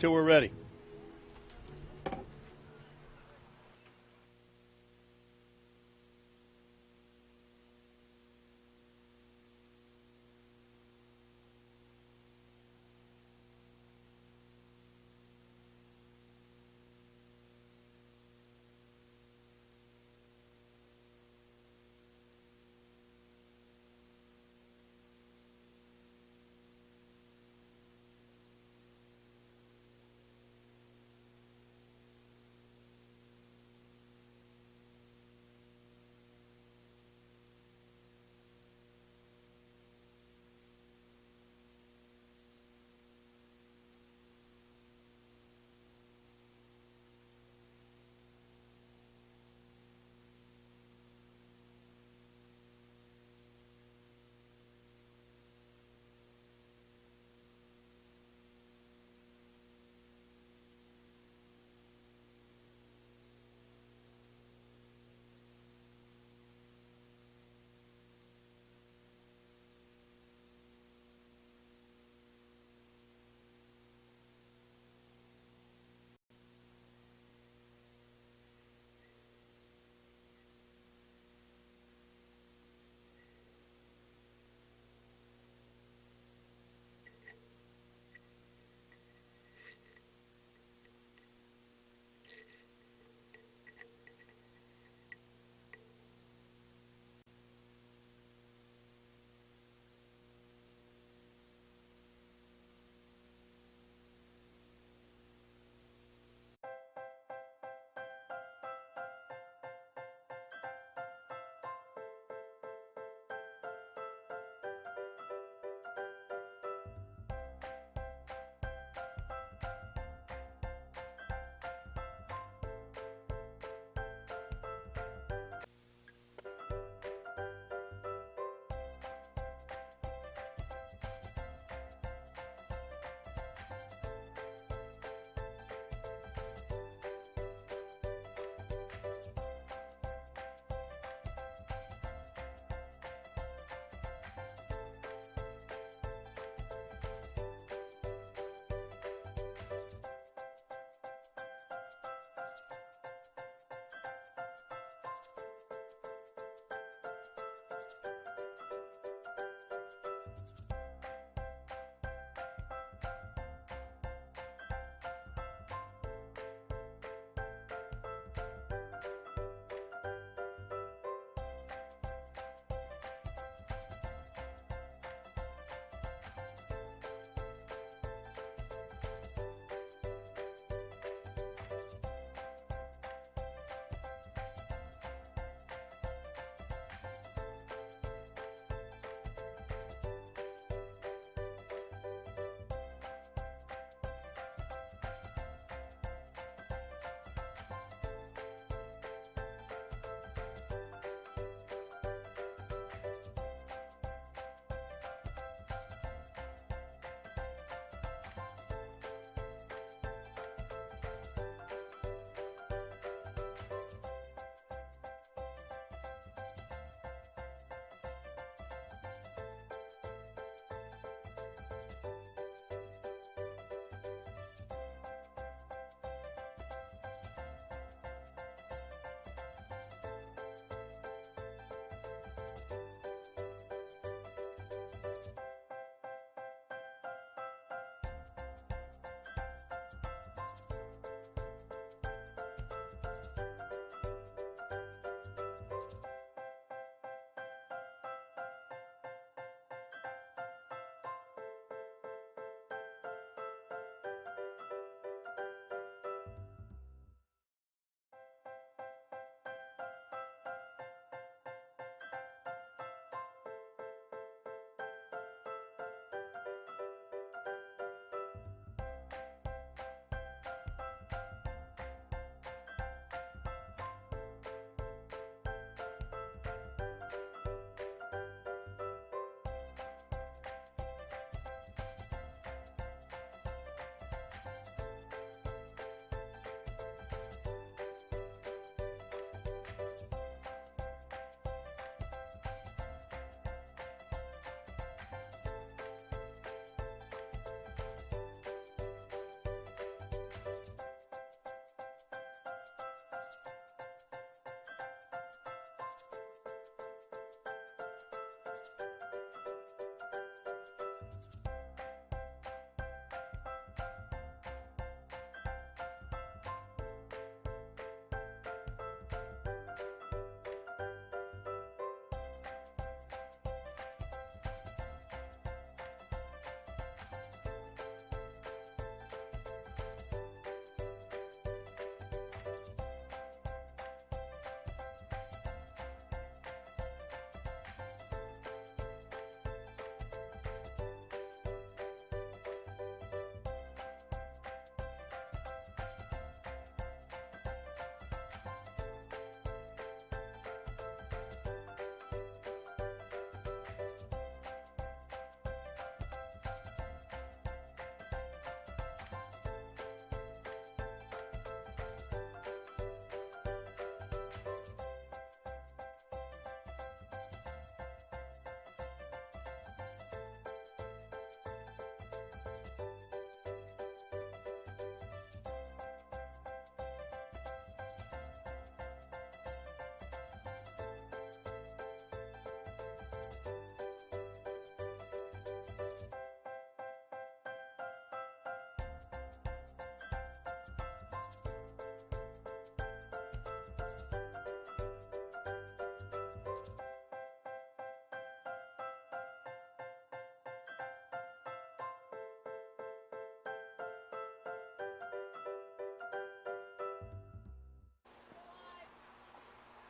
till we're ready.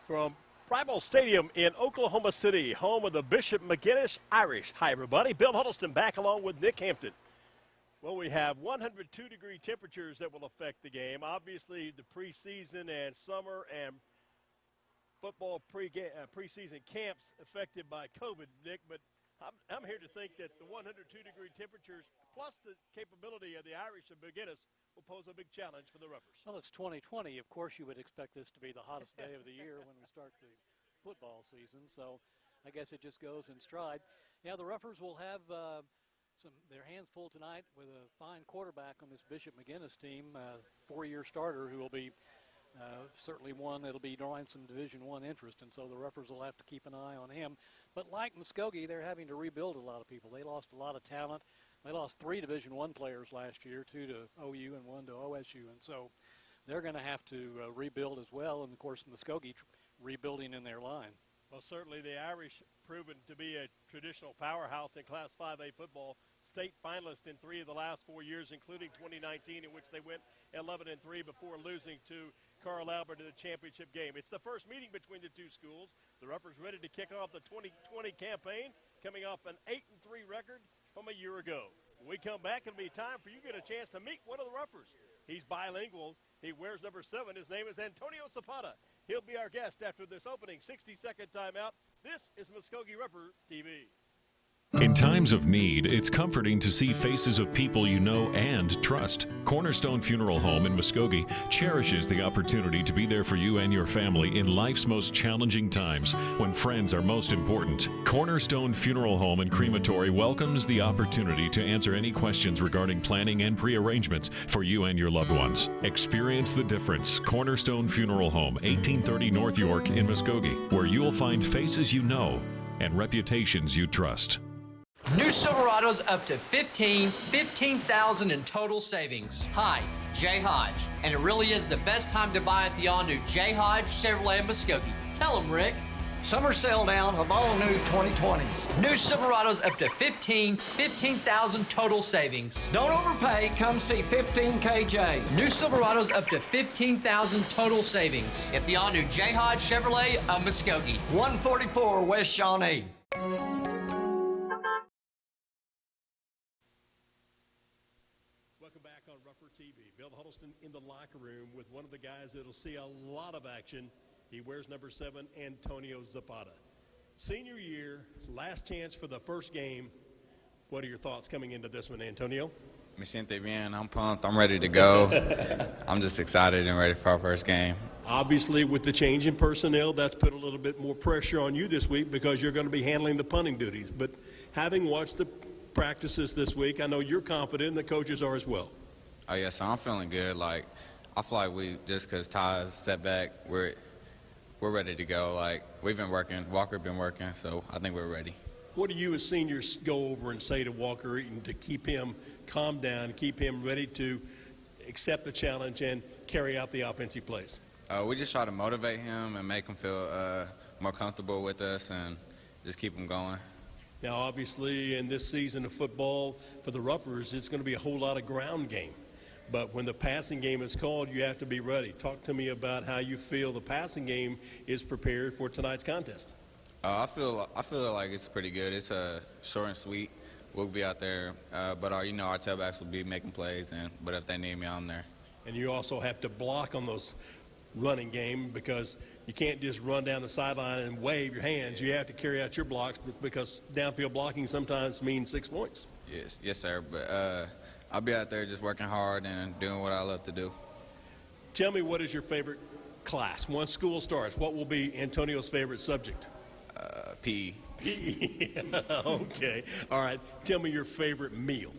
from Primal Stadium in Oklahoma City, home of the Bishop McGuinness Irish. Hi, everybody. Bill Huddleston back along with Nick Hampton. Well, we have 102-degree temperatures that will affect the game. Obviously, the preseason and summer and football preseason camps affected by COVID, Nick, but I'm here to think that the 102-degree temperatures plus the capability of the Irish and McGuinness will pose a big challenge for the Ruffers. Well, it's 2020. Of course, you would expect this to be the hottest day of the year when we start the football season. So I guess it just goes in stride. Yeah, the Ruffers will have their hands full tonight with a fine quarterback on this Bishop McGuinness team, four-year starter who will be certainly one that'll be drawing some Division I interest, and so the Ruffers will have to keep an eye on him. But like Muskogee, they're having to rebuild a lot of people. They lost a lot of talent. They lost 3 Division I players last year, 2 to OU and 1 to OSU, and so they're going to have to rebuild as well, and of course Muskogee rebuilding in their line. Well, certainly the Irish proven to be a traditional powerhouse in Class 5A football, state finalist in 3 of the last 4 years, including 2019, in which they went 11-3 before losing to Carl Albert in the championship game. It's the first meeting between the two schools. The Ruffers ready to kick off the 2020 campaign, coming off an 8-3 record from a year ago. When we come back, it'll be time for you to get a chance to meet one of the Ruffers. He's bilingual. He wears number 7. His name is Antonio Zapata. He'll be our guest after this opening 60-second timeout. This is Muskogee Ruffer TV. In times of need, it's comforting to see faces of people you know and trust. Cornerstone Funeral Home in Muskogee cherishes the opportunity to be there for you and your family in life's most challenging times when friends are most important. Cornerstone Funeral Home and Crematory welcomes the opportunity to answer any questions regarding planning and pre-arrangements for you and your loved ones. Experience the difference. Cornerstone Funeral Home, 1830 North York in Muskogee, where you'll find faces you know and reputations you trust. New Silverados up to 15,000 in total savings. Hi, Jay Hodge, and it really is the best time to buy at the all-new Jay Hodge Chevrolet in Muskogee. Tell them, Rick. Summer sale down of all new 2020s. New Silverados up to 15,000 total savings. Don't overpay, come see 15KJ. New Silverados up to 15,000 total savings at the all-new Jay Hodge Chevrolet of Muskogee. 144 West Shawnee. Bill Huddleston in the locker room with one of the guys that'll see a lot of action. He wears number 7, Antonio Zapata. Senior year, last chance for the first game. What are your thoughts coming into this one, Antonio? Me siente bien. I'm pumped. I'm ready to go. I'm just excited and ready for our first game. Obviously, with the change in personnel, that's put a little bit more pressure on you this week because you're going to be handling the punting duties. But having watched the practices this week, I know you're confident and the coaches are as well. Oh, yes, so I'm feeling good. Like, I feel like we, just because Ty's setback, we're ready to go. Like, we've been working. Walker been working, so I think we're ready. What do you as seniors go over and say to Walker Eaton to keep him calm down, keep him ready to accept the challenge and carry out the offensive plays? We just try to motivate him and make him feel more comfortable with us and just keep him going. Now, obviously, in this season of football for the Ruffers, it's going to be a whole lot of ground game. But when the passing game is called, you have to be ready. Talk to me about how you feel the passing game is prepared for tonight's contest. I feel like it's pretty good. It's short and sweet. We'll be out there, but our tailbacks will be making plays. But if they need me, I'm there. And you also have to block on those running game because you can't just run down the sideline and wave your hands. You have to carry out your blocks because downfield blocking sometimes means 6 points. Yes, sir. But I'll be out there just working hard and doing what I love to do. Tell me, what is your favorite class? Once school starts, what will be Antonio's favorite subject? PE. Okay. All right. Tell me your favorite meal.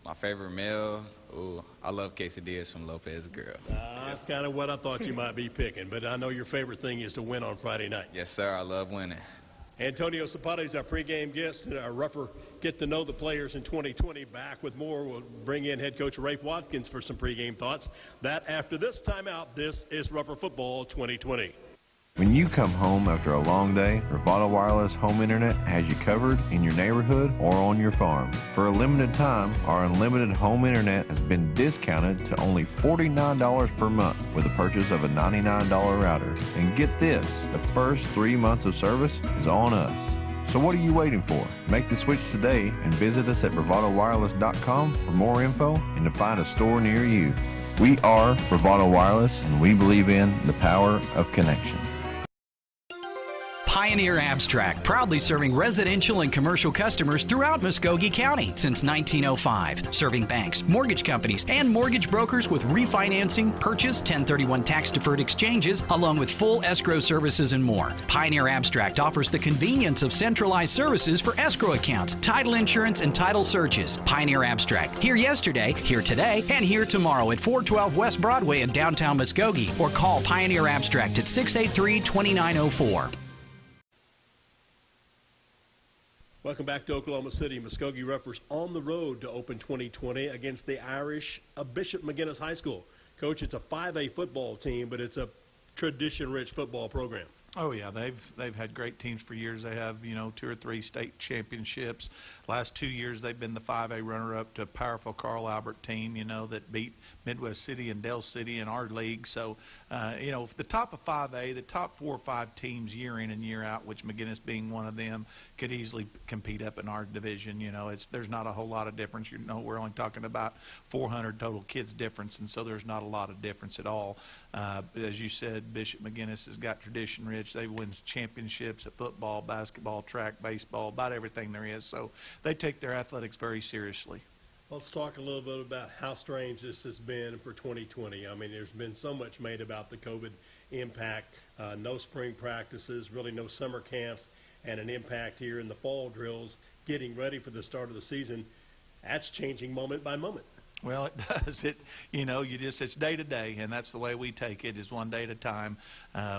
My favorite meal? Ooh, I love quesadillas from Lopez Grill. That's kind of what I thought you might be picking, but I know your favorite thing is to win on Friday night. Yes, sir. I love winning. Antonio Zapata is our pregame guest. Our Ruffer Get to Know the Players in 2020. Back with more. We'll bring in head coach Rafe Watkins for some pregame thoughts. That after this timeout. This is Ruffer Football 2020. When you come home after a long day, Bravado Wireless Home Internet has you covered in your neighborhood or on your farm. For a limited time, our unlimited home internet has been discounted to only $49 per month with the purchase of a $99 router. And get this, the first 3 months of service is on us. So what are you waiting for? Make the switch today and visit us at bravadowireless.com for more info and to find a store near you. We are Bravado Wireless, and we believe in the power of connection. Pioneer Abstract, proudly serving residential and commercial customers throughout Muskogee County since 1905, serving banks, mortgage companies, and mortgage brokers with refinancing, purchase, 1031 tax-deferred exchanges, along with full escrow services and more. Pioneer Abstract offers the convenience of centralized services for escrow accounts, title insurance, and title searches. Pioneer Abstract, here yesterday, here today, and here tomorrow at 412 West Broadway in downtown Muskogee, or call Pioneer Abstract at 683-2904. Welcome back to Oklahoma City. Muskogee Ruffers on the road to open 2020 against the Irish of Bishop McGuinness High School. Coach, it's a 5A football team, but it's a tradition-rich football program. Oh yeah, they've had great teams for years. They have 2 or 3 state championships. Last 2 years they've been the 5A runner-up to a powerful Carl Albert team, that beat Midwest City and Dell City in our league. So the top of 5A, the top 4 or 5 teams year in and year out, which McGuinness being one of them, could easily compete up in our division. There's not a whole lot of difference. We're only talking about 400 total kids difference, and so there's not a lot of difference at all. As you said, Bishop McGuinness has got tradition rich. They win championships at football, basketball, track, baseball, about everything there is. So they take their athletics very seriously. Let's talk a little bit about how strange this has been for 2020. I mean, there's been so much made about the COVID impact. No spring practices, really no summer camps, and an impact here in the fall drills, getting ready for the start of the season. That's changing moment by moment. Well, it does. It's day to day, and that's the way we take it, is one day at a time.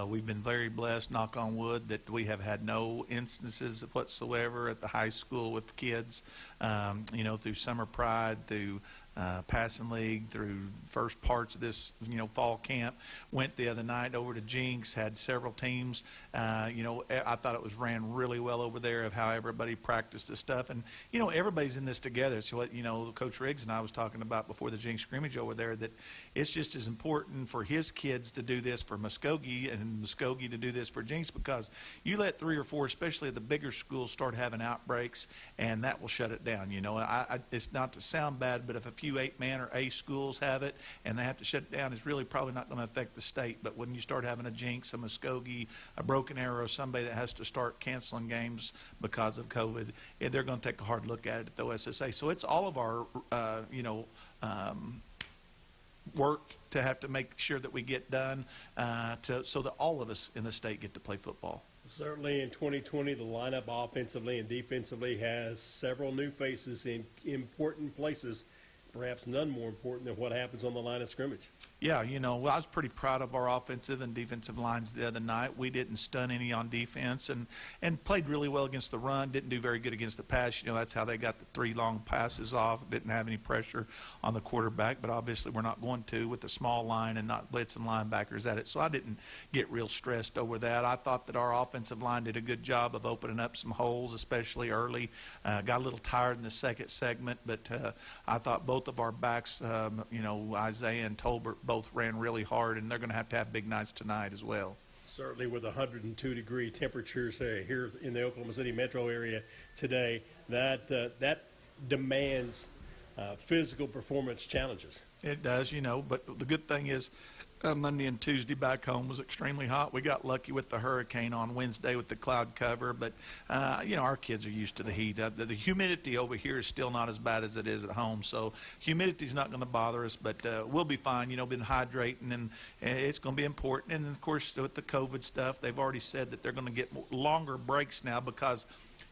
We've been very blessed, knock on wood, that we have had no instances whatsoever at the high school with kids, through Summer Pride, through passing league, through first parts of this, fall camp. Went the other night over to Jinx, had several teams. I thought it was ran really well over there of how everybody practiced the stuff. And, everybody's in this together. So what, Coach Riggs and I was talking about before the Jinx scrimmage over there, that it's just as important for his kids to do this for Muskogee and Muskogee to do this for Jinx, because you let 3 or 4, especially at the bigger schools, start having outbreaks, and that will shut it down. It's not to sound bad, but if a few 8-man or A schools have it and they have to shut it down, it's really probably not going to affect the state. But when you start having a Jinx, a Muskogee, a Broken Arrow, somebody that has to start canceling games because of COVID, they're going to take a hard look at it at the OSSA. So it's all of our, work to have to make sure that we get done so that all of us in the state get to play football. Certainly in 2020, the lineup offensively and defensively has several new faces in important places, perhaps none more important than what happens on the line of scrimmage. Yeah, I was pretty proud of our offensive and defensive lines the other night. We didn't stun any on defense and played really well against the run, didn't do very good against the pass. That's how they got the 3 long passes off, didn't have any pressure on the quarterback, but obviously we're not going to with the small line and not blitzing linebackers at it. So I didn't get real stressed over that. I thought that our offensive line did a good job of opening up some holes, especially early. Got a little tired in the second segment, but I thought both of our backs, Isaiah and Tolbert, both ran really hard, and they're going to have big nights tonight as well. Certainly with 102-degree temperatures here in the Oklahoma City metro area today, that demands physical performance challenges. It does, but the good thing is Monday and Tuesday back home was extremely hot. We got lucky with the hurricane on Wednesday with the cloud cover, but our kids are used to the heat. The humidity over here is still not as bad as it is at home, so humidity's not going to bother us, but we'll be fine. Been hydrating, and it's going to be important. And of course, with the COVID stuff, they've already said that they're going to get longer breaks now because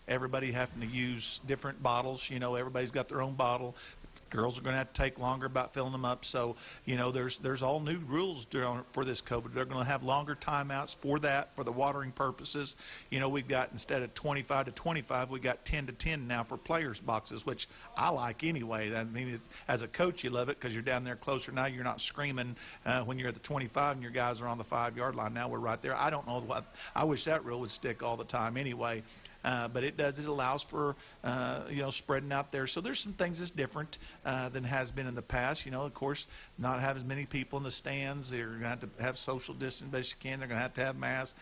everybody having to use different bottles. Everybody's got their own bottle. Girls are going to have to take longer about filling them up. So, there's all new rules for this COVID. They're going to have longer timeouts for that, for the watering purposes. We've got, instead of 25 to 25, we got 10 to 10 now for players' boxes, which I like anyway. I mean, as a coach, you love it because you're down there closer. Now you're not screaming when you're at the 25 and your guys are on the 5-yard line. Now we're right there. I don't know what. I wish that rule would stick all the time anyway. But it allows for, spreading out there. So there's some things that's different than has been in the past. Of course, not have as many people in the stands. They're going to have to have social distance best you can. They're going to have masks.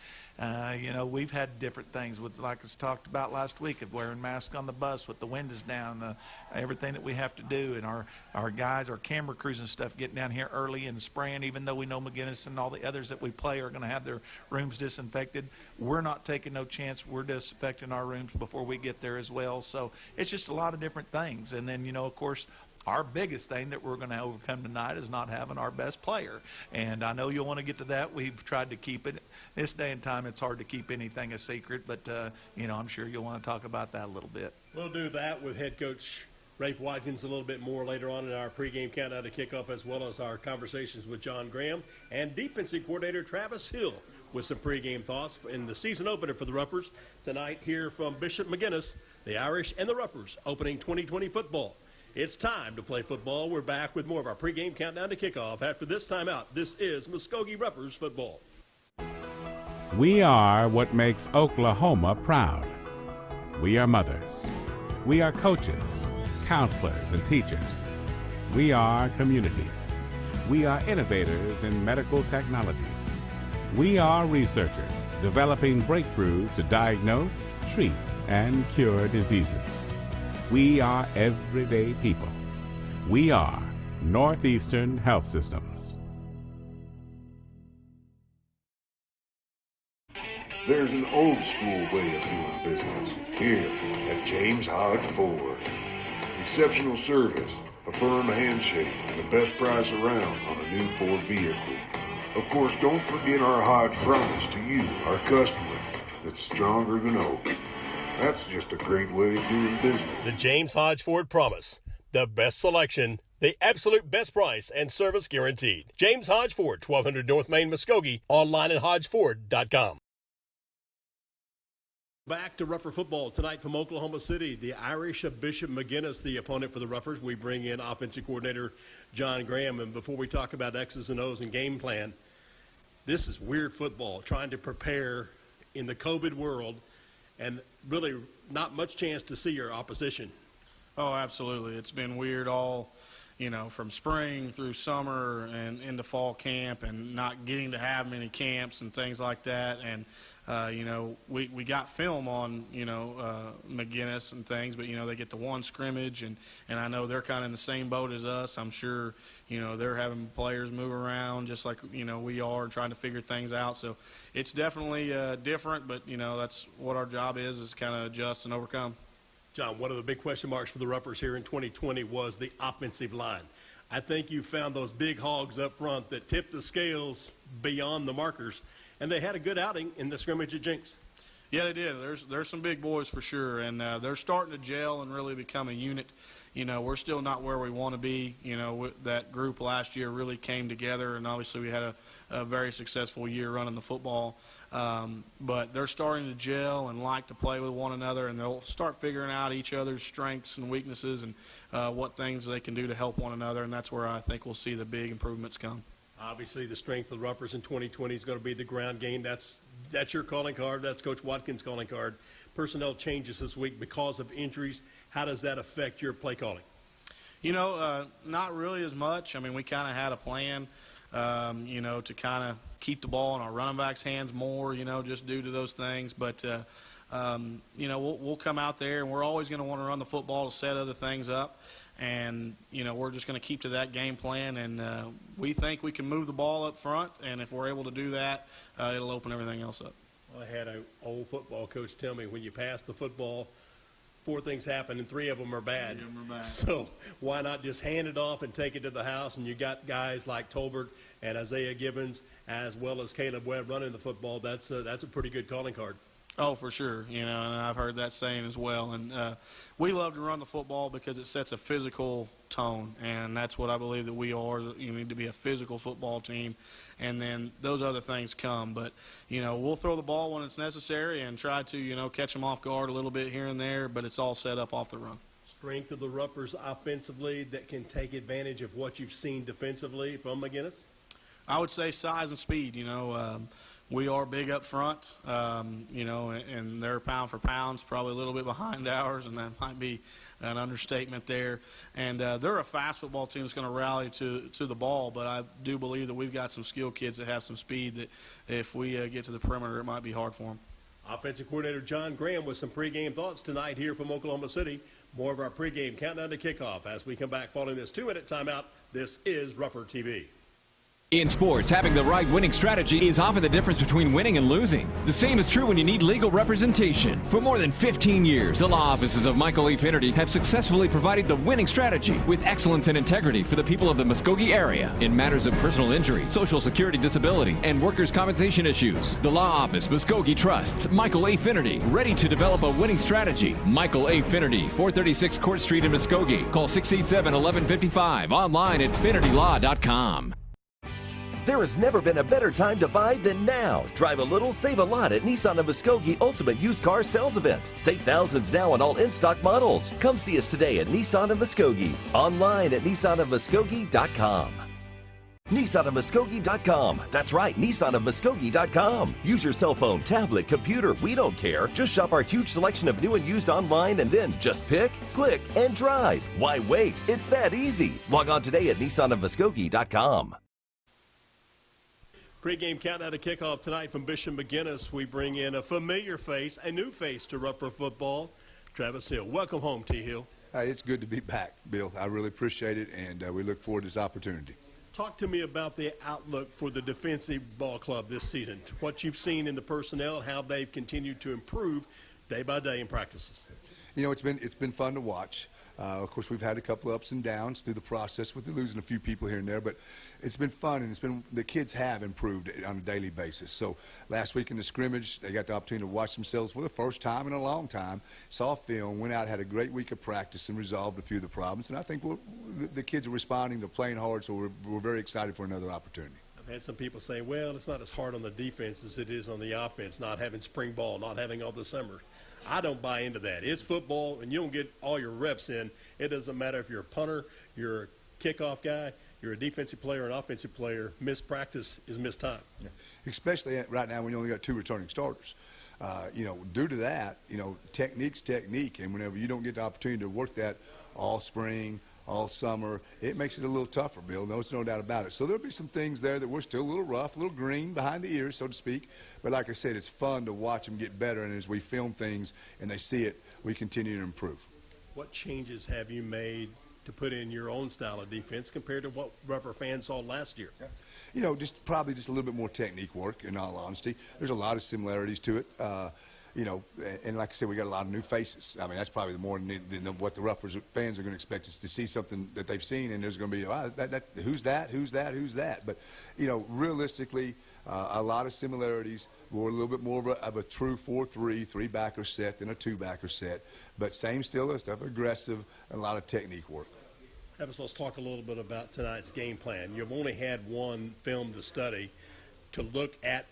We've had different things with, like it's talked about last week, of wearing masks on the bus with the windows down, everything that we have to do. And our guys, our camera crews and stuff, getting down here early and spraying, even though we know McGuinness and all the others that we play are going to have their rooms disinfected. We're not taking no chance. We're disinfecting our rooms before we get there as well. So it's just a lot of different things. And then, of course, our biggest thing that we're going to overcome tonight is not having our best player. And I know you'll want to get to that. We've tried to keep it. This day and time, it's hard to keep anything a secret. But, I'm sure you'll want to talk about that a little bit. We'll do that with head coach Rafe Watkins a little bit more later on in our pregame countdown to kickoff, as well as our conversations with John Graham and defensive coordinator Travis Hill with some pregame thoughts in the season opener for the Ruffers tonight here from Bishop McGuinness, the Irish and the Ruffers opening 2020 football. It's time to play football. We're back with more of our pregame countdown to kickoff after this timeout. This is Muskogee Ruffers football. We are what makes Oklahoma proud. We are mothers. We are coaches, counselors, and teachers. We are community. We are innovators in medical technologies. We are researchers developing breakthroughs to diagnose, treat, and cure diseases. We are everyday people. We are Northeastern Health Systems. There's an old school way of doing business here at James Hodge Ford. Exceptional service, a firm handshake, and the best price around on a new Ford vehicle. Of course, don't forget our Hodge promise to you, our customer, that's stronger than oak. That's just a great way of doing business. The James Hodge Ford promise. The best selection, the absolute best price, and service guaranteed. James Hodge Ford, 1200 North Main, Muskogee. Online at hodgeford.com. Back to Ruffer football tonight from Oklahoma City. The Irish of Bishop McGuinness, the opponent for the Ruffers. We bring in offensive coordinator John Graham. And before we talk about X's and O's and game plan, this is weird football, trying to prepare in the COVID world and really not much chance to see your opposition. Oh, absolutely. It's been weird all, from spring through summer and into fall camp, and not getting to have many camps and things like that. And we got film on, McGuinness and things, but, they get the one scrimmage, and I know they're kind of in the same boat as us. I'm sure, they're having players move around just like, we are, trying to figure things out. So it's definitely different, but, that's what our job is kind of adjust and overcome. John, one of the big question marks for the Ruffers here in 2020 was the offensive line. I think you found those big hogs up front that tipped the scales beyond the markers, and they had a good outing in the scrimmage at Jinx. Yeah, they did. There's some big boys for sure, and they're starting to gel and really become a unit. We're still not where we want to be. That group last year really came together, and obviously we had a very successful year running the football. But they're starting to gel and like to play with one another, and they'll start figuring out each other's strengths and weaknesses and what things they can do to help one another, and that's where I think we'll see the big improvements come. Obviously, the strength of the Ruffers in 2020 is going to be the ground game. That's your calling card. That's Coach Watkins' calling card. Personnel changes this week because of injuries. How does that affect your play calling? Not really as much. I mean, we kind of had a plan, to kind of keep the ball in our running backs' hands more, just due to those things. But, we'll come out there, and we're always going to want to run the football to set other things up. And, we're just going to keep to that game plan. And we think we can move the ball up front. And if we're able to do that, it'll open everything else up. Well, I had an old football coach tell me when you pass the football, 4 things happen, and 3 of them are bad. So why not just hand it off and take it to the house? And you got guys like Tolbert and Isaiah Gibbons, as well as Caleb Webb running the football. That's a pretty good calling card. Oh, for sure. And I've heard that saying as well. And we love to run the football because it sets a physical tone, and that's what I believe that we are. You need to be a physical football team, and then those other things come. But, we'll throw the ball when it's necessary and try to, catch them off guard a little bit here and there, but it's all set up off the run. Strength of the Ruffers offensively that can take advantage of what you've seen defensively from McGuinness? I would say size and speed. We are big up front, and their pound for pound's probably a little bit behind ours, and that might be an understatement there. And they're a fast football team that's going to rally to the ball, but I do believe that we've got some skilled kids that have some speed that if we get to the perimeter, it might be hard for them. Offensive coordinator John Graham with some pregame thoughts tonight here from Oklahoma City. More of our pregame countdown to kickoff as we come back following this 2-minute timeout. This is Ruffer TV. In sports, having the right winning strategy is often the difference between winning and losing. The same is true when you need legal representation. For more than 15 years, the law offices of Michael A. Finnerty have successfully provided the winning strategy with excellence and integrity for the people of the Muskogee area in matters of personal injury, Social Security disability, and workers' compensation issues. The law office, Muskogee trusts Michael A. Finnerty, ready to develop a winning strategy. Michael A. Finnerty, 436 Court Street in Muskogee. Call 687-1155. Online at finnertylaw.com. There has never been a better time to buy than now. Drive a little, save a lot at Nissan of Muskogee Ultimate Used Car Sales Event. Save thousands now on all in-stock models. Come see us today at Nissan of Muskogee. Online at nissanofmuskogee.com. nissanofmuskogee.com. That's right, nissanofmuskogee.com. Use your cell phone, tablet, computer, we don't care. Just shop our huge selection of new and used online and then just pick, click, and drive. Why wait? It's that easy. Log on today at nissanofmuskogee.com. Pre-game countdown to kickoff tonight from Bishop McGuinness. We bring in a familiar face, a new face to Ruffer football, Travis Hill. Welcome home, T. Hill. Hey, it's good to be back, Bill. I really appreciate it, and we look forward to this opportunity. Talk to me about the outlook for the defensive ball club this season, what you've seen in the personnel, how they've continued to improve day by day in practices. It's been fun to watch. Of course, we've had a couple of ups and downs through the process with losing a few people here and there, but it's been fun, and the kids have improved on a daily basis. So last week in the scrimmage, they got the opportunity to watch themselves for the first time in a long time, saw film, went out, had a great week of practice, and resolved a few of the problems. And I think the kids are responding to playing hard, so we're very excited for another opportunity. I've had some people say, well, it's not as hard on the defense as it is on the offense, not having spring ball, not having all the summer. I don't buy into that. It's football, and you don't get all your reps in. It doesn't matter if you're a punter, you're a kickoff guy, you're a defensive player, an offensive player. Missed practice is missed time. Yeah. Especially right now when you only got 2 returning starters. Due to that, technique's technique, and whenever you don't get the opportunity to work that all spring, all summer, it makes it a little tougher, Bill. There's no doubt about it. So there'll be some things there that we're still a little rough, a little green behind the ears, so to speak. But like I said, it's fun to watch them get better, and as we film things and they see it, we continue to improve. What changes have you made to put in your own style of defense compared to what Ruffer fans saw last year? Yeah. Probably just a little bit more technique work, in all honesty. There's a lot of similarities to it. And like I said, we got a lot of new faces. I mean, that's probably more than what the Ruffers fans are going to expect us to see something that they've seen, and there's going to be, who's that? But, realistically, a lot of similarities. We're a little bit more of a true 4-3, 3-backer set than a 2-backer set. But same still stuff, aggressive, and a lot of technique work. Travis, let's talk a little bit about tonight's game plan. You've only had one film to study to look at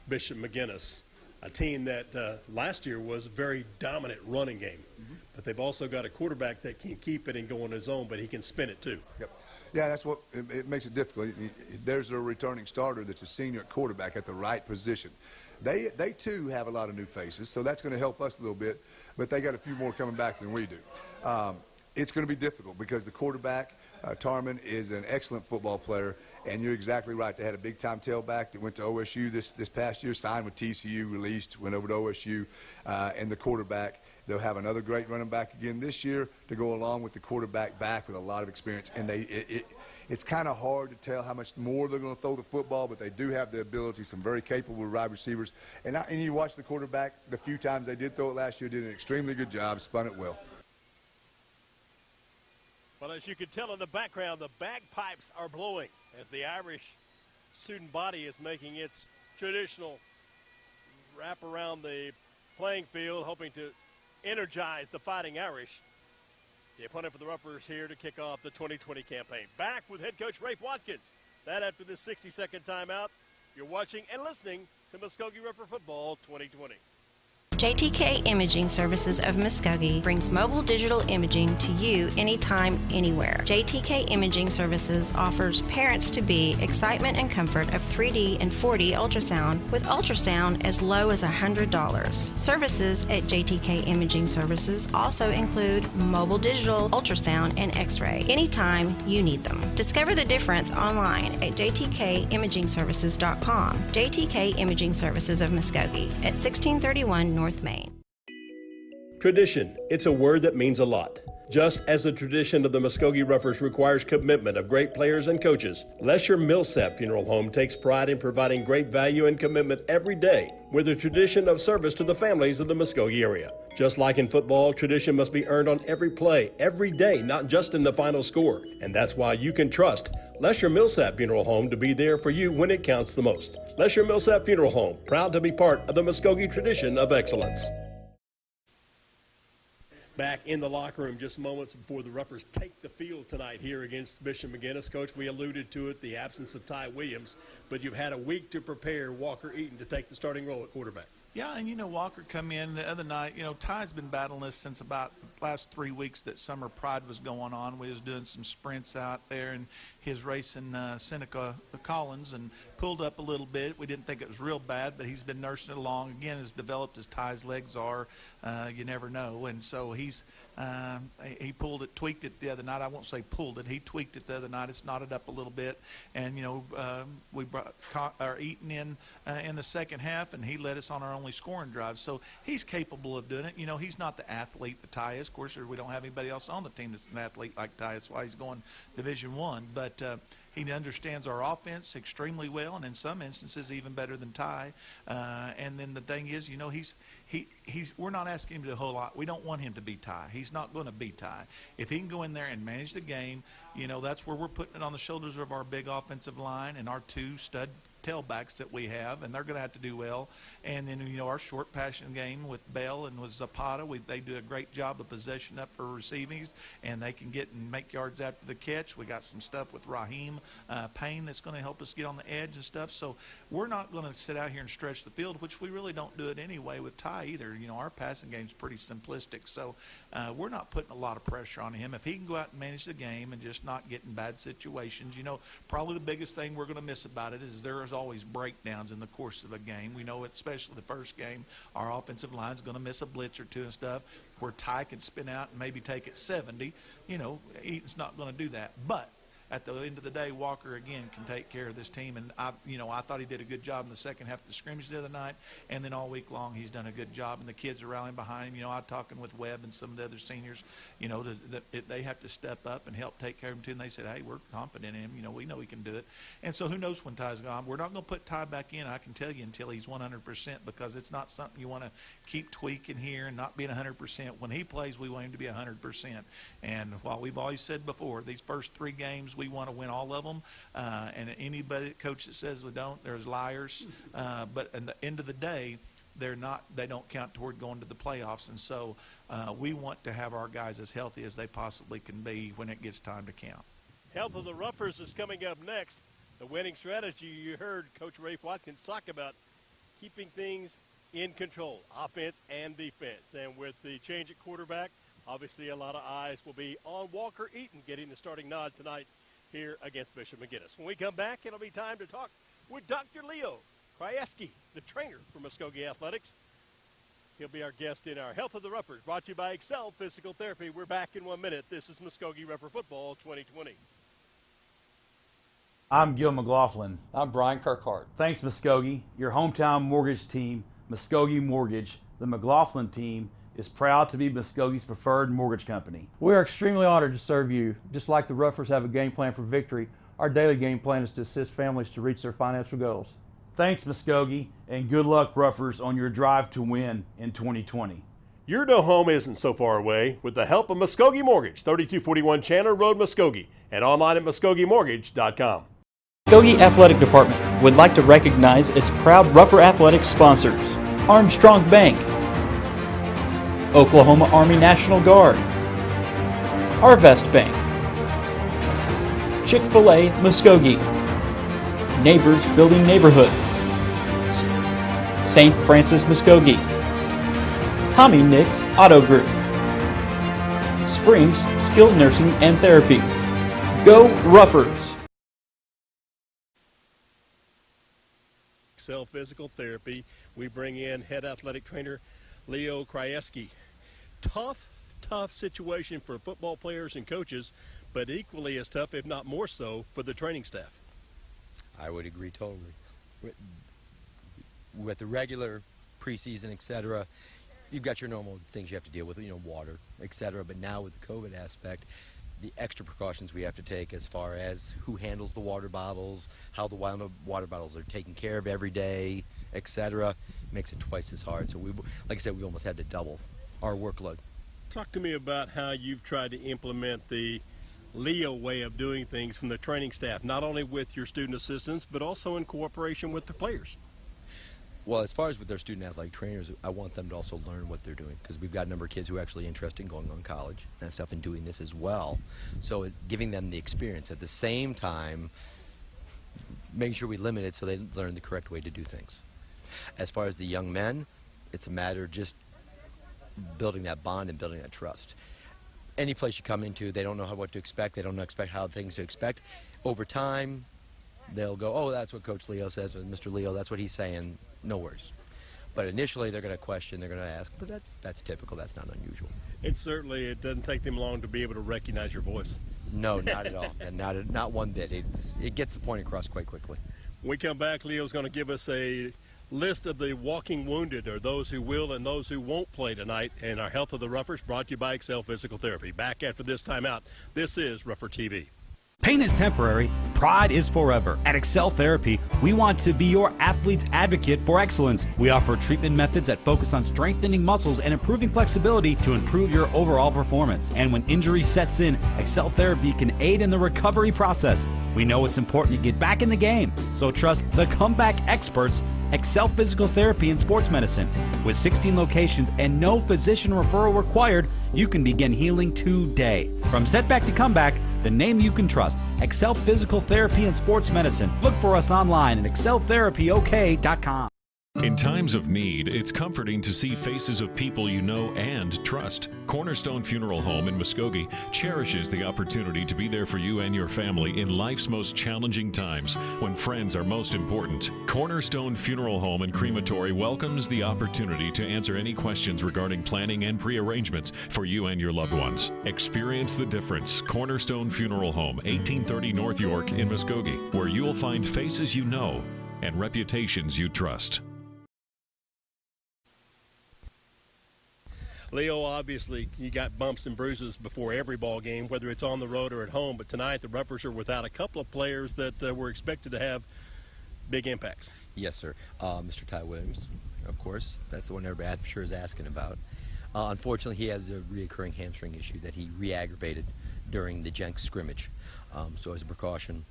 Bishop McGuinness, a team that last year was a very dominant running game. But they've also got a quarterback that can keep it and go on his own, but he can spin it too. Yep. Yeah, that's what it makes it difficult. There's a returning starter that's a senior quarterback at the right position. They too have a lot of new faces, so that's going to help us a little bit, but they got a few more coming back than we do. It's going to be difficult because the quarterback, Tarman, is an excellent football player, and you're exactly right. They had a big-time tailback that went to OSU this past year, signed with TCU, released, went over to OSU, and the quarterback. They'll have another great running back again this year to go along with the quarterback back with a lot of experience. And it's kind of hard to tell how much more they're going to throw the football, but they do have the ability, some very capable wide receivers. And you watch the quarterback, the few times they did throw it last year, did an extremely good job, spun it well. Well, as you can tell in the background, the bagpipes are blowing as the Irish student body is making its traditional wrap around the playing field, hoping to energize the Fighting Irish. The opponent for the Ruffers here to kick off the 2020 campaign. Back with head coach Rafe Watkins. That after this 60-second timeout. You're watching and listening to Muskogee Ruffer Football 2020. JTK Imaging Services of Muskogee brings mobile digital imaging to you anytime, anywhere. JTK Imaging Services offers parents-to-be excitement and comfort of 3D and 4D ultrasound with ultrasound as low as $100. Services at JTK Imaging Services also include mobile digital ultrasound and x-ray anytime you need them. Discover the difference online at jtkimagingservices.com. JTK Imaging Services of Muskogee at 1631 North Main. Tradition. It's a word that means a lot. Just as the tradition of the Muskogee Ruffers requires commitment of great players and coaches, Lesher Millsap Funeral Home takes pride in providing great value and commitment every day with a tradition of service to the families of the Muskogee area. Just like in football, tradition must be earned on every play, every day, not just in the final score. And that's why you can trust Lesher Millsap Funeral Home to be there for you when it counts the most. Lesher Millsap Funeral Home, proud to be part of the Muskogee tradition of excellence. Back in the locker room just moments before the Ruffers take the field tonight here against Bishop McGuinness. Coach, we alluded to it, the absence of Ty Williams, but you've had a week to prepare Walker Eaton to take the starting role at quarterback. Yeah, and, Walker come in the other night. Ty's been battling this since about the last 3 weeks that Summer Pride was going on. We was doing some sprints out there, and his racing Seneca Collins and pulled up a little bit. We didn't think it was real bad, but he's been nursing it along. Again, as developed as Ty's legs are, you never know. And so he tweaked it the other night. I won't say pulled it. He tweaked it the other night. It's knotted up a little bit. And, we brought Eaton in the second half, and he led us on our only scoring drive. So he's capable of doing it. He's not the athlete that Ty is. Of course, we don't have anybody else on the team that's an athlete like Ty. That's why he's going Division I. But he understands our offense extremely well, and in some instances even better than Ty. And then the thing is, we're not asking him to do a whole lot. We don't want him to be Ty. He's not going to be Ty. If he can go in there and manage the game, that's where we're putting it on the shoulders of our big offensive line and our two stud tailbacks that we have, and they're going to have to do well. And then, our short passing game with Bell and with Zapata, they do a great job of possession up for receiving, and they can get and make yards after the catch. We got some stuff with Raheem Payne that's going to help us get on the edge and stuff. So we're not going to sit out here and stretch the field, which we really don't do it anyway with Ty either. Our passing game is pretty simplistic, so we're not putting a lot of pressure on him. If he can go out and manage the game and just not get in bad situations, probably the biggest thing we're going to miss about it is there is always breakdowns in the course of a game. We know it, especially the first game, our offensive line is going to miss a blitz or two and stuff where Ty can spin out and maybe take it 70. Eaton's not going to do that. But at the end of the day, Walker, again, can take care of this team. And, I thought he did a good job in the second half of the scrimmage the other night. And then all week long, he's done a good job. And the kids are rallying behind him. I'm talking with Webb and some of the other seniors, they have to step up and help take care of him, too. And they said, hey, we're confident in him. We know he can do it. And so who knows when Ty's gone. We're not going to put Ty back in, I can tell you, until he's 100%, because it's not something you want to keep tweaking here and not being 100%. When he plays, we want him to be 100%. And while we've always said before, these first 3 games, we want to win all of them, and anybody coach that says we don't, there's liars. But at the end of the day, they don't count toward going to the playoffs, and so we want to have our guys as healthy as they possibly can be when it gets time to count. Health of the Ruffers is coming up next. The winning strategy you heard Coach Rafe Watkins talk about, keeping things in control, offense and defense. And with the change at quarterback, obviously a lot of eyes will be on Walker Eaton getting the starting nod tonight here against Bishop McGuinness. When we come back, it'll be time to talk with Dr. Leo Krajewski, the trainer for Muskogee Athletics. He'll be our guest in our Health of the Ruffers, brought to you by Excel Physical Therapy. We're back in 1 minute. This is Muskogee Ruffer Football 2020. I'm Gil McLaughlin. I'm Brian Kirkhart. Thanks, Muskogee. Your hometown mortgage team, Muskogee Mortgage, the McLaughlin team, is proud to be Muskogee's preferred mortgage company. We are extremely honored to serve you. Just like the Ruffers have a game plan for victory, our daily game plan is to assist families to reach their financial goals. Thanks, Muskogee, and good luck, Ruffers, on your drive to win in 2020. Your new home isn't so far away with the help of Muskogee Mortgage, 3241 Chandler Road, Muskogee, and online at MuskogeeMortgage.com. Muskogee Athletic Department would like to recognize its proud Ruffer Athletics sponsors: Armstrong Bank, Oklahoma Army National Guard, Arvest Bank, Chick-fil-A Muskogee, Neighbors Building Neighborhoods, St. Francis Muskogee, Tommy Nix Auto Group, Springs Skilled Nursing and Therapy. Go Ruffers! Excel Physical Therapy. We bring in head athletic trainer Leo Krajewski. Tough situation for football players and coaches, but equally as tough, if not more so, for the training staff. I would agree totally. With the regular preseason, etc., you've got your normal things you have to deal with, water, etc. But now with the COVID aspect, the extra precautions we have to take as far as who handles the water bottles, how the water bottles are taken care of every day, etc., makes it twice as hard. So like I said, we almost had to double our workload. Talk to me about how you've tried to implement the Leo way of doing things from the training staff, not only with your student assistants, but also in cooperation with the players. Well, as far as with their student athletic trainers, I want them to also learn what they're doing, because we've got a number of kids who are actually interested in going on college and stuff and doing this as well. So giving them the experience at the same time, making sure we limit it so they learn the correct way to do things. As far as the young men, it's a matter of just building that bond and building that trust. Any place you come into, they don't know what to expect. They don't know how things to expect. Over time, they'll go, oh, that's what Coach Leo says, or Mr. Leo, that's what he's saying. No worries. But initially, they're going to question, they're going to ask, but that's typical. That's not unusual. And certainly, it doesn't take them long to be able to recognize your voice. No, not at all, and not one bit. It gets the point across quite quickly. When we come back, Leo's going to give us a list of the walking wounded, or those who will and those who won't play tonight, and our Health of the Ruffers, brought to you by Excel Physical Therapy. Back after this timeout. This is Ruffer TV. Pain is temporary, pride is forever. At Excel Therapy, we want to be your athlete's advocate for excellence. We offer treatment methods that focus on strengthening muscles and improving flexibility to improve your overall performance. And when injury sets in, Excel Therapy can aid in the recovery process. We know it's important to get back in the game, so trust the comeback experts, Excel Physical Therapy and Sports Medicine. With 16 locations and no physician referral required, you can begin healing today. From setback to comeback, the name you can trust, Excel Physical Therapy and Sports Medicine. Look for us online at exceltherapyok.com. In times of need, it's comforting to see faces of people you know and trust. Cornerstone Funeral Home in Muskogee cherishes the opportunity to be there for you and your family in life's most challenging times, when friends are most important. Cornerstone Funeral Home and Crematory welcomes the opportunity to answer any questions regarding planning and pre-arrangements for you and your loved ones. Experience the difference. Cornerstone Funeral Home, 1830 North York in Muskogee, where you'll find faces you know and reputations you trust. Leo, obviously, you got bumps and bruises before every ball game, whether it's on the road or at home. But tonight, the Ruffers are without a couple of players that were expected to have big impacts. Yes, sir. Mr. Ty Williams, of course. That's the one everybody, I'm sure, is asking about. Unfortunately, he has a reoccurring hamstring issue that he re-aggravated during the Jenks scrimmage. So as a precaution,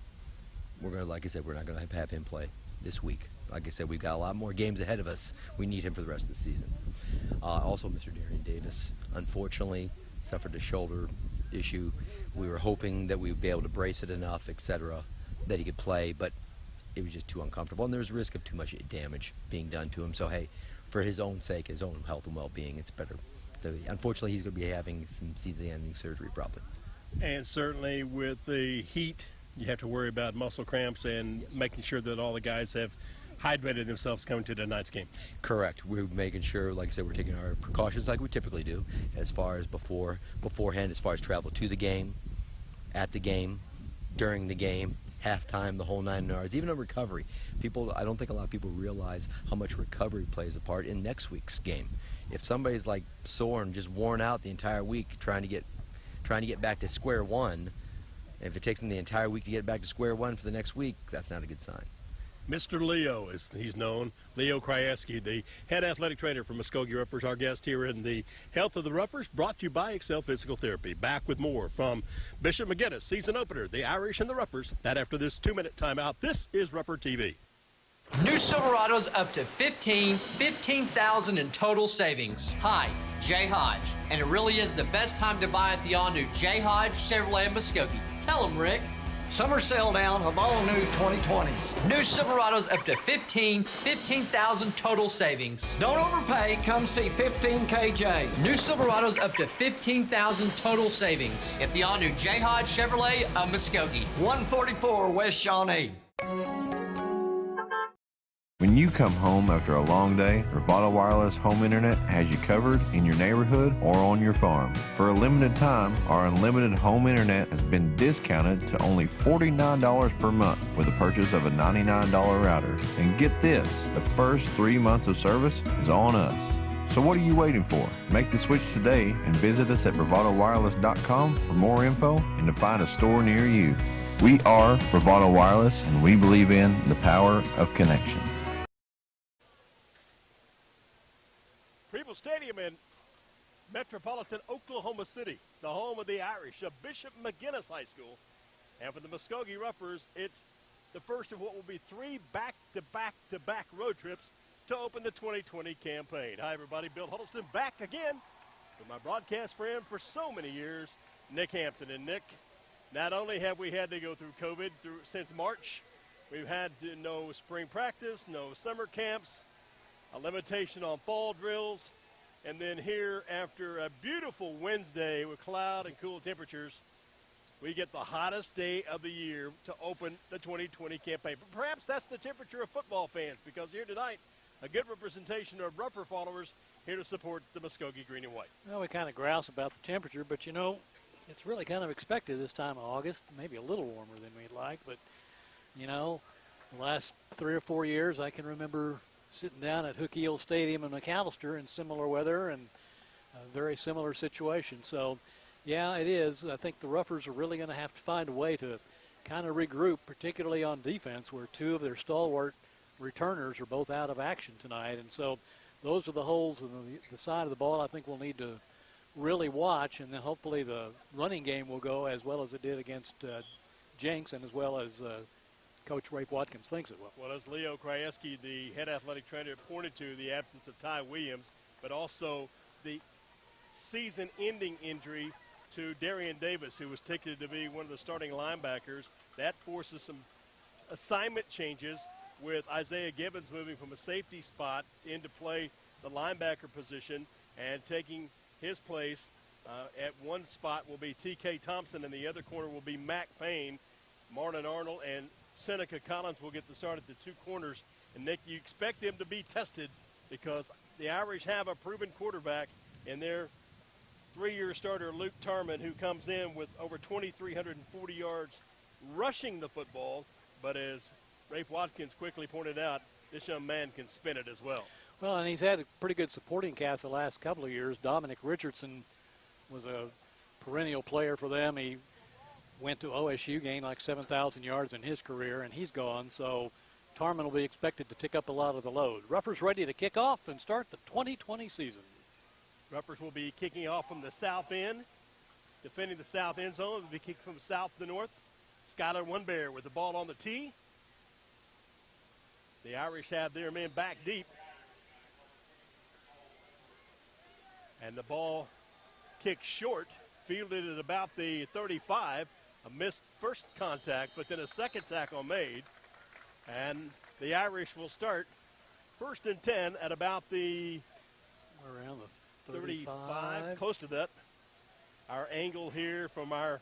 we're going to, like I said, we're not going to have him play this week. Like I said, we've got a lot more games ahead of us. We need him for the rest of the season. Also, Mr. Darian Davis, unfortunately, suffered a shoulder issue. We were hoping that we would be able to brace it enough, etc., that he could play, but it was just too uncomfortable, and there's a risk of too much damage being done to him. So, hey, for his own sake, his own health and well-being, it's better. Unfortunately, he's going to be having some season-ending surgery probably. And certainly with the heat, you have to worry about muscle cramps and making sure that all the guys have hydrated themselves coming to tonight's game. Correct. We're making sure, like I said, we're taking our precautions like we typically do, as far as beforehand, as far as travel to the game, at the game, during the game, halftime, the whole 9 yards, even a recovery. I don't think a lot of people realize how much recovery plays a part in next week's game. If somebody's like sore and just worn out the entire week trying to get back to square one, if it takes them the entire week to get back to square one for the next week, that's not a good sign. Mr. Leo, as he's known, Leo Krajewski, the head athletic trainer for Muskogee Ruffers, our guest here in the Health of the Ruffers, brought to you by Excel Physical Therapy. Back with more from Bishop McGuinness, season opener, the Irish and the Ruffers. That after this 2-minute timeout. This is Ruffer TV. New Silverados up to 15,000 in total savings. Hi, Jay Hodge, and it really is the best time to buy at the all-new Jay Hodge Chevrolet in Muskogee. Tell them, Rick. Summer sale down of all new 2020s. New Silverados up to 15,000 total savings. Don't overpay. Come see 15KJ. New Silverados up to 15,000 total savings at the all-new Jay Hodge Chevrolet of Muskogee. 144 West Shawnee. When you come home after a long day, Bravado Wireless Home Internet has you covered in your neighborhood or on your farm. For a limited time, our unlimited home internet has been discounted to only $49 per month with the purchase of a $99 router. And get this, the first 3 months of service is on us. So what are you waiting for? Make the switch today and visit us at bravadowireless.com for more info and to find a store near you. We are Bravado Wireless, and we believe in the power of connection. People Stadium in metropolitan Oklahoma City, the home of the Irish, of Bishop McGuinness High School. And for the Muskogee Roughers, it's the first of what will be 3 back-to-back-to-back road trips to open the 2020 campaign. Hi, everybody. Bill Huddleston back again with my broadcast friend for so many years, Nick Hampton. And, Nick, not only have we had to go through COVID since March, we've had no spring practice, no summer camps, a limitation on fall drills, and then here after a beautiful Wednesday with cloud and cool temperatures, we get the hottest day of the year to open the 2020 campaign. But perhaps that's the temperature of football fans, because here tonight, a good representation of Rougher followers here to support the Muskogee Green and White. Well, we kind of grouse about the temperature, but, you know, it's really kind of expected this time of August, maybe a little warmer than we'd like. But, you know, the last 3 or 4 years I can remember sitting down at Hook Eel Stadium in McAllister in similar weather and a very similar situation. So, yeah, it is. I think the Roughers are really going to have to find a way to kind of regroup, particularly on defense, where 2 of their stalwart returners are both out of action tonight. And so those are the holes in the side of the ball I think we'll need to really watch, and then hopefully the running game will go as well as it did against Jenks and as well as Coach Rafe Watkins thinks it will. Well, as Leo Krajewski, the head athletic trainer, pointed to the absence of Ty Williams, but also the season-ending injury to Darian Davis, who was ticketed to be one of the starting linebackers. That forces some assignment changes with Isaiah Gibbons moving from a safety spot into play the linebacker position, and taking his place at one spot will be T.K. Thompson, and the other corner will be Mac Payne. Marlon Arnold and Seneca Collins will get the start at the 2 corners. And, Nick, you expect them to be tested because the Irish have a proven quarterback in their 3-year starter, Luke Tarman, who comes in with over 2,340 yards rushing the football. But as Rafe Watkins quickly pointed out, this young man can spin it as well. Well, and he's had a pretty good supporting cast the last couple of years. Dominic Richardson was a perennial player for them. He went to OSU, gained like 7,000 yards in his career, and he's gone. So Tarman will be expected to pick up a lot of the load. Roughers ready to kick off and start the 2020 season. Roughers will be kicking off from the south end, defending the south end zone. They'll be kicking from south to north. Skylar One-Bear with the ball on the tee. The Irish have their men back deep. And the ball kicked short, fielded at about the 35. A missed first contact, but then a second tackle made. And the Irish will start 1st and 10 at about the around the 35, close to that. Our angle here from our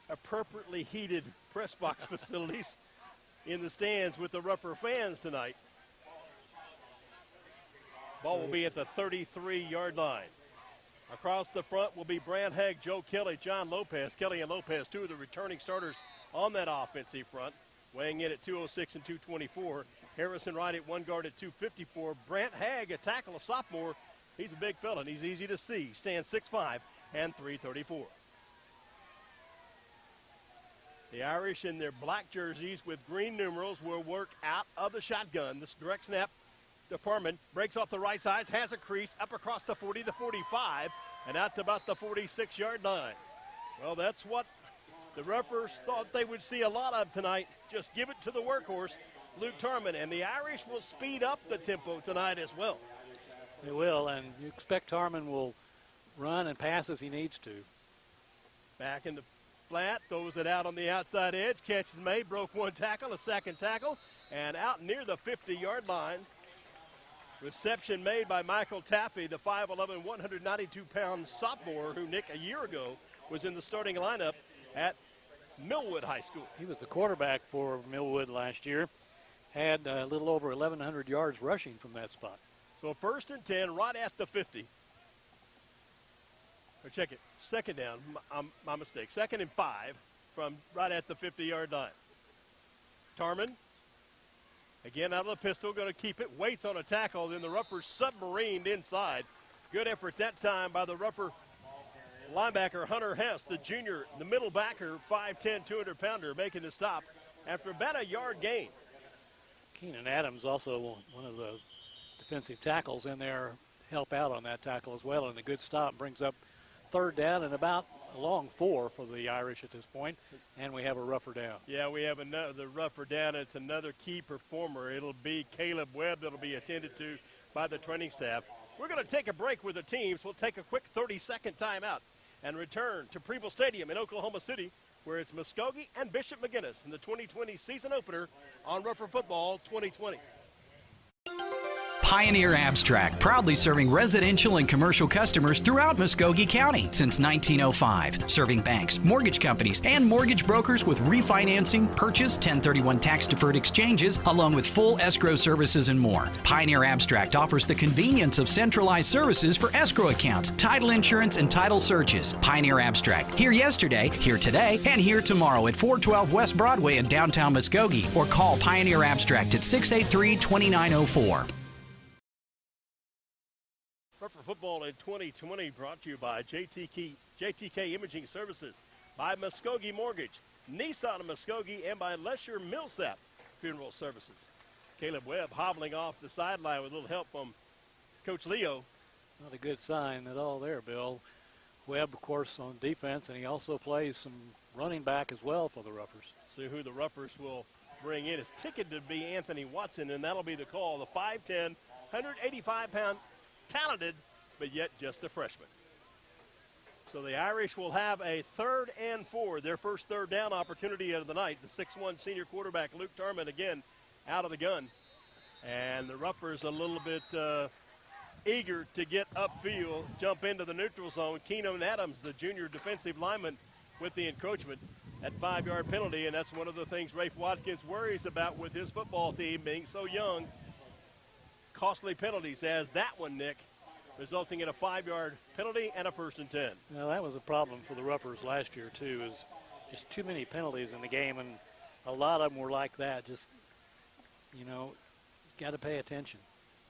appropriately heated press box facilities in the stands with the Rougher fans tonight. Ball will be at the 33-yard line. Across the front will be Brand Hegg, Joe Kelly, John Lopez. Kelly and Lopez, 2 of the returning starters on that offensive front, weighing in at 206 and 224. Harrison Wright at 1 guard at 254. Brant Hagg, a tackle, a sophomore. He's a big fella, and he's easy to see. Stands 6'5 and 334. The Irish in their black jerseys with green numerals will work out of the shotgun. This direct snap. Department breaks off the right side, has a crease up across the 40, the 45, and out to about the 46-yard line. Well, that's what the Ruffers thought they would see a lot of tonight. Just give it to the workhorse, Luke Tarman, and the Irish will speed up the tempo tonight as well. They will, and you expect Tarman will run and pass as he needs to. Back in the flat, throws it out on the outside edge. Catch is made, broke one tackle, a second tackle, and out near the 50-yard line. Reception made by Michael Taffy, the 5'11", 192-pound sophomore who, Nick, a year ago was in the starting lineup at Millwood High School. He was the quarterback for Millwood last year. Had a little over 1,100 yards rushing from that spot. So 1st and 10 right at the 50. Or check it. Second down. My mistake. 2nd and 5 from right at the 50-yard line. Tarman, again out of the pistol, going to keep it. Waits on a tackle. Then the Ruffers submarined inside. Good effort that time by the Ruffer linebacker Hunter Hess, the junior, the middle backer, 5'10", 200-pounder, making the stop after about a yard gain. Keenan Adams, also one of the defensive tackles in there, help out on that tackle as well. And a good stop brings up 3rd down and about a long 4 for the Irish at this point. And we have a Ruffer down. Yeah, we have another Ruffer down. It's another key performer. It'll be Caleb Webb that'll be attended to by the training staff. We're going to take a break with the teams. We'll take a quick 30-second timeout and return to Preble Stadium in Oklahoma City, where it's Muskogee and Bishop McGuinness in the 2020 season opener on Ruffer Football 2020. Pioneer Abstract, proudly serving residential and commercial customers throughout Muskogee County since 1905. Serving banks, mortgage companies, and mortgage brokers with refinancing, purchase, 1031 tax-deferred exchanges, along with full escrow services and more. Pioneer Abstract offers the convenience of centralized services for escrow accounts, title insurance, and title searches. Pioneer Abstract, here yesterday, here today, and here tomorrow at 412 West Broadway in downtown Muskogee, or call Pioneer Abstract at 683-2904. Ruffer Football in 2020 brought to you by JTK Imaging Services, by Muskogee Mortgage, Nissan of Muskogee, and by Lesher Millsap Funeral Services. Caleb Webb hobbling off the sideline with a little help from Coach Leo. Not a good sign at all there, Bill. Webb, of course, on defense, and he also plays some running back as well for the Ruffers. See who the Ruffers will bring in. It's ticketed to be Anthony Watson, and that'll be the call. The 5'10", 185-pound, talented, but yet just a freshman. So the Irish will have a 3rd and 4, their first 3rd down opportunity of the night. The 6'1" senior quarterback Luke Tarman again out of the gun. And the Ruffers a little bit eager to get upfield, jump into the neutral zone. Keenan Adams, the junior defensive lineman, with the encroachment at 5-yard penalty, and that's one of the things Rafe Watkins worries about with his football team being so young. Costly penalties as that one, Nick, resulting in a 5-yard penalty and a 1st and 10. Now, that was a problem for the Ruffers last year, too, is just too many penalties in the game, and a lot of them were like that. Just, got to pay attention.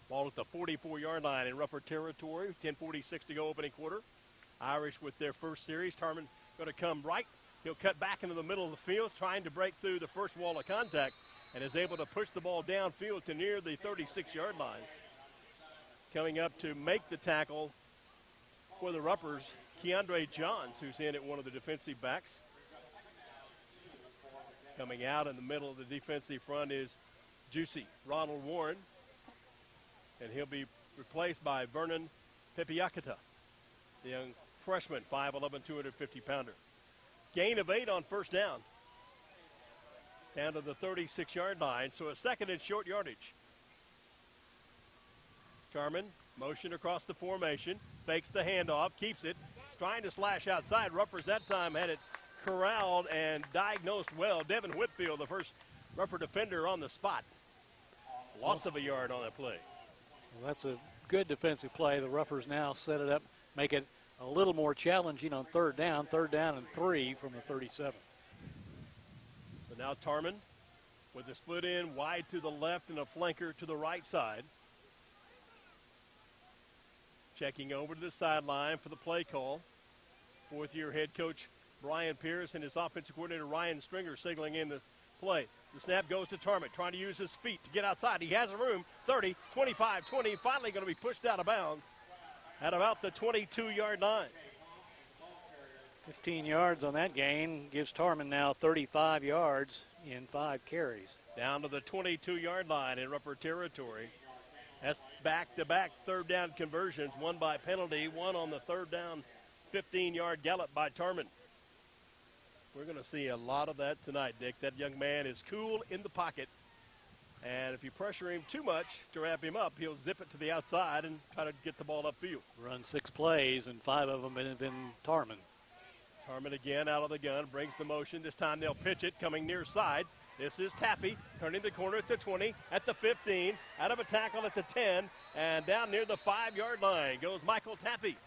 Ball at the 44-yard line in Ruffer territory, 10:46 to go opening quarter. Irish with their first series. Tarman going to come right. He'll cut back into the middle of the field, trying to break through the first wall of contact, and is able to push the ball downfield to near the 36-yard line. Coming up to make the tackle for the Ruffers, Keandre Johns, who's in at one of the defensive backs. Coming out in the middle of the defensive front is Juicy Ronald Warren, and he'll be replaced by Vernon Pepiakata, the young freshman, 5'11", 250-pounder. Gain of 8 on 1st down. Down to the 36-yard line, so a 2nd and short yardage. Tarman, motion across the formation, fakes the handoff, keeps it. He's trying to slash outside. Ruffers that time had it corralled and diagnosed well. Devin Whitfield, the first Ruffer defender on the spot. Loss of a yard on that play. Well, that's a good defensive play. The Ruffers now set it up, make it a little more challenging on 3rd down and 3 from the 37. So now Tarman with the split in wide to the left and a flanker to the right side. Checking over to the sideline for the play call. 4th-year head coach Brian Pierce and his offensive coordinator Ryan Stringer signaling in the play. The snap goes to Tarman, trying to use his feet to get outside. He has a room, 30, 25, 20, finally going to be pushed out of bounds at about the 22-yard line. 15 yards on that gain gives Tarman now 35 yards in 5 carries. Down to the 22-yard line in Ruppert territory. That's back-to-back third down conversions, one by penalty, one on the third down 15-yard gallop by Tarman. We're going to see a lot of that tonight, Dick. That young man is cool in the pocket. And if you pressure him too much to wrap him up, he'll zip it to the outside and try to get the ball upfield. Run 6 plays, and 5 of them have been Tarman. Tarman again out of the gun, brings the motion. This time they'll pitch it, coming near side. This is Taffy, turning the corner at the 20, at the 15, out of a tackle at the 10, and down near the 5-yard line goes Michael Taffy.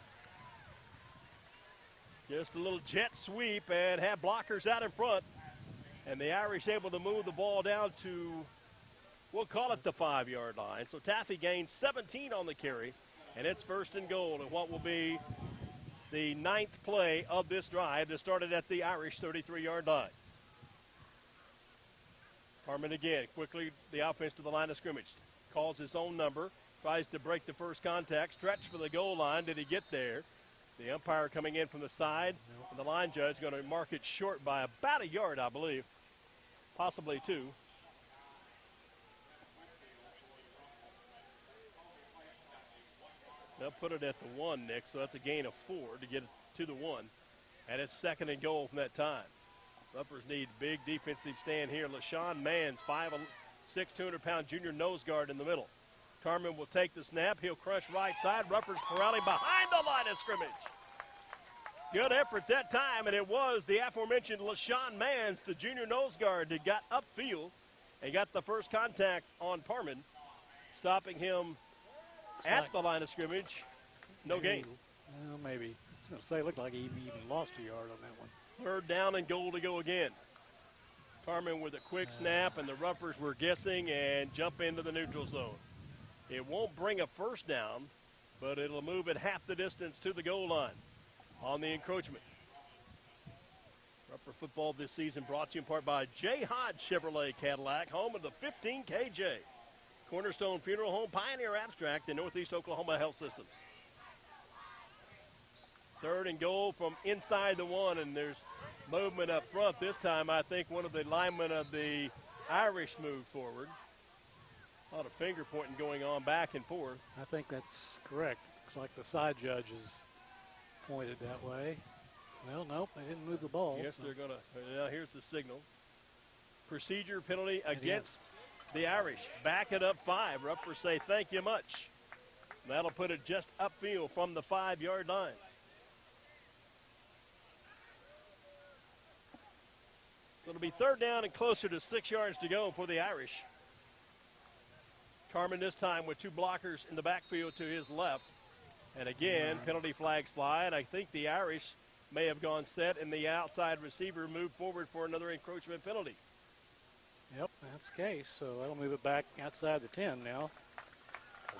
Just a little jet sweep and have blockers out in front. And the Irish able to move the ball down to, we'll call it the 5-yard line. So Taffy gains 17 on the carry, and it's first and goal in what will be the 9th play of this drive that started at the Irish 33-yard line. Tarman again, quickly the offense to the line of scrimmage. Calls his own number, tries to break the first contact, stretch for the goal line. Did he get there? The umpire coming in from the side, and the line judge going to mark it short by about a yard, I believe, possibly 2. They'll put it at the 1, Nick, so that's a gain of 4 to get it to the 1. And it's second and goal from that time. Ruppers need big defensive stand here. LaShawn Mans, 5'6", 200-pound junior nose guard in the middle. Tarman will take the snap. He'll crush right side. Ruppers corralling behind the line of scrimmage. Good effort that time, and it was the aforementioned LaShawn Mans, the junior nose guard, that got upfield and got the first contact on Tarman, stopping him at the line of scrimmage. No gain. Well, maybe. I was going to say, it looked like he even lost a yard on that one. Third down and goal to go again. Tarman with a quick snap, and the Ruppers were guessing and jump into the neutral zone. It won't bring a first down, but it'll move it half the distance to the goal line on the encroachment. Rupper football this season brought to you in part by J. Hodge Chevrolet Cadillac, home of the 15 KJ. Cornerstone Funeral Home, Pioneer Abstract, and Northeast Oklahoma Health Systems. Third and goal from inside the 1, and there's movement up front. This time, I think one of the linemen of the Irish moved forward. A lot of finger pointing going on back and forth. I think that's correct. Looks like the side judge is pointed that way. Well, nope, they didn't move the ball. Yes, so they're going to. Here's the signal. Procedure penalty against the Irish. Back it up 5. Ruppers say thank you much. That'll put it just upfield from the 5-yard line. So it'll be third down and closer to 6 yards to go for the Irish. Tarman this time with 2 blockers in the backfield to his left. And again, penalty flags fly, and I think the Irish may have gone set, and the outside receiver moved forward for another encroachment penalty. Yep, that's the case. So that'll move it back outside the 10 now.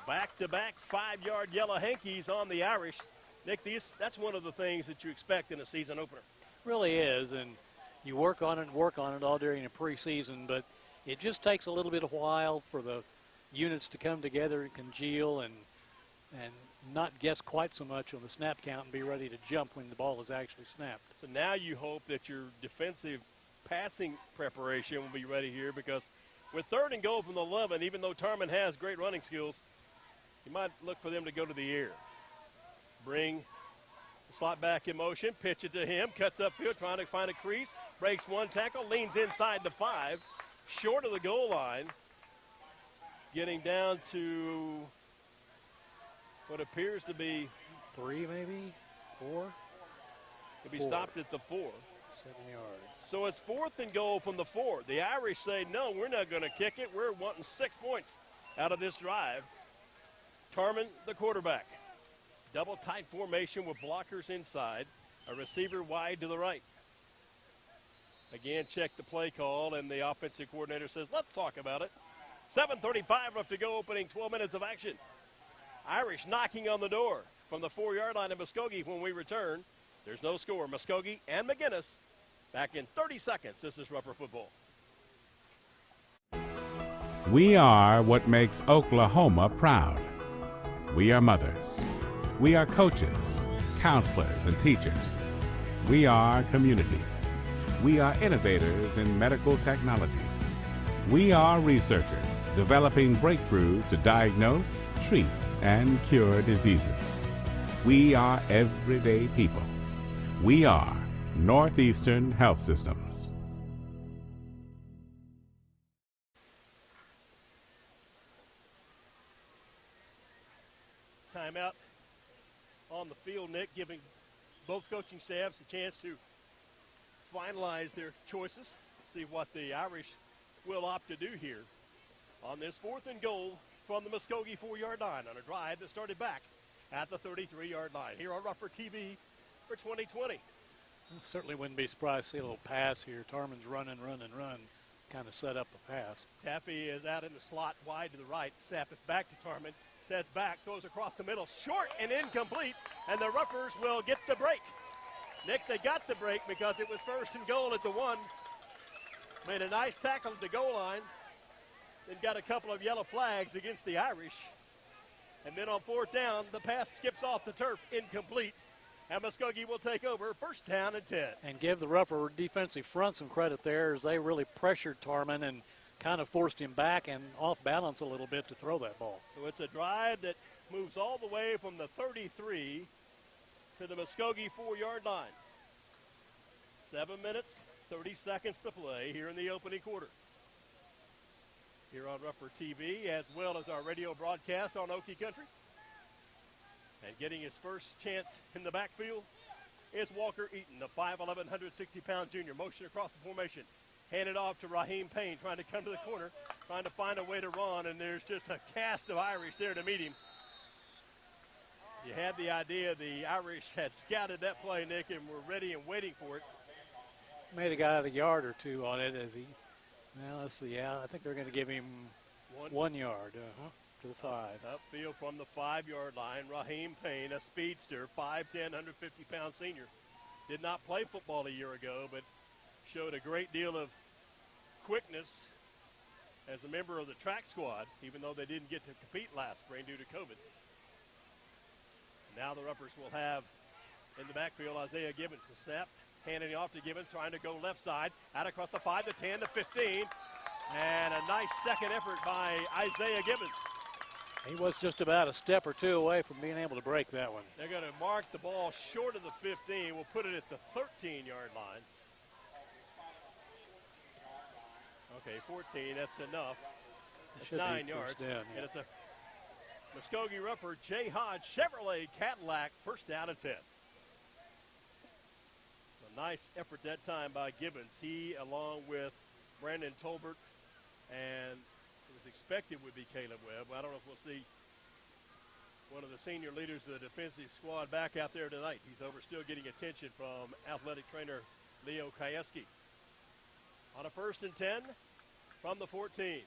Back-to-back 5-yard yellow hankies on the Irish. Nick, that's one of the things that you expect in a season opener. Really is, and you work on it all during the preseason, but it just takes a little bit of while for the units to come together and congeal and not guess quite so much on the snap count and be ready to jump when the ball is actually snapped. So now you hope that your defensive passing preparation will be ready here, because with third and goal from the 11, even though Tarman has great running skills, you might look for them to go to the air. Bring the slot back in motion, pitch it to him, cuts upfield, trying to find a crease, breaks one tackle, leans inside the 5, short of the goal line, getting down to what appears to be 3, maybe 4. Could be stopped at the 4. 7 yards. So it's fourth and goal from the 4. The Irish say, no, we're not going to kick it. We're wanting 6 points out of this drive. Tarman, the quarterback. Double tight formation with blockers inside. A receiver wide to the right. Again, check the play call, and the offensive coordinator says, let's talk about it. 7:35 left to go, opening 12 minutes of action. Irish knocking on the door from the 4-yard line of Muskogee when we return. There's no score. Muskogee and McGuinness back in 30 seconds. This is Rupper Football. We are what makes Oklahoma proud. We are mothers. We are coaches, counselors, and teachers. We are community. We are innovators in medical technologies. We are researchers developing breakthroughs to diagnose, treat, and cure diseases. We are everyday people. We are Northeastern Health Systems. Timeout on the field, Nick, giving both coaching staffs a chance to finalize their choices, see what the Irish will opt to do here on this 4th and goal from the Muskogee 4-yard line on a drive that started back at the 33-yard line here on Rougher TV for 2020. Certainly wouldn't be surprised to see a little pass here. Tarman's run, kind of set up a pass. Taffy is out in the slot wide to the right. Snap is back to Tarman. Sets back, throws across the middle, short and incomplete, and the Roughers will get the break. Nick, they got the break because it was 1st and goal at the 1. Made a nice tackle at the goal line, then got a couple of yellow flags against the Irish. And then on 4th down, the pass skips off the turf, incomplete. And Muskogee will take over, 1st down and 10. And give the Rougher defensive front some credit there as they really pressured Tarman and kind of forced him back and off balance a little bit to throw that ball. So it's a drive that moves all the way from the 33 to the Muskogee 4-yard line. 7 minutes, 30 seconds to play here in the opening quarter. Here on Rougher TV, as well as our radio broadcast on Okie Country. And getting his first chance in the backfield is Walker Eaton, the 5'11", 160-pound junior. Motion across the formation. Handed off to Raheem Payne, trying to come to the corner, trying to find a way to run, and there's just a cast of Irish there to meet him. You had the idea the Irish had scouted that play, Nick, and were ready and waiting for it. Made a guy a yard or two on it as he, well, let's see, yeah, I think they're going to give him 1 yard to the 5. Upfield from the 5-yard line, Raheem Payne, a speedster, 5'10", 150-pound senior. Did not play football a year ago, but showed a great deal of quickness as a member of the track squad, even though they didn't get to compete last spring due to COVID. Now the Roughers will have in the backfield Isaiah Gibbons. The snap, handing it off to Gibbons, trying to go left side, out across the 5 to 10 to 15. And a nice second effort by Isaiah Gibbons. He was just about a step or two away from being able to break that one. They're going to mark the ball short of the 15. We'll put it at the 13-yard line. Okay, 14, that's enough. It's 9 yards. Down, yeah. And it's a Muskogee Rougher J. Hodge Chevrolet Cadillac, 1st down and 10. A nice effort that time by Gibbons. He, along with Brandon Tolbert, and it was expected would be Caleb Webb. I don't know if we'll see one of the senior leaders of the defensive squad back out there tonight. He's still getting attention from athletic trainer Leo Kayeski. On a 1st and 10 from the 14.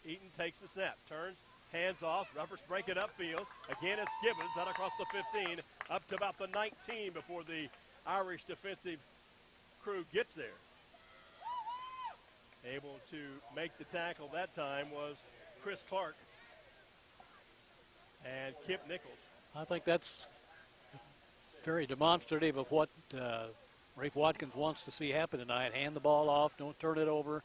Eaton takes the snap, turns, hands off. Roughers break it upfield. Again, it's Gibbons out across the 15, up to about the 19 before the Irish defensive crew gets there. Able to make the tackle that time was Chris Clark and Kip Nichols. I think that's very demonstrative of what Rafe Watkins wants to see happen tonight. Hand the ball off, don't turn it over,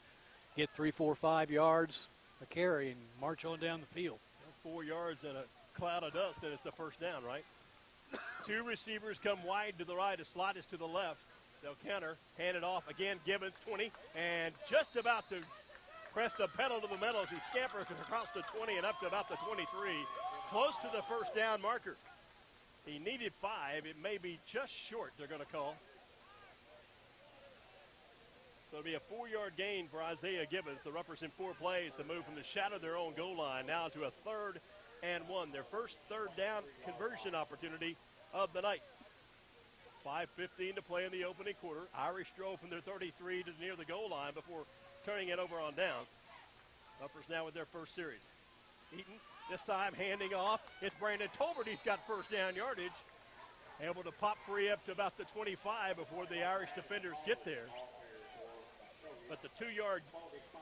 get 3, 4, 5 yards a carry and march on down the field. 4 yards and a cloud of dust, and it's a 1st down, right? 2 receivers come wide to the right. A slot is to the left. They'll counter, hand it off again. Gibbons 20, and just about to press the pedal to the metal as he scampers across the 20 and up to about the 23, close to the 1st down marker. He needed 5. It may be just short, they're going to call. So it'll be a 4-yard gain for Isaiah Gibbons. The Roughers in 4 plays to move from the shadow of their own goal line now to a 3rd and 1. Their first 3rd down conversion opportunity of the night. 5:15 to play in the opening quarter. Irish drove from their 33 to near the goal line before turning it over on downs. Roughers now with their first series. Eaton, this time handing off. It's Brandon Tolbert. He's got 1st down yardage. Able to pop free up to about the 25 before the Irish defenders get there. But the 2-yard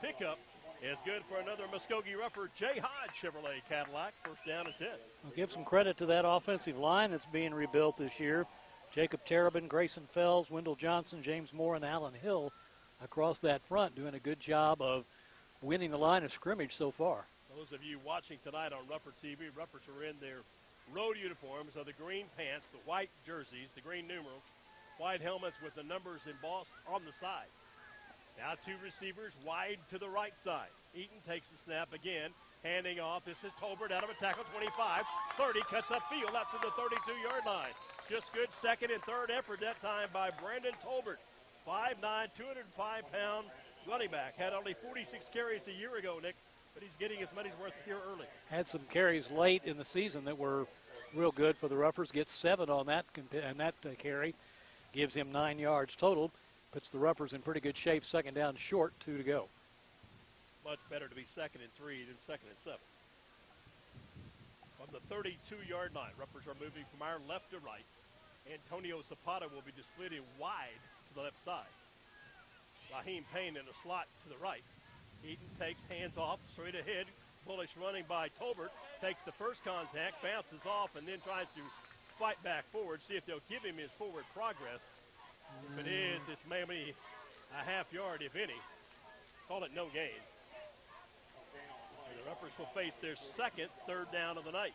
pickup is good for another Muskogee Rougher J. Hodge Chevrolet Cadillac. 1st down and 10. I'll give some credit to that offensive line that's being rebuilt this year. Jacob Terrabin, Grayson Fells, Wendell Johnson, James Moore, and Alan Hill across that front doing a good job of winning the line of scrimmage so far. Those of you watching tonight on Rupper TV, Ruppers are in their road uniforms of the green pants, the white jerseys, the green numerals, white helmets with the numbers embossed on the side. Now two receivers wide to the right side. Eaton takes the snap again, handing off. This is Tolbert out of a tackle, 25, 30, cuts upfield out to the 32-yard line. Just good second and third effort that time by Brandon Tolbert. 5'9", 205-pound running back. Had only 46 carries a year ago, Nick, but he's getting his money's worth here early. Had some carries late in the season that were real good for the Ruffers. Gets 7 on that, and that carry gives him 9 yards total. Puts the Ruffers in pretty good shape. Second down short, 2 to go. Much better to be second and 3 than second and 7. From the 32-yard line, Ruffers are moving from our left to right. Antonio Zapata will be displayed wide to the left side. Raheem Payne in a slot to the right. Eaton takes hands off, straight ahead. Bullish running by Tolbert. Takes the first contact, bounces off, and then tries to fight back forward, see if they'll give him his forward progress. If it is, it's maybe a half yard, if any. Call it no gain. And the Ruffers will face their second third down of the night.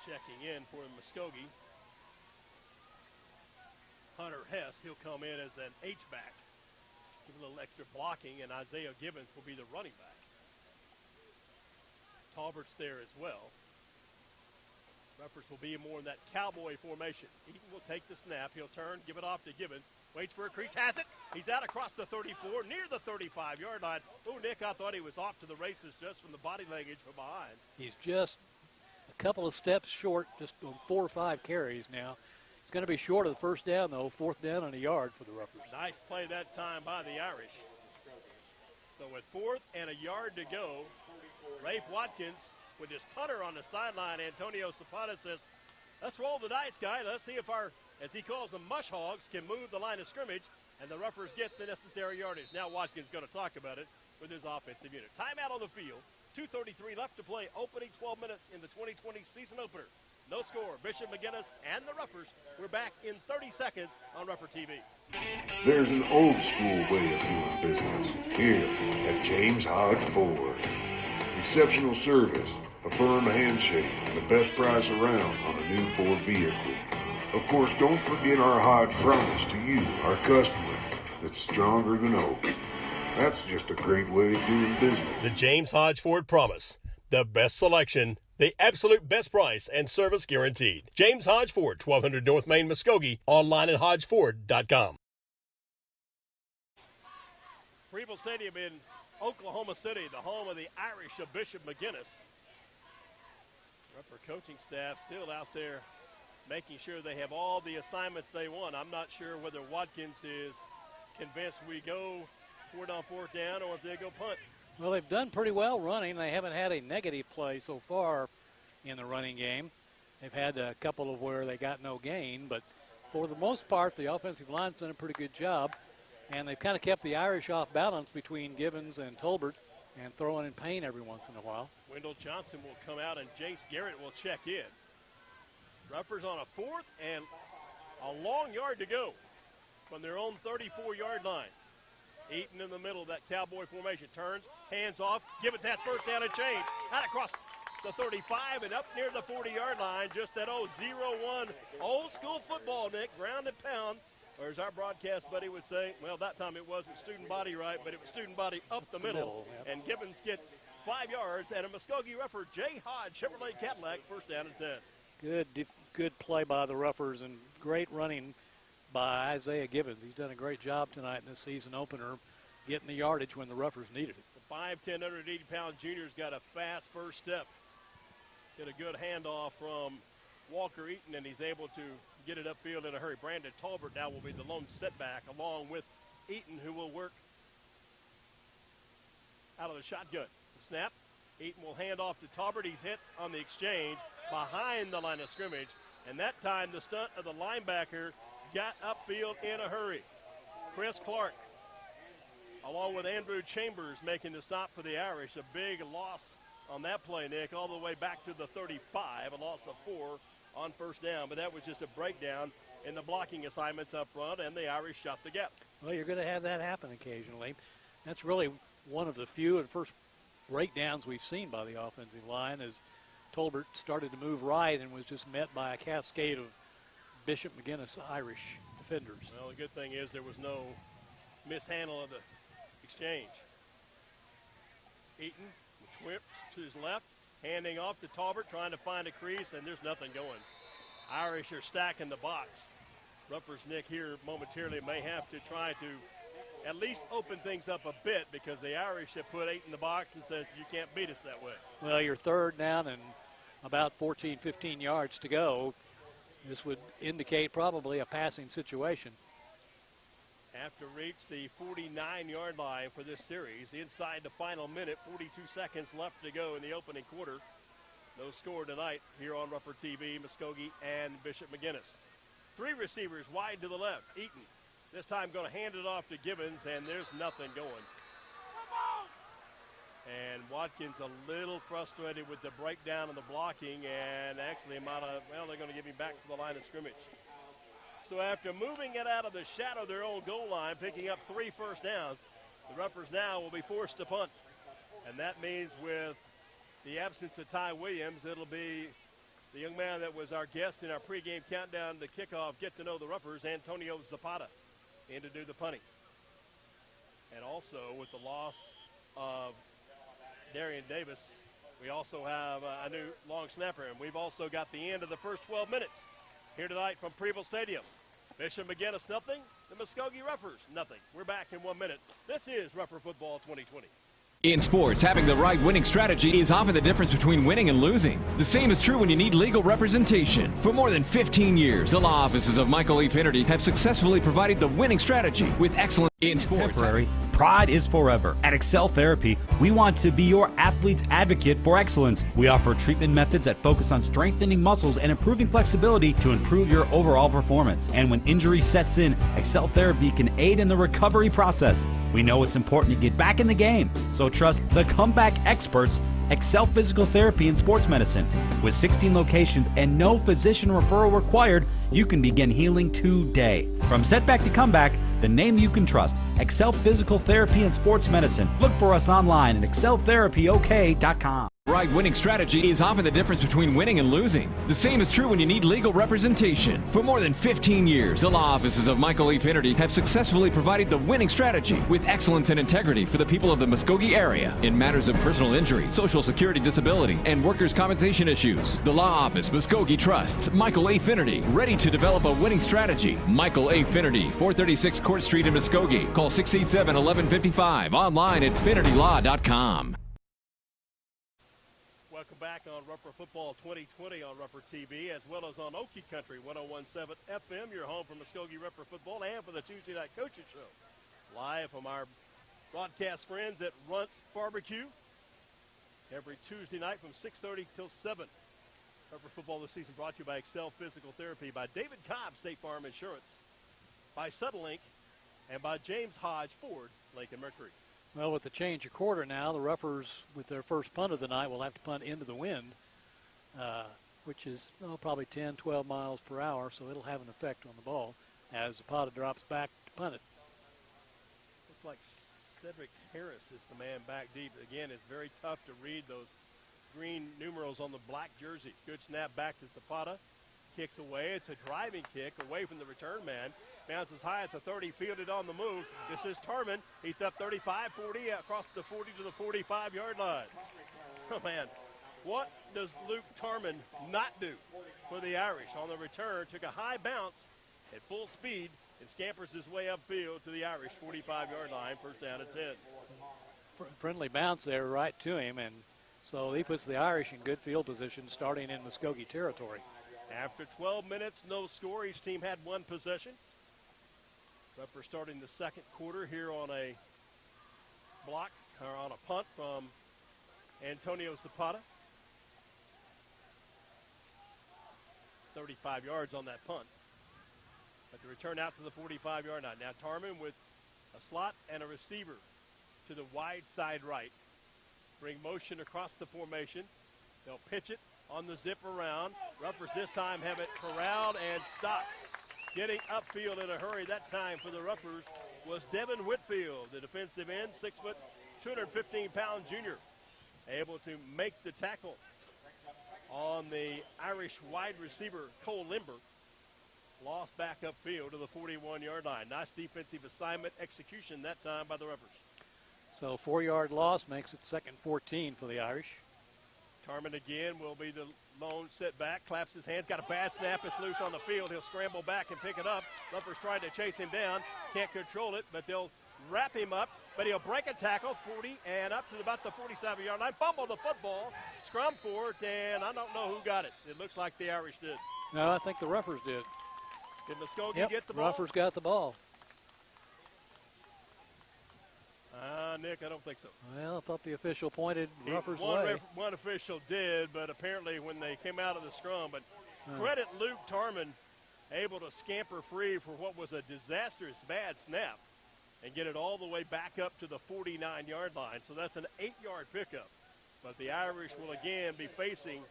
Checking in for Muskogee. Hunter Hess, he'll come in as an H-back. Give a little extra blocking, and Isaiah Gibbons will be the running back. Tolbert's there as well. Ruffers will be more in that cowboy formation. Eaton will take the snap. He'll turn, give it off to Gibbons. Waits for a crease, has it. He's out across the 34, near the 35-yard line. Oh, Nick, I thought he was off to the races just from the body language from behind. He's just a couple of steps short, just on 4 or 5 carries now. It's going to be short of the first down, though. 4th down and a yard for the Ruffers. Nice play that time by the Irish. So with 4th and a yard to go, Rafe Watkins with his punter on the sideline. Antonio Zapata says, let's roll the dice, guy. Let's see if our, as he calls them, mush hogs, can move the line of scrimmage, and the Ruffers get the necessary yardage. Now Watkins going to talk about it with his offensive unit. Timeout on the field. 2:33 left to play. Opening 12 minutes in the 2020 season opener. No score. Bishop McGuinness and the Ruffers. We're back in 30 seconds on Ruffer TV. There's an old school way of doing business here at James Hodge Ford. Exceptional service, a firm handshake, and the best price around on a new Ford vehicle. Of course, don't forget our Hodge promise to you, our customer, that's stronger than oak. That's just a great way of doing business. The James Hodge Ford promise. The best selection, the absolute best price, and service guaranteed. James Hodge Ford, 1200 North Main, Muskogee. Online at HodgeFord.com. Preble Stadium in Oklahoma City, the home of the Irish of Bishop McGuinness. Ruffer coaching staff still out there making sure they have all the assignments they want. I'm not sure whether Watkins is convinced we go for it on 4th down or if they go punt. Well, they've done pretty well running. They haven't had a negative play so far in the running game. They've had a couple of where they got no gain, but for the most part, the offensive line's done a pretty good job, and they've kind of kept the Irish off balance between Gibbons and Tolbert and throwing in Payne every once in a while. Wendell Johnson will come out, and Jace Garrett will check in. Ruffers on a 4th and a long yard to go from their own 34-yard line. Eaton in the middle of that cowboy formation. Turns, hands off. Gibbons has first down and change. Out across the 35 and up near the 40-yard line. Just that 0-0-1 old school football, Nick. Ground and pound. Or as our broadcast buddy would say, well, that time it wasn't student body right, but it was student body up the middle. Yep. And Gibbons gets 5 yards and a Muskogee Ruffer, J. Hodge Chevrolet Cadillac, first down and 10. Good play by the Ruffers and great running by Isaiah Gibbons. He's done a great job tonight in the season opener, getting the yardage when the Ruffers needed it. The 5'10", 180-pound junior's got a fast first step. Get a good handoff from Walker Eaton, and he's able to get it upfield in a hurry. Brandon Tolbert now will be the lone setback, along with Eaton, who will work out of the shotgun. The snap. Eaton will hand off to Tolbert. He's hit on the exchange behind the line of scrimmage, and that time the stunt of the linebacker got upfield in a hurry. Chris Clark, along with Andrew Chambers, making the stop for the Irish. A big loss on that play, Nick, all the way back to the 35, a loss of 4 on first down. But that was just a breakdown in the blocking assignments up front, and the Irish shot the gap. Well, you're going to have that happen occasionally. That's really one of the few and first breakdowns we've seen by the offensive line as Tolbert started to move right and was just met by a cascade of Bishop McGuinness Irish defenders. Well, the good thing is there was no mishandle of the exchange. Eaton whips to his left, handing off to Tolbert, trying to find a crease, and there's nothing going. Irish are stacking the box. Ruffers, Nick, here momentarily may have to try to at least open things up a bit because the Irish have put 8 in the box and says you can't beat us that way. Well, you're third down and about 14, 15 yards to go. This would indicate probably a passing situation. Have to reach the 49-yard line for this series. Inside the final minute, 42 seconds left to go in the opening quarter. No score tonight here on Rupper TV, Muskogee and Bishop McGuinness. 3 receivers wide to the left. Eaton this time going to hand it off to Gibbons, and there's nothing going. And Watkins a little frustrated with the breakdown in the blocking, and actually they're going to give him back to the line of scrimmage. So after moving it out of the shadow of their own goal line, picking up 3 first downs, the Ruffers now will be forced to punt. And that means with the absence of Ty Williams, it'll be the young man that was our guest in our pregame countdown to kickoff, get to know the Ruffers, Antonio Zapata, in to do the punting. And also with the loss of Darian Davis, we also have a new long snapper, and we've also got the end of the first 12 minutes here tonight from Preble Stadium. Bishop McGuinness nothing, the Muskogee Ruffers nothing. We're back in 1 minute. This is Rupper Football 2020. In sports, having the right winning strategy is often the difference between winning and losing. The same is true when you need legal representation. For more than 15 years, the law offices of Michael E. Finnerty have successfully provided the winning strategy with excellence in sports. Temporary. Pride is forever. At Excel Therapy, we want to be your athlete's advocate for excellence. We offer treatment methods that focus on strengthening muscles and improving flexibility to improve your overall performance. And when injury sets in, Excel Therapy can aid in the recovery process. We know it's important to get back in the game, so trust the comeback experts, Excel Physical Therapy and Sports Medicine. With 16 locations and no physician referral required, you can begin healing today. From setback to comeback, the name you can trust, Excel Physical Therapy and Sports Medicine. Look for us online at exceltherapyok.com. Right winning strategy is often the difference between winning and losing. The same is true when you need legal representation. For more than 15 years, the law offices of Michael E. Finnerty have successfully provided the winning strategy with excellence and integrity for the people of the Muskogee area in matters of personal injury, social security disability, and workers' compensation issues. The law office Muskogee trusts Michael A. Finnerty, ready to develop a winning strategy. Michael A. Finnerty, 436 Court Street in Muskogee. Call 687-1155. Online at finnertylaw.com. Welcome back on Rupper Football 2020 on Rupper TV, as well as on Okie Country 101.7 FM, your home for Muskogee Rupper Football, and for the Tuesday Night Coaches Show. Live from our broadcast friends at Runt's Barbecue every Tuesday night from 6:30 till 7. Rupper Football this season brought to you by Excel Physical Therapy, by David Cobb State Farm Insurance, by Suddenlink, and by James Hodge Ford, Lincoln Mercury. Well, with the change of quarter now, the Ruffers, with their first punt of the night, will have to punt into the wind, which is probably 10, 12 miles per hour, so it'll have an effect on the ball as Zapata drops back to punt it. Looks like Cedric Harris is the man back deep. Again, it's very tough to read those green numerals on the black jersey. Good snap back to Zapata. Kicks away. It's a driving kick away from the return man. Bounces high at the 30, fielded on the move. This is Tarman. He's up 35, 40, across the 40 to the 45-yard line. Oh, man. What does Luke Tarman not do for the Irish? On the return, took a high bounce at full speed and scampers his way upfield to the Irish 45-yard line, first down and 10. Friendly bounce there right to him, and so he puts the Irish in good field position starting in Muskogee territory. After 12 minutes, no score. Each team had one possession. Rupper starting the second quarter here on a block, or on a punt from Antonio Zapata. 35 yards on that punt. But the return out to the 45-yard line. Now Tarman with a slot and a receiver to the wide side right. bring motion across the formation. They'll pitch it on the zip around. Ruffers this time have it corralled and stopped. Getting upfield in a hurry that time for the Ruffers was Devin Whitfield, the defensive end, 6 foot, 215-pound junior, able to make the tackle on the Irish wide receiver, Cole Limber. Lost back upfield to the 41-yard line. Nice defensive assignment execution that time by the Ruffers. So 4-yard loss makes it 2nd 14 for the Irish. Tarman again will be the lone setback, claps his hands, got a bad snap, it's loose on the field. He'll scramble back and pick it up. Ruffers tried to chase him down, can't control it, but they'll wrap him up, but he'll break a tackle, 40 and up to about the 47-yard line, fumble the football, scrum for it, and I don't know who got it. It looks like the Irish did. No, I think the Ruffers did. Did Muskogee get the ball? Ruffers got the ball. Nick, I don't think so. Well, I thought the official pointed Ruffers' way. One official did, but apparently when they came out of the scrum. But credit Luke Tarman, able to scamper free for what was a disastrous bad snap and get it all the way back up to the 49-yard line. So that's an 8-yard pickup. But the Irish will again be facing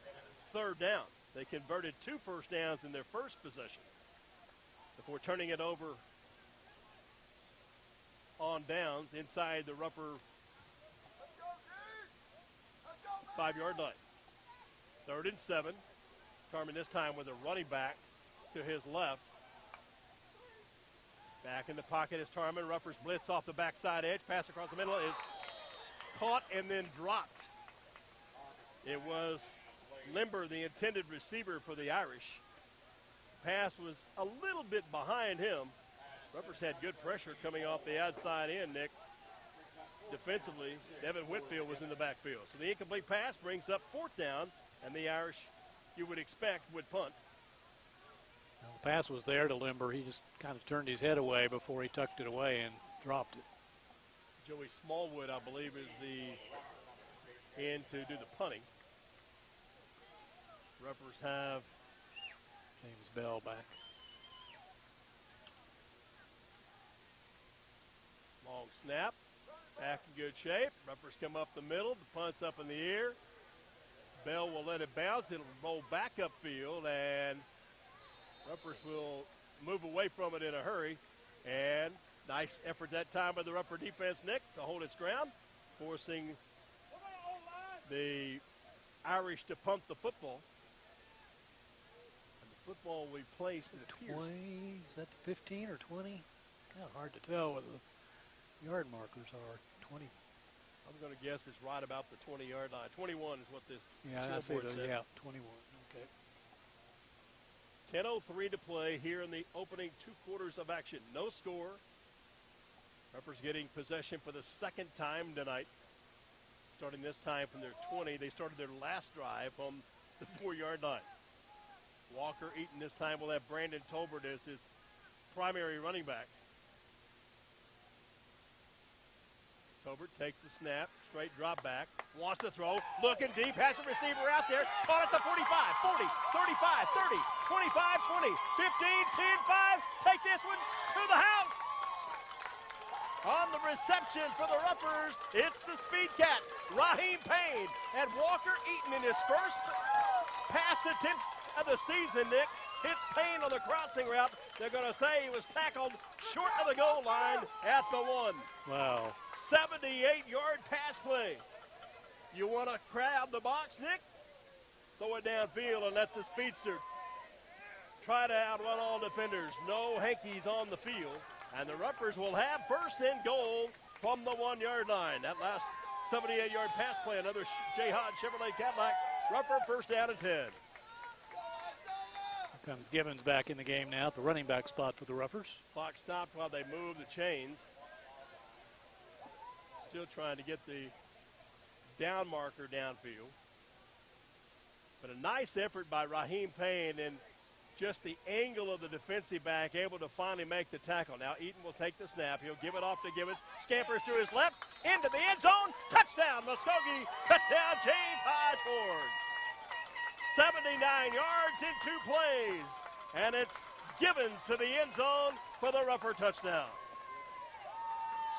3rd down. They converted 2 first downs in their first possession before turning it over on downs inside the Ruffer 5-yard line. 3rd and 7. Tarman this time with a running back to his left. Back in the pocket is Tarman. Ruffers blitz off the backside edge. Pass across the middle is caught and then dropped. It was Limber, the intended receiver for the Irish. Pass was a little bit behind him. Ruffers had good pressure coming off the outside end, Nick. Defensively, Devin Whitfield was in the backfield. So the incomplete pass brings up 4th down, and the Irish, you would expect, would punt. Well, the pass was there to Limber. He just kind of turned his head away before he tucked it away and dropped it. Joey Smallwood, I believe, is the in to do the punting. Ruffers have James Bell back. Long snap, back in good shape. Ruffers come up the middle, the punt's up in the air. Bell will let it bounce. It'll roll back upfield, and Ruffers will move away from it in a hurry. And nice effort that time by the Ruffer defense, Nick, to hold its ground, forcing the Irish to punt the football. And the football we placed in the 20, is that the 15 or 20? Kind of hard to tell what the yard markers are. 20. I'm going to guess it's right about the 20-yard line. 21 is what the scoreboard said. Yeah, 21. Okay. 10:03 to play here in the opening 2 quarters of action. No score. Ruffers getting possession for the 2nd time tonight. Starting this time from their 20. They started their last drive from the 4-yard line. Walker Eaton this time will have Brandon Tolbert as his primary running back. Tolbert takes the snap, straight drop back, wants to throw, looking deep, has a receiver out there, caught at the 45, 40, 35, 30, 25, 20, 15, 10, 5, take this one to the house. On the reception for the Ruffers, it's the Speed Cat, Raheem Payne, and Walker Eaton in his first pass attempt of the season, Nick. Hits Payne on the crossing route. They're going to say he was tackled short of the goal line at the 1. Wow. 78-yard pass play. You want to crowd the box, Nick? Throw it downfield and let the speedster try to outrun all defenders. No hankies on the field. And the Ruffers will have 1st and goal from the 1-yard line. That last 78-yard pass play, another J. Hodge Chevrolet Cadillac. Ruffer 1st down and 10. Here comes Gibbons back in the game now at the running back spot for the Ruffers. Clock stopped while they move the chains. Still trying to get the down marker downfield. But a nice effort by Raheem Payne, and just the angle of the defensive back able to finally make the tackle. Now Eaton will take the snap. He'll give it off to Gibbons. Scampers to his left, into the end zone. Touchdown, Muskogee. Touchdown, James Hodge Ford. 79 yards in 2 plays. And it's Gibbons to the end zone for the Ruffer touchdown.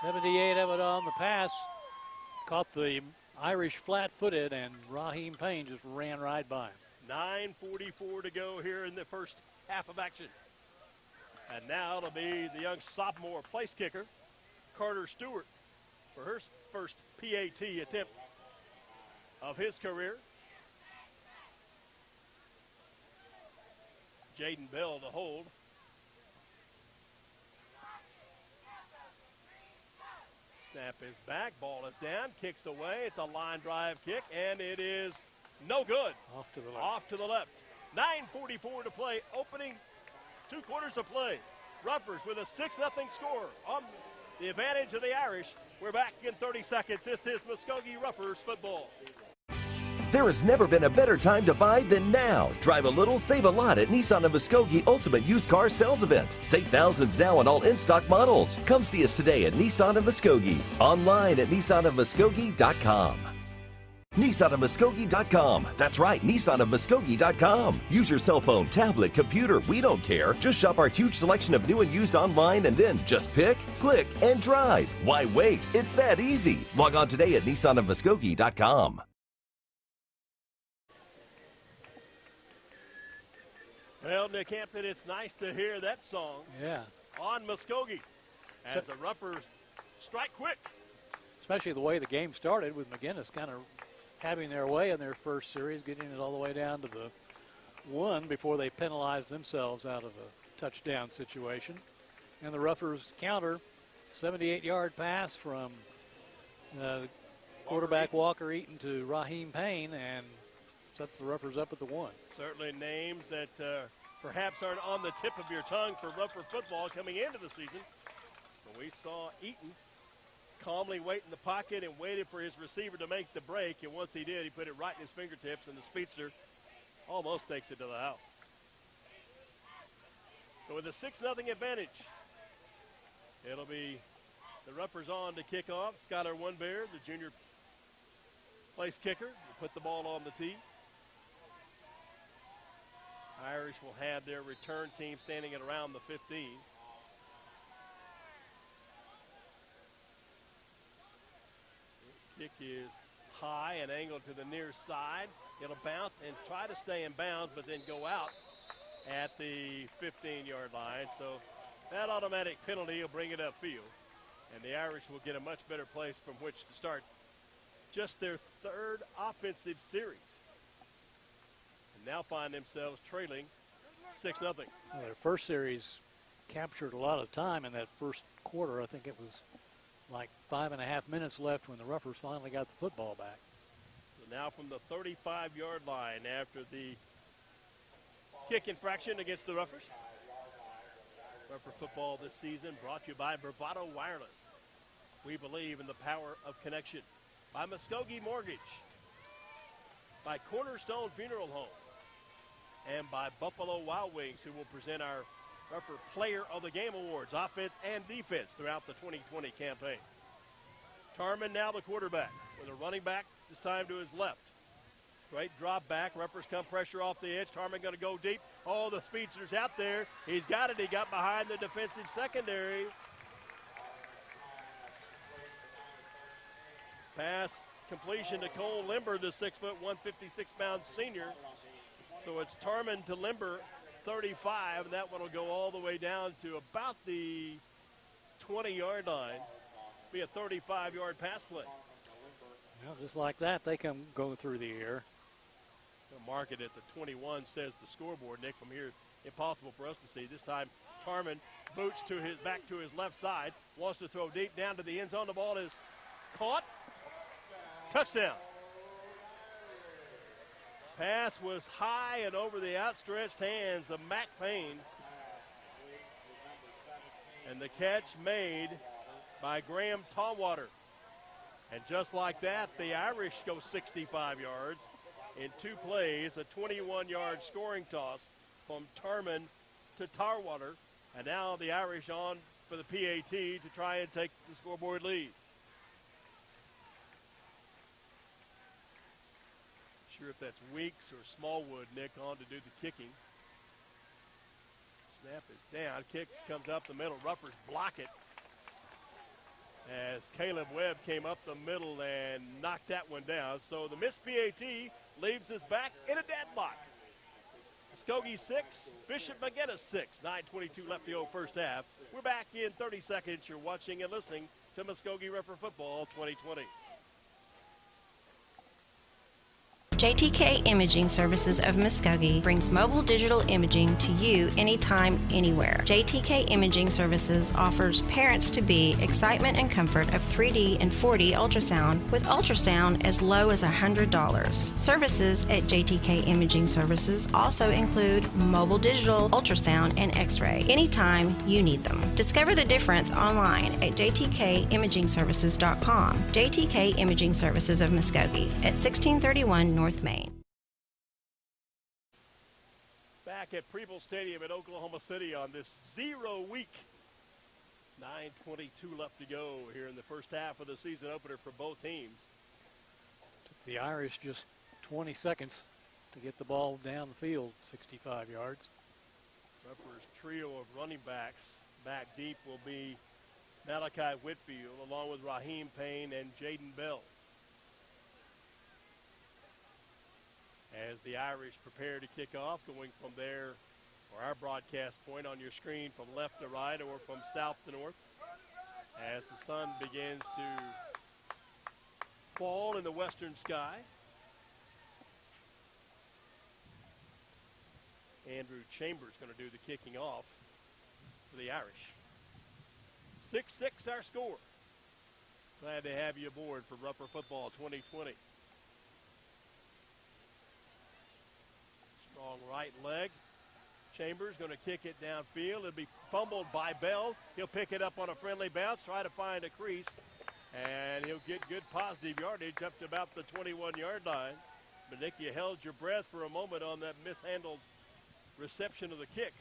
78 of it on the pass. Caught the Irish flat-footed, and Raheem Payne just ran right by him. 9:44 to go here in the first half of action. And now it'll be the young sophomore place kicker, Carter Stewart, for her first PAT attempt of his career. Jaden Bell to hold. Snap is back, ball is down, kicks away. It's a line drive kick, and it is no good. Off to the left. Off to the left. 9:44 to play, opening 2 quarters of play. Ruffers with a 6-0 score on the advantage of the Irish. We're back in 30 seconds. This is Muskogee Ruffers football. There has never been a better time to buy than now. Drive a little, save a lot at Nissan of Muskogee Ultimate Used Car Sales Event. Save thousands now on all in-stock models. Come see us today at Nissan of Muskogee. Online at nissanofmuskogee.com. nissanofmuskogee.com. That's right, nissanofmuskogee.com. Use your cell phone, tablet, computer, we don't care. Just shop our huge selection of new and used online and then just pick, click, and drive. Why wait? It's that easy. Log on today at nissanofmuskogee.com. Well, Nick Hampton, it's nice to hear that song. Yeah. On Muskogee as the Ruffers strike quick. Especially the way the game started with McGuinness kind of having their way in their first series, getting it all the way down to the 1 before they penalized themselves out of a touchdown situation. And the Ruffers counter, 78-yard pass from quarterback Walker Eaton to Raheem Payne, and sets the Ruffers up at the 1. Certainly names that perhaps aren't on the tip of your tongue for Ruffer football coming into the season. But we saw Eaton calmly wait in the pocket and waited for his receiver to make the break. And once he did, he put it right in his fingertips, and the speedster almost takes it to the house. So with a 6-0 advantage, it'll be the Ruffers on to kick off. Skylar Onebear, the junior place kicker, will put the ball on the tee. Irish will have their return team standing at around the 15. Kick is high and angled to the near side. It'll bounce and try to stay in bounds, but then go out at the 15-yard line. So that automatic penalty will bring it upfield. And the Irish will get a much better place from which to start just their 3rd offensive series. Now find themselves trailing 6-0. Well, their first series captured a lot of time in that first quarter. I think it was like 5.5 minutes left when the Ruffers finally got the football back. So now from the 35-yard line after the kick infraction against the Ruffers. Ruffer football this season brought to you by Bravado Wireless. We believe in the power of connection. By Muskogee Mortgage. By Cornerstone Funeral Home. And by Buffalo Wild Wings, who will present our Ruffer Player of the Game Awards, offense and defense, throughout the 2020 campaign. Tarman now the quarterback, with a running back this time to his left. Great drop back. Ruffers come pressure off the edge. Tarman going to go deep. Oh, the speedster's out there. He's got it. He got behind the defensive secondary. Pass completion to Cole Limber, the 6'1", 156-pound senior. So it's Tarman to Limber, 35, and that one will go all the way down to about the 20-yard line. Be a 35-yard pass play. Well, just like that, they come go through the air. They'll mark it at the 21, says the scoreboard. Nick, from here, impossible for us to see. This time, Tarman boots to his back to his left side, wants to throw deep down to the end zone. The ball is caught. Touchdown. Pass was high and over the outstretched hands of Mac Payne. And the catch made by Graham Tallwater. And just like that, the Irish go 65 yards in 2 plays, a 21-yard scoring toss from Tarman to Tarwater. And now the Irish on for the PAT to try and take the scoreboard lead. Sure if that's Weeks or Smallwood, Nick, on to do the kicking. Snap is down. Kick comes up the middle. Ruffers block it. as Caleb Webb came up the middle and knocked that one down. So the missed PAT leaves us back in a deadlock. Muskogee 6, Bishop McGuinness 6. 9:22 left the old first half. We're back in 30 seconds. You're watching and listening to Muskogee River Football 2020. JTK Imaging Services of Muskogee brings mobile digital imaging to you anytime, anywhere. JTK Imaging Services offers parents-to-be excitement and comfort of 3D and 4D ultrasound with ultrasound as low as $100. Services at JTK Imaging Services also include mobile digital ultrasound and x-ray anytime you need them. Discover the difference online at jtkimagingservices.com. JTK Imaging Services of Muskogee at 1631 North Main. Back at Preble Stadium in Oklahoma City on this 0 week. 9:22 left to go here in the first half of the season opener for both teams. Took the Irish just 20 seconds to get the ball down the field, 65 yards. Ruppers' trio of running backs back deep will be Malachi Whitfield along with Raheem Payne and Jaden Bell. As the Irish prepare to kick off, going from there, or our broadcast point on your screen, from left to right or from south to north, as the sun begins to fall in the western sky. Andrew Chambers going to do the kicking off for the Irish. 6-6 our score. Glad to have you aboard for Rupper Football 2020. Strong right leg. Chambers going to kick it downfield. It'll be fumbled by Bell. He'll pick it up on a friendly bounce, try to find a crease, and he'll get good positive yardage up to about the 21-yard line. But Nick, you held your breath for a moment on that mishandled reception of the kick.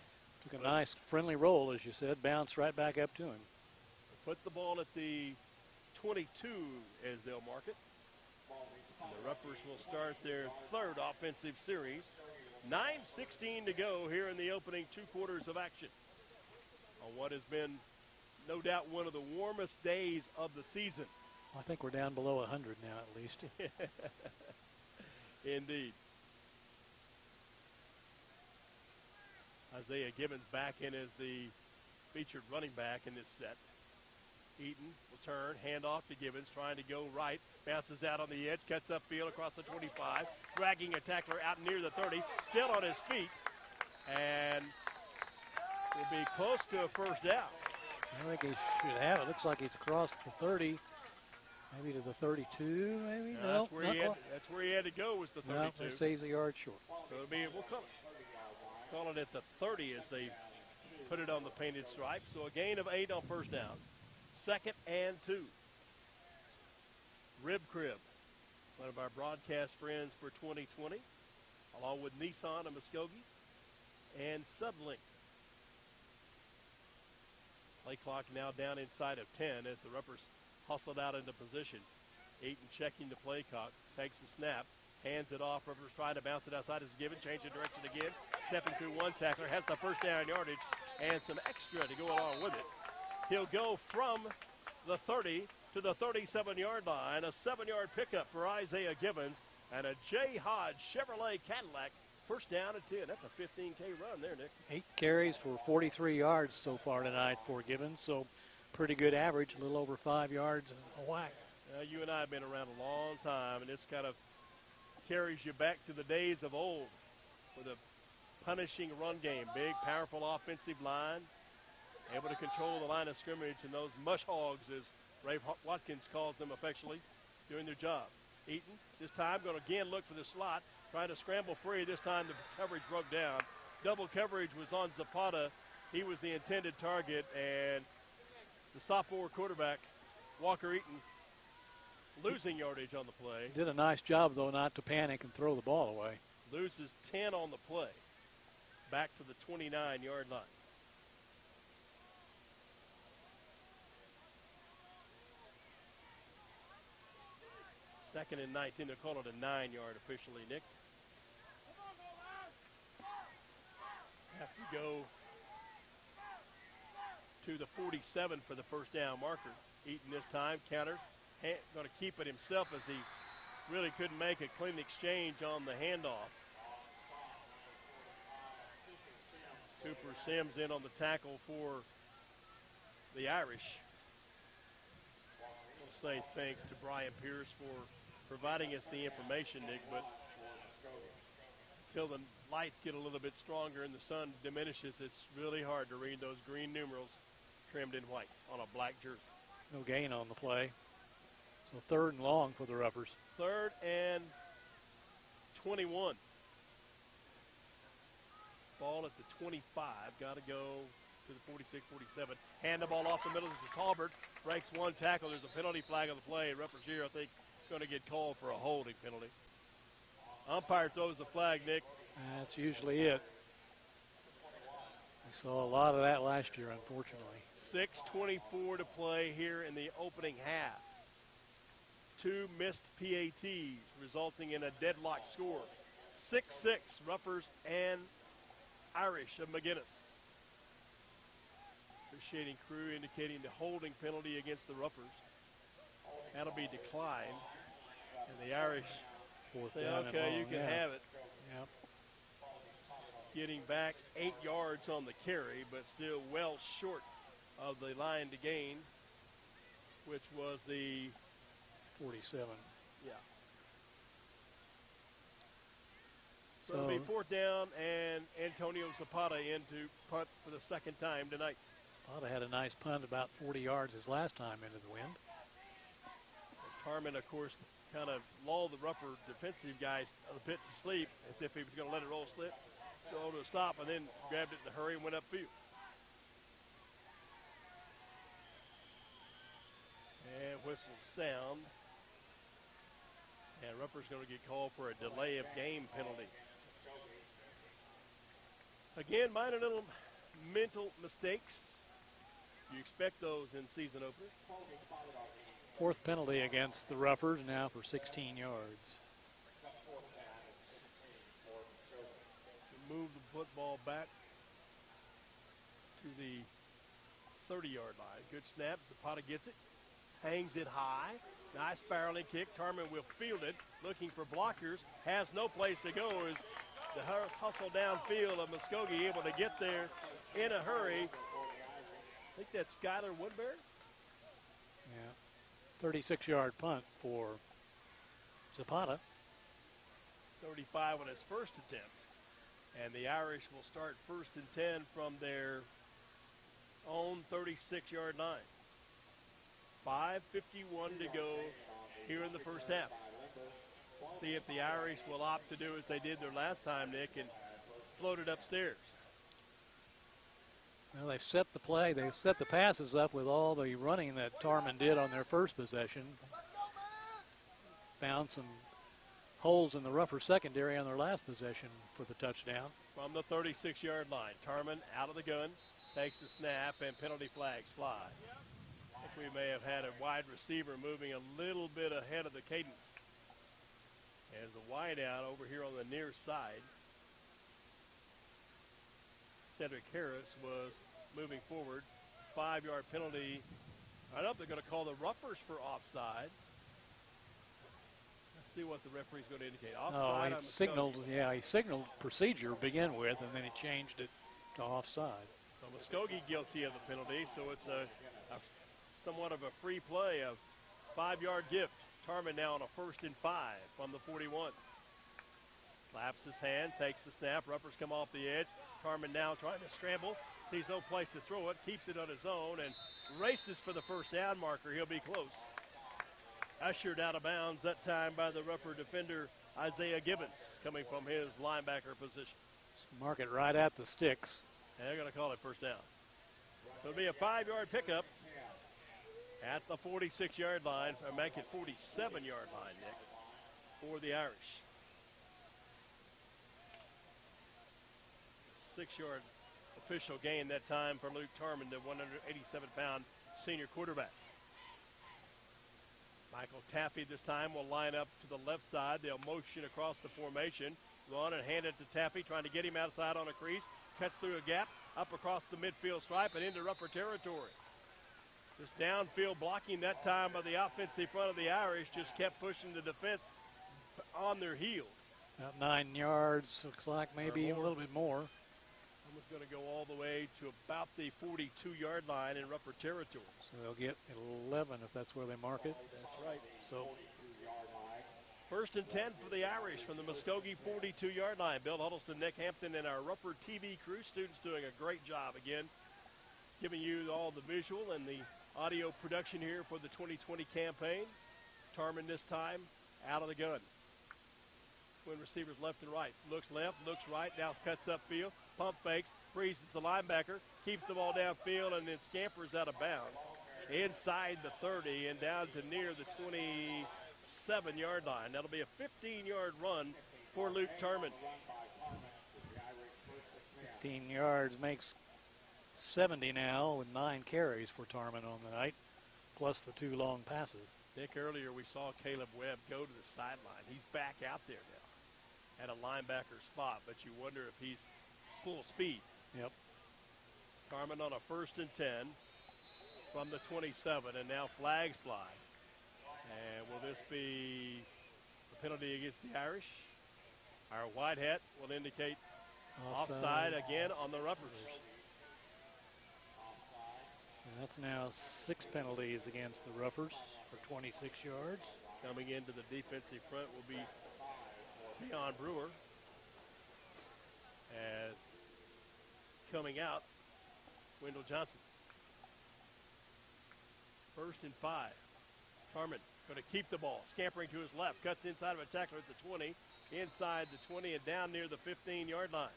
Took a nice friendly roll, as you said, bounced right back up to him. Put the ball at the 22, as they'll mark it. And the Ruppers will start their third offensive series. 9:16 to go here in the opening 2 quarters of action on what has been no doubt one of the warmest days of the season. I think we're down below 100 now at least. Indeed. Isaiah Gibbons back in as the featured running back in this set. Eaton will turn, handoff to Gibbons, trying to go right, bounces out on the edge, cuts upfield across the 25, dragging a tackler out near the 30, still on his feet, and will be close to a first down. I think he should have it. Looks like he's across the 30, maybe to the 32, maybe? No, that's where he had to go, was the 32. No, they say he's a yard short. So we'll call it at the 30 as they put it on the painted stripe. So a gain of 8 on first down. 2nd and 2. Rib Crib, one of our broadcast friends for 2020, along with Nissan of Muskogee and Sublink. Play clock now down inside of 10 as the Ruppers hustled out into position. Eaton checking the play clock, takes the snap, hands it off. Ruppers trying to bounce it outside as given, change the direction again. Stepping through one tackler, has the first down yardage and some extra to go along with it. He'll go from the 30 to the 37-yard line. A 7-yard pickup for Isaiah Gibbons and a J. Hodge Chevrolet Cadillac. First down at 10. That's a 15K run there, Nick. 8 carries for 43 yards so far tonight for Gibbons. So pretty good average, a little over 5 yards a whack. You and I have been around a long time, and this kind of carries you back to the days of old with a punishing run game. Big, powerful offensive line. Able to control the line of scrimmage, and those mush hogs, as Ray Watkins calls them affectionately, doing their job. Eaton, this time, going to again look for the slot, trying to scramble free. This time the coverage broke down. Double coverage was on Zapata. He was the intended target, and the sophomore quarterback, Walker Eaton, losing yardage on the play. Did a nice job, though, not to panic and throw the ball away. Loses 10 on the play. Back to the 29-yard line. 2nd and 19. They'll call it a 9-yard officially, Nick. Have to go to the 47 for the first down marker. Eaton this time countered. Going to keep it himself as he really couldn't make a clean exchange on the handoff. Cooper Sims in on the tackle for the Irish. I want to say thanks to Brian Pierce for providing us the information, Nick, but until the lights get a little bit stronger and the sun diminishes, it's really hard to read those green numerals trimmed in white on a black jersey. No gain on the play. So 3rd and long for the Ruffers. 3rd and 21. Ball at the 25. Got to go to the 46, 47. Hand the ball off the middle. This is Talbert. Breaks one tackle. There's a penalty flag on the play. Ruffers here, I think, going to get called for a holding penalty. Umpire throws the flag, Nick. That's usually it. We saw a lot of that last year, unfortunately. 6:24 to play here in the opening half. 2 missed PATs, resulting in a deadlock score. 6-6, Ruffers and Irish of McGuinness. Officiating crew indicating the holding penalty against the Ruffers. That'll be declined. And the Irish say, okay, you can have it. Yep. Getting back 8 yards on the carry, but still well short of the line to gain, which was the 47. Yeah. So it'll be 4th down, and Antonio Zapata in to punt for the 2nd time tonight. Zapata had a nice punt about 40 yards his last time into the wind. Tarman, of course, kind of lulled the Ruffer defensive guys a bit to sleep as if he was going to let it roll slip, go to a stop, and then grabbed it in a hurry and went upfield. And whistle sound. And Ruffer's going to get called for a delay of game penalty. Again, minor little mental mistakes. You expect those in season opener. 4th penalty against the Ruffers now for 16 yards. Move the football back to the 30-yard line. Good snap. Zapata gets it. Hangs it high. Nice barreling kick. Tarman will field it. Looking for blockers. Has no place to go. Is the hustle downfield of Muskogee able to get there in a hurry. I think that's Skylar Woodbury. Yeah. 36-yard punt for Zapata. 35 on his first attempt. And the Irish will start 1st and 10 from their own 36-yard line. 5:51 to go here in the first half. See if the Irish will opt to do as they did their last time, Nick, and float it upstairs. Well, they've set the play. They've set the passes up with all the running that Tarman did on their first possession. Found some holes in the Ruffer secondary on their last possession for the touchdown. From the 36-yard line, Tarman out of the gun, takes the snap, and penalty flags fly. I think we may have had a wide receiver moving a little bit ahead of the cadence. As the wide out over here on the near side, Cedric Harris was moving forward. 5-yard penalty. I don't know if they're going to call the Ruffers for offside. Let's see what the referee's going to indicate. Offside. He signaled procedure to begin with, and then he changed it to offside. So Muskogee guilty of the penalty, so it's a somewhat of a free play, a 5-yard gift. Tarman now on a 1st and 5 from the 41. Claps his hand, takes the snap. Ruffers come off the edge. Tarman now trying to scramble. Sees no place to throw it. Keeps it on his own and races for the first down marker. He'll be close. Ushered out of bounds that time by the Ruffer defender, Isaiah Gibbons, coming from his linebacker position. Mark it right at the sticks. And they're going to call it first down. So it'll be a 5-yard pickup at the 46-yard line, or make it 47-yard line, Nick, for the Irish. 6-yard official gain that time for Luke Tarman, the 187-pound senior quarterback. Michael Taffy this time will line up to the left side. They'll motion across the formation, run and hand it to Taffy, trying to get him outside on a crease. Cuts through a gap, up across the midfield stripe and into Ruffer territory. Just downfield blocking that time by the offensive front of the Irish, just kept pushing the defense on their heels. About 9 yards, looks like maybe a little bit more. Almost going to go all the way to about the 42-yard line in Ruppert territory. So they'll get 11 if that's where they mark it. That's right. So 1st and 10 for the Irish from the Muskogee 42-yard line. Bill Huddleston, Nick Hampton, and our Ruppert TV crew. Students doing a great job again, giving you all the visual and the audio production here for the 2020 campaign. Tarman this time out of the gun. Twin receivers left and right. Looks left, looks right, now cuts upfield, pump fakes, freezes the linebacker, keeps the ball downfield, and then scampers out of bounds. Inside the 30 and down to near the 27-yard line. That'll be a 15-yard run for Luke Tarman. 15 yards makes 70 now with 9 carries for Tarman on the night, plus the 2 long passes. Nick, earlier we saw Caleb Webb go to the sideline. He's back out there now at a linebacker spot, but you wonder if he's full speed. Yep. Tarman on a 1st and 10 from the 27, and now flags fly. And will this be a penalty against the Irish? Our wide hat will indicate offside again on the Ruppers. And that's now 6 penalties against the Ruffers for 26 yards. Coming into the defensive front will be Keon Brewer. As coming out, Wendell Johnson. 1st and 5. Tarman going to keep the ball. Scampering to his left. Cuts inside of a tackler at the 20. Inside the 20 and down near the 15-yard line.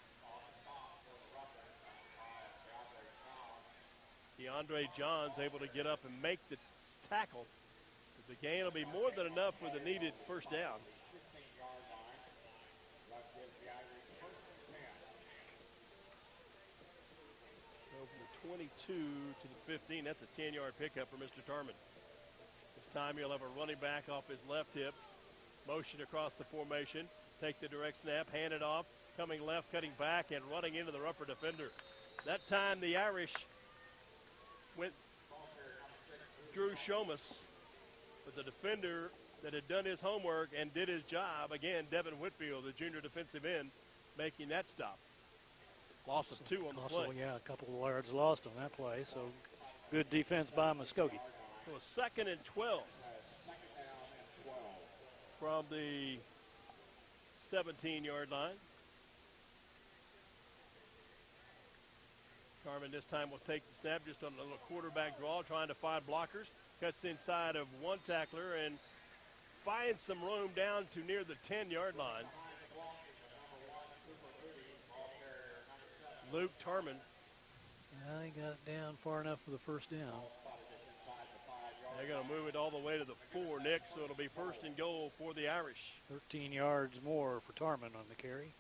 DeAndre Johns able to get up and make the tackle. But the gain will be more than enough for the needed first down. So from the 22 to the 15, that's a 10-yard pickup for Mr. Tarman. This time you'll have a running back off his left hip. Motion across the formation. Take the direct snap, hand it off. Coming left, cutting back, and running into the Ruppert defender. That time the Irish went Drew Shomas, but the defender that had done his homework and did his job, again, Devin Whitfield, the junior defensive end, making that stop. Loss of 2 on the play. Yeah, a couple of yards lost on that play, so good defense by Muskogee. So a 2nd and 12 from the 17-yard line. Tarman this time will take the snap just on a little quarterback draw, trying to find blockers. Cuts inside of one tackler and finds some room down to near the 10-yard line. Luke Tarman. Yeah, he got it down far enough for the first down. They're going to move it all the way to the 4, Nick, so it'll be 1st and goal for the Irish. 13 yards more for Tarman on the carry.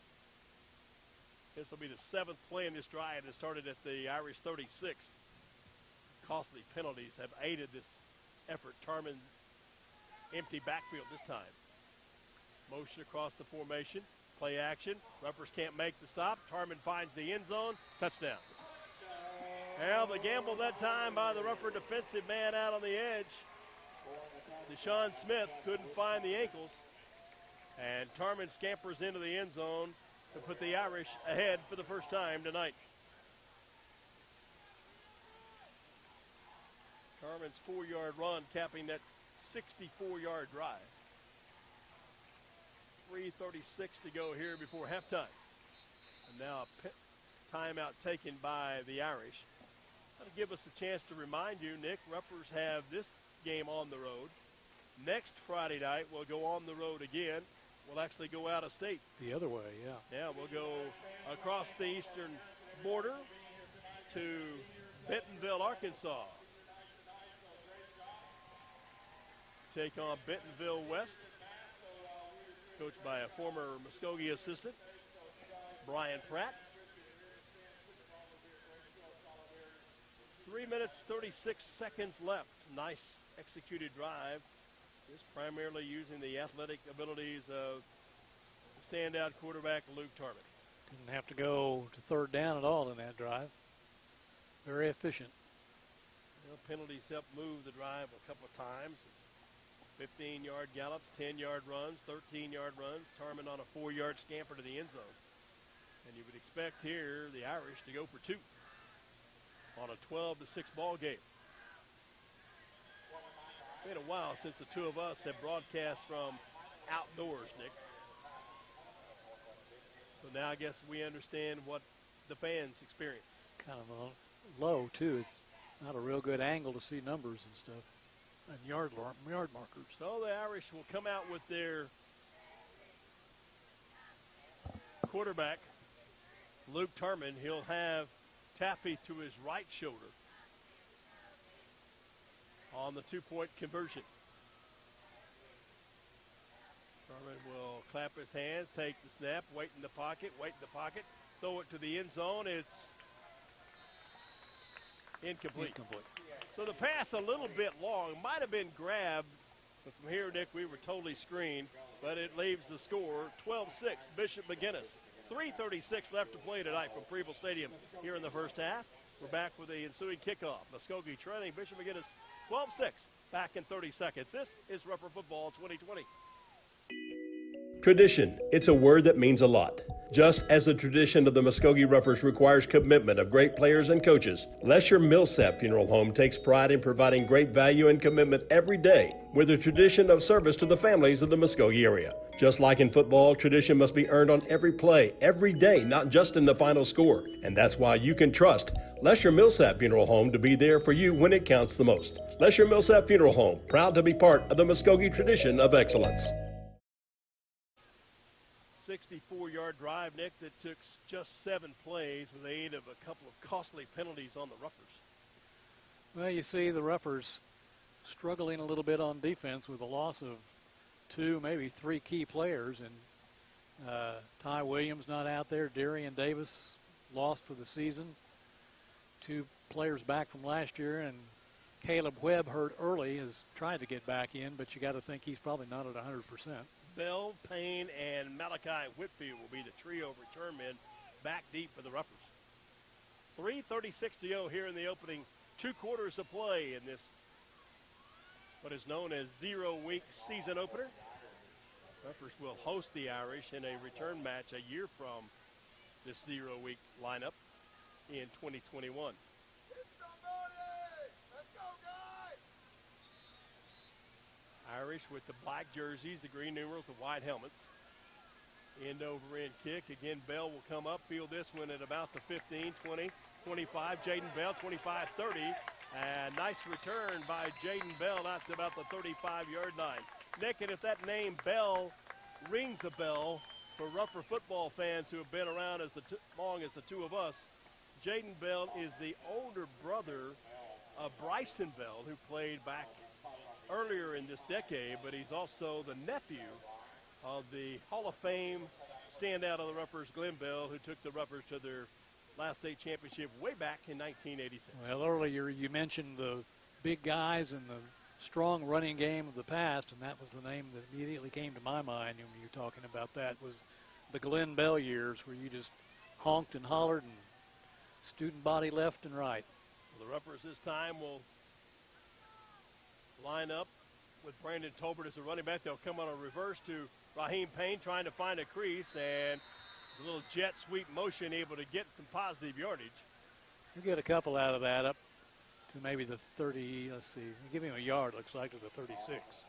This will be the 7th play in this drive that started at the Irish 36. Costly penalties have aided this effort. Tarman empty backfield this time. Motion across the formation. Play action. Ruppers can't make the stop. Tarman finds the end zone. Touchdown. Well, the gamble that time by the Ruppert defensive man out on the edge. Deshaun Smith couldn't find the ankles. And Tarman scampers into the end zone to put the Irish ahead for the first time tonight. Tarman's 4-yard run capping that 64-yard drive. 3:36 to go here before halftime. And now a timeout taken by the Irish. That'll give us a chance to remind you, Nick, Ruppers have this game on the road. Next Friday night, we'll go on the road again. We'll actually go out of state. The other way, yeah. Yeah, we'll go across the eastern border to Bentonville, Arkansas. Take on Bentonville West, coached by a former Muskogee assistant, Brian Pratt. 3 minutes, 36 seconds left. Nice executed drive. Just primarily using the athletic abilities of the standout quarterback, Luke Tarman. Didn't have to go to 3rd down at all in that drive. Very efficient. Penalties help move the drive a couple of times. 15-yard gallops, 10-yard runs, 13-yard runs. Tarman on a 4-yard scamper to the end zone. And you would expect here the Irish to go for 2 on a 12-6 ball game. It's been a while since the two of us have broadcast from outdoors, Nick. So now I guess we understand what the fans experience. Kind of low, too. It's not a real good angle to see numbers and stuff and yard markers. So the Irish will come out with their quarterback, Luke Tarman. He'll have Taffy to his right shoulder on the 2-point conversion. Tarman will clap his hands, take the snap, wait in the pocket, throw it to the end zone. It's incomplete. So the pass a little bit long, might have been grabbed, but from here, Nick, we were totally screened, but it leaves the score 12-6, Bishop McGuinness. 3:36 left to play tonight from Preble Stadium here in the first half. We're back with the ensuing kickoff. Muskogee trailing Bishop McGuinness 12-6, back in 30 seconds. This is Rougher Football 2020. Tradition. It's a word that means a lot. Just as the tradition of the Muskogee Roughers requires commitment of great players and coaches, Lesher Millsap Funeral Home takes pride in providing great value and commitment every day with a tradition of service to the families of the Muskogee area. Just like in football, tradition must be earned on every play, every day, not just in the final score. And that's why you can trust Lesher Millsap Funeral Home to be there for you when it counts the most. Lesher Millsap Funeral Home, proud to be part of the Muskogee tradition of excellence. 64-yard drive, Nick, that took just 7 plays with the aid of a couple of costly penalties on the Roughers. Well, you see the Roughers struggling a little bit on defense with the loss of 2, maybe 3 key players. And Ty Williams not out there. Darian Davis lost for the season. 2 players back from last year. And Caleb Webb hurt early, has tried to get back in, but you got to think he's probably not at 100%. Bell, Payne, and Malachi Whitfield will be the trio of return men back deep for the Roughers. 3:36 to go here in the opening 2 quarters of play in this, what is known as 0-week season opener. Roughers will host the Irish in a return match a year from this 0-week lineup in 2021. Irish with the black jerseys, the green numerals, the white helmets. End over end kick. Again, Bell will come up, field this one at about the 15, 20, 25. Jaden Bell, 25, 30. And nice return by Jaden Bell out to about the 35-yard line. Nick, and if that name Bell rings a bell for Rougher football fans who have been around as long as the two of us, Jaden Bell is the older brother of Bryson Bell, who played back earlier in this decade, but he's also the nephew of the Hall of Fame standout of the Roughers, Glenn Bell, who took the Roughers to their last state championship way back in 1986. Well, earlier you mentioned the big guys and the strong running game of the past, and that was the name that immediately came to my mind when you were talking about that, was the Glenn Bell years, where you just honked and hollered and student body left and right. Well, the Roughers this time will line up with Brandon Tolbert as a running back. They'll come on a reverse to Raheem Payne, trying to find a crease, and a little jet sweep motion, able to get some positive yardage. You get a couple out of that, up to maybe the 30, let's see, give him a yard, looks like, to the 36.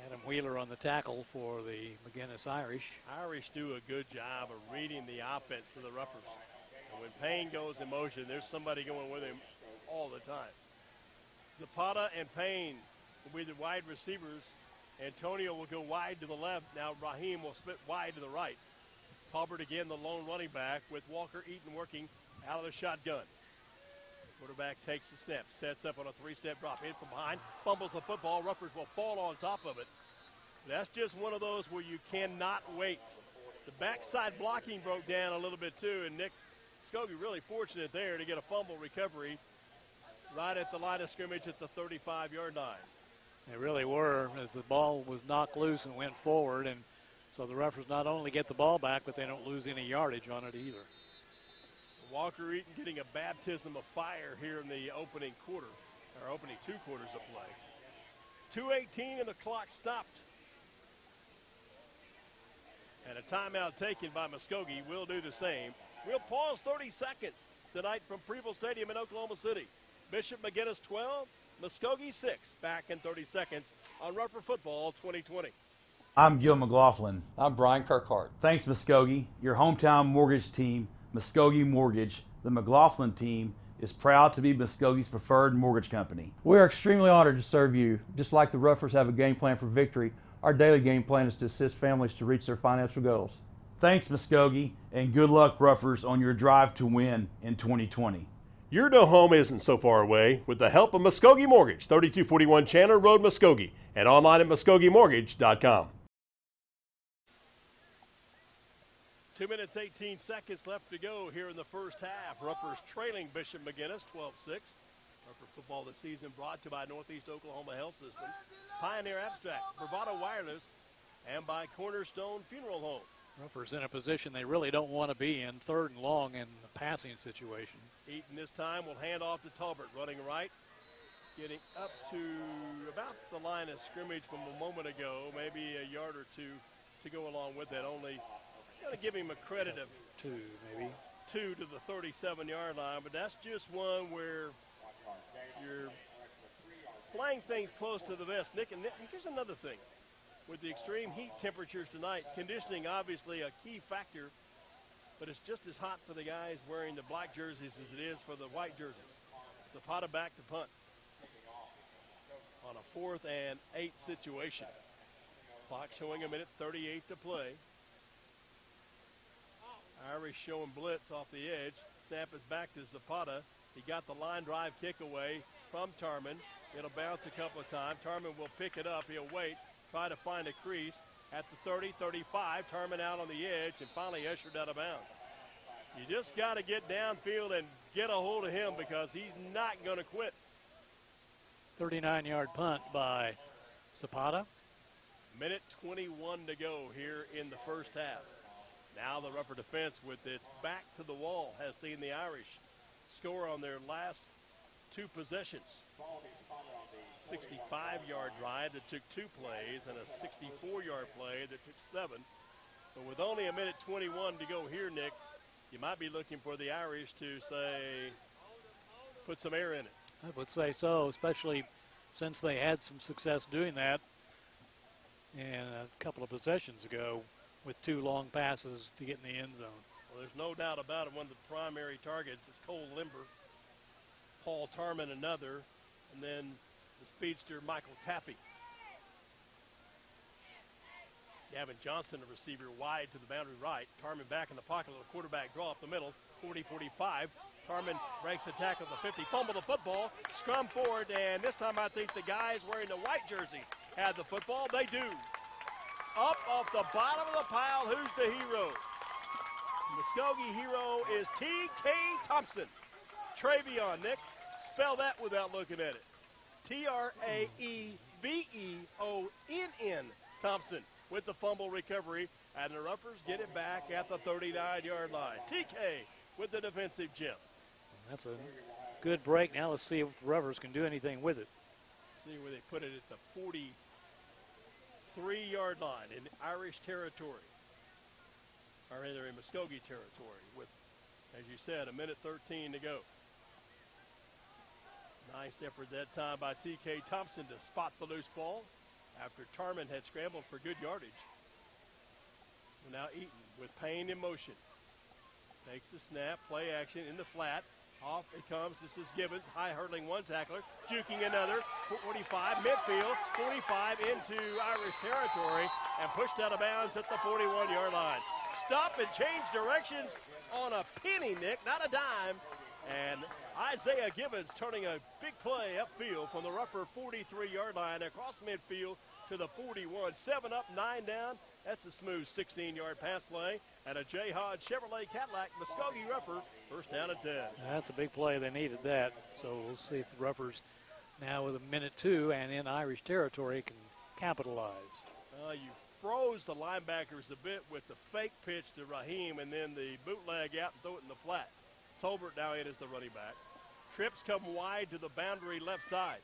Adam Wheeler on the tackle for the McGuinness Irish. Irish do a good job of reading the offense of the Roughers. And when Payne goes in motion, there's somebody going with him all the time. Zapata and Payne will be the wide receivers. Antonio will go wide to the left. Now Raheem will split wide to the right. Talbert again, the lone running back, with Walker Eaton working out of the shotgun. Quarterback takes the snap, sets up on a 3-step drop, in from behind, fumbles the football. Roughers will fall on top of it. That's just one of those where you cannot wait. The backside blocking broke down a little bit too, and Nick Muskogee really fortunate there to get a fumble recovery right at the line of scrimmage at the 35-yard line. They really were, as the ball was knocked loose and went forward, and so the Roughers not only get the ball back, but they don't lose any yardage on it either. Walker Eaton getting a baptism of fire here in the opening quarter, or opening 2 quarters of play. 2:18 and the clock stopped. And a timeout taken by Muskogee. We'll do the same. We'll pause 30 seconds tonight from Preble Stadium in Oklahoma City. Bishop McGuinness 12, Muskogee 6. Back in 30 seconds on Rougher Football 2020. I'm Gil McLaughlin. I'm Brian Kirkhart. Thanks, Muskogee. Your hometown mortgage team, Muskogee Mortgage, the McLaughlin team, is proud to be Muskogee's preferred mortgage company. We are extremely honored to serve you. Just like the Roughers have a game plan for victory, our daily game plan is to assist families to reach their financial goals. Thanks, Muskogee, and good luck, Roughers, on your drive to win in 2020. Your new home isn't so far away with the help of Muskogee Mortgage, 3241 Chandler Road, Muskogee, and online at MuskogeeMortgage.com. 2 minutes, 18 seconds left to go here in the first half. Ruppers trailing Bishop McGuinness 12-6. Rupper football this season brought to you by Northeast Oklahoma Health System, Pioneer Abstract, Bravado Wireless, and by Cornerstone Funeral Home. Ruffers in a position they really don't want to be in, 3rd and long in the passing situation. Eaton this time will hand off to Talbert, running right, getting up to about the line of scrimmage from a moment ago, maybe a yard or 2 to go along with that. Only got to give him a credit of 2, maybe. 2 to the 37-yard line, but that's just one where you're playing things close to the vest. Nick, and here's another thing. With the extreme heat temperatures tonight, conditioning obviously a key factor, but it's just as hot for the guys wearing the black jerseys as it is for the white jerseys. Zapata back to punt on a 4th and 8 situation. Clock showing 1:38 to play. Irish showing blitz off the edge. Snap is back to Zapata. He got the line drive kick away from Tarman. It'll bounce a couple of times. Tarman will pick it up. He'll wait, try to find a crease at the 30, 35. Tarman out on the edge and finally ushered out of bounds. You just got to get downfield and get a hold of him because he's not going to quit. 39-yard punt by Zapata. 1:21 to go here in the first half. Now the Rupper defense with its back to the wall has seen the Irish score on their last 2 possessions. 65-yard drive that took 2 plays and a 64-yard play that took 7. But with only 1:21 to go here, Nick, you might be looking for the Irish to, say, put some air in it. I would say so, especially since they had some success doing that in a couple of possessions ago with 2 long passes to get in the end zone. Well, there's no doubt about it. One of the primary targets is Cole Limber, Paul Tarman another, and then the speedster Michael Taffy. Gavin Johnston, the receiver, wide to the boundary right. Tarman back in the pocket, a quarterback draw up the middle, 40-45. Tarman breaks the tackle at the 50, fumble the football, scrum forward, and this time I think the guys wearing the white jerseys had the football. They do. Up off the bottom of the pile, who's the hero? Muskogee hero is T.K. Thompson. Travion, Nick, spell that without looking at it. T-R-A-E-V-E-O-N-N, Thompson with the fumble recovery, and the Ruffers get it back at the 39-yard line. T.K. with the defensive gem. That's a good break. Now let's see if the Ruffers can do anything with it. See where they put it at the 43-yard line in Irish territory, or rather in Muskogee territory with, as you said, 1:13 to go. Nice effort that time by T.K. Thompson to spot the loose ball after Tarman had scrambled for good yardage. And now Eaton with Payne in motion. Takes the snap, play action in the flat. Off it comes. This is Gibbons, high hurdling one tackler, juking another. 45 midfield, 45 into Irish territory, and pushed out of bounds at the 41-yard line. Stop and change directions on a penny, Nick, not a dime. And Isaiah Gibbons turning a big play upfield from the Ruffer 43-yard line across midfield to the 41. 7 up, 9 down. That's a smooth 16-yard pass play. And a J. Hodge Chevrolet Cadillac Muskogee Ruffer, first down and 10. That's a big play. They needed that. So we'll see if the Ruffers now with 1:02 and in Irish territory can capitalize. You froze the linebackers a bit with the fake pitch to Raheem and then the bootleg out and throw it in the flat. Tolbert now in as the running back. Trips come wide to the boundary left side.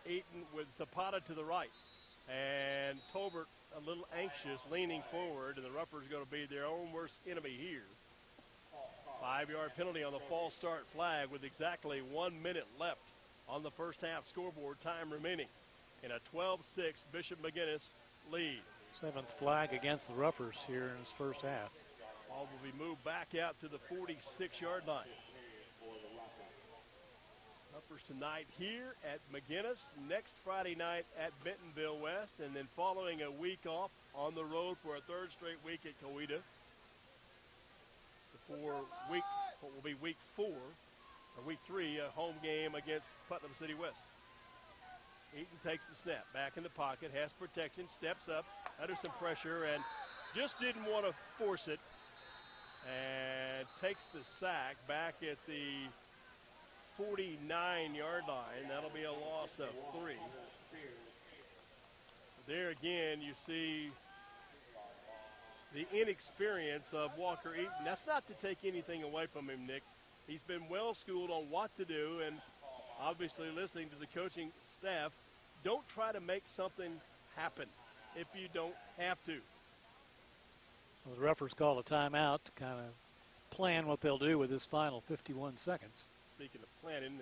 Eaton with Zapata to the right. And Tolbert a little anxious, leaning forward, and the Ruffers going to be their own worst enemy here. 5-yard penalty on the false start flag with exactly 1 minute left on the first half scoreboard, time remaining in a 12-6 Bishop McGuinness lead. 7th flag against the Ruffers here in his first half. Ball will be moved back out to the 46-yard line. Ruffers tonight here at McGuinness, next Friday night at Bentonville West, and then following a week off on the road for a third straight week at Coweta. Before what will be week 3, a home game against Putnam City West. Eaton takes the snap, back in the pocket, has protection, steps up under some pressure, and just didn't want to force it, and takes the sack back at the 49-yard line. That'll be a loss of 3. There again, you see the inexperience of Walker Eaton. That's not to take anything away from him, Nick. He's been well schooled on what to do, and obviously listening to the coaching staff, don't try to make something happen if you don't have to. So the Ruffers call a timeout to kind of plan what they'll do with this final 51 seconds. Speaking of planning,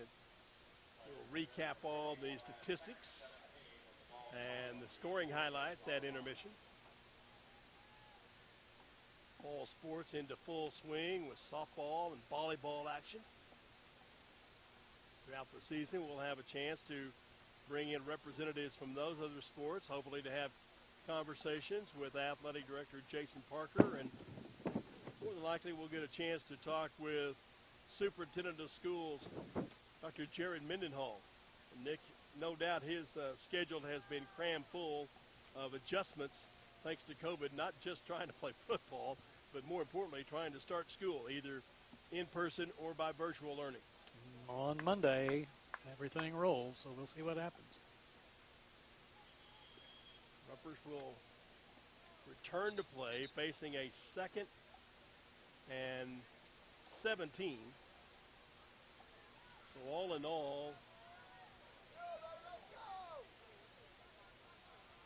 we'll recap all the statistics and the scoring highlights at intermission. Fall sports into full swing with softball and volleyball action. Throughout the season, we'll have a chance to bring in representatives from those other sports, hopefully to have conversations with Athletic Director Jason Parker, and more than likely we'll get a chance to talk with Superintendent of Schools, Dr. Jared Mendenhall. And Nick, no doubt his schedule has been crammed full of adjustments thanks to COVID, not just trying to play football, but more importantly, trying to start school, either in person or by virtual learning. On Monday, everything rolls, so we'll see what happens. Ruffers will return to play, facing a 2nd and 17. So all in all,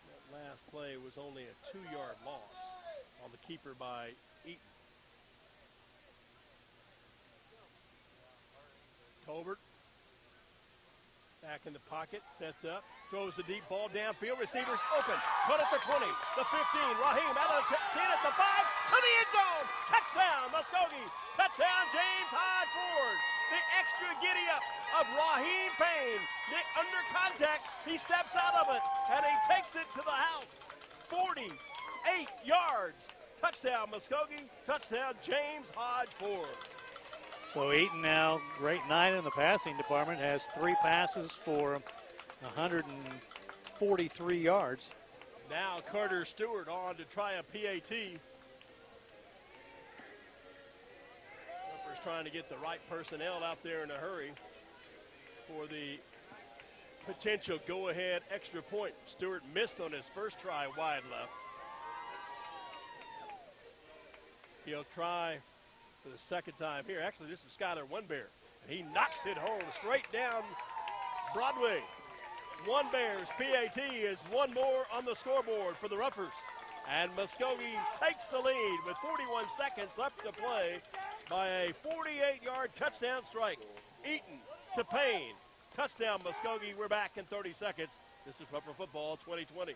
that last play was only a 2-yard loss on the keeper by Eaton. Tolbert back in the pocket, sets up, throws the deep ball downfield, receivers open, put at the 20, the 15, Raheem out of the 10 at the 5, to the end zone, touchdown, Muskogee, touchdown, James Hyde Ford. The extra giddy up of Raheem Payne. Nick under contact, he steps out of it, and he takes it to the house, 48 yards. Touchdown, Muskogee. Touchdown, James Hodge Ford. So Eaton now, great night in the passing department, has 3 passes for 143 yards. Now Carter Stewart on to try a PAT. Ruffers trying to get the right personnel out there in a hurry for the potential go-ahead extra point. Stewart missed on his first try wide left. He'll try for the second time here. Actually, this is Skyler One-Bear. And he knocks it home straight down Broadway. One-Bear's PAT is one more on the scoreboard for the Ruffers. And Muskogee takes the lead with 41 seconds left to play by a 48-yard touchdown strike. Eaton to Payne. Touchdown, Muskogee. We're back in 30 seconds. This is Ruffer Football 2020.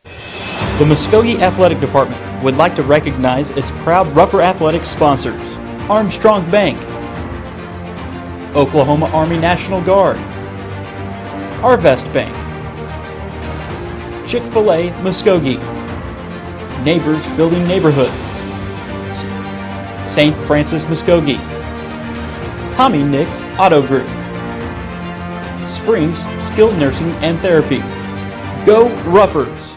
The Muskogee Athletic Department would like to recognize its proud Ruffer Athletics sponsors: Armstrong Bank, Oklahoma Army National Guard, Arvest Bank, Chick-fil-A Muskogee, Neighbors Building Neighborhoods, St. Francis Muskogee, Tommy Nix Auto Group, Springs Skilled Nursing and Therapy. Go Ruffers!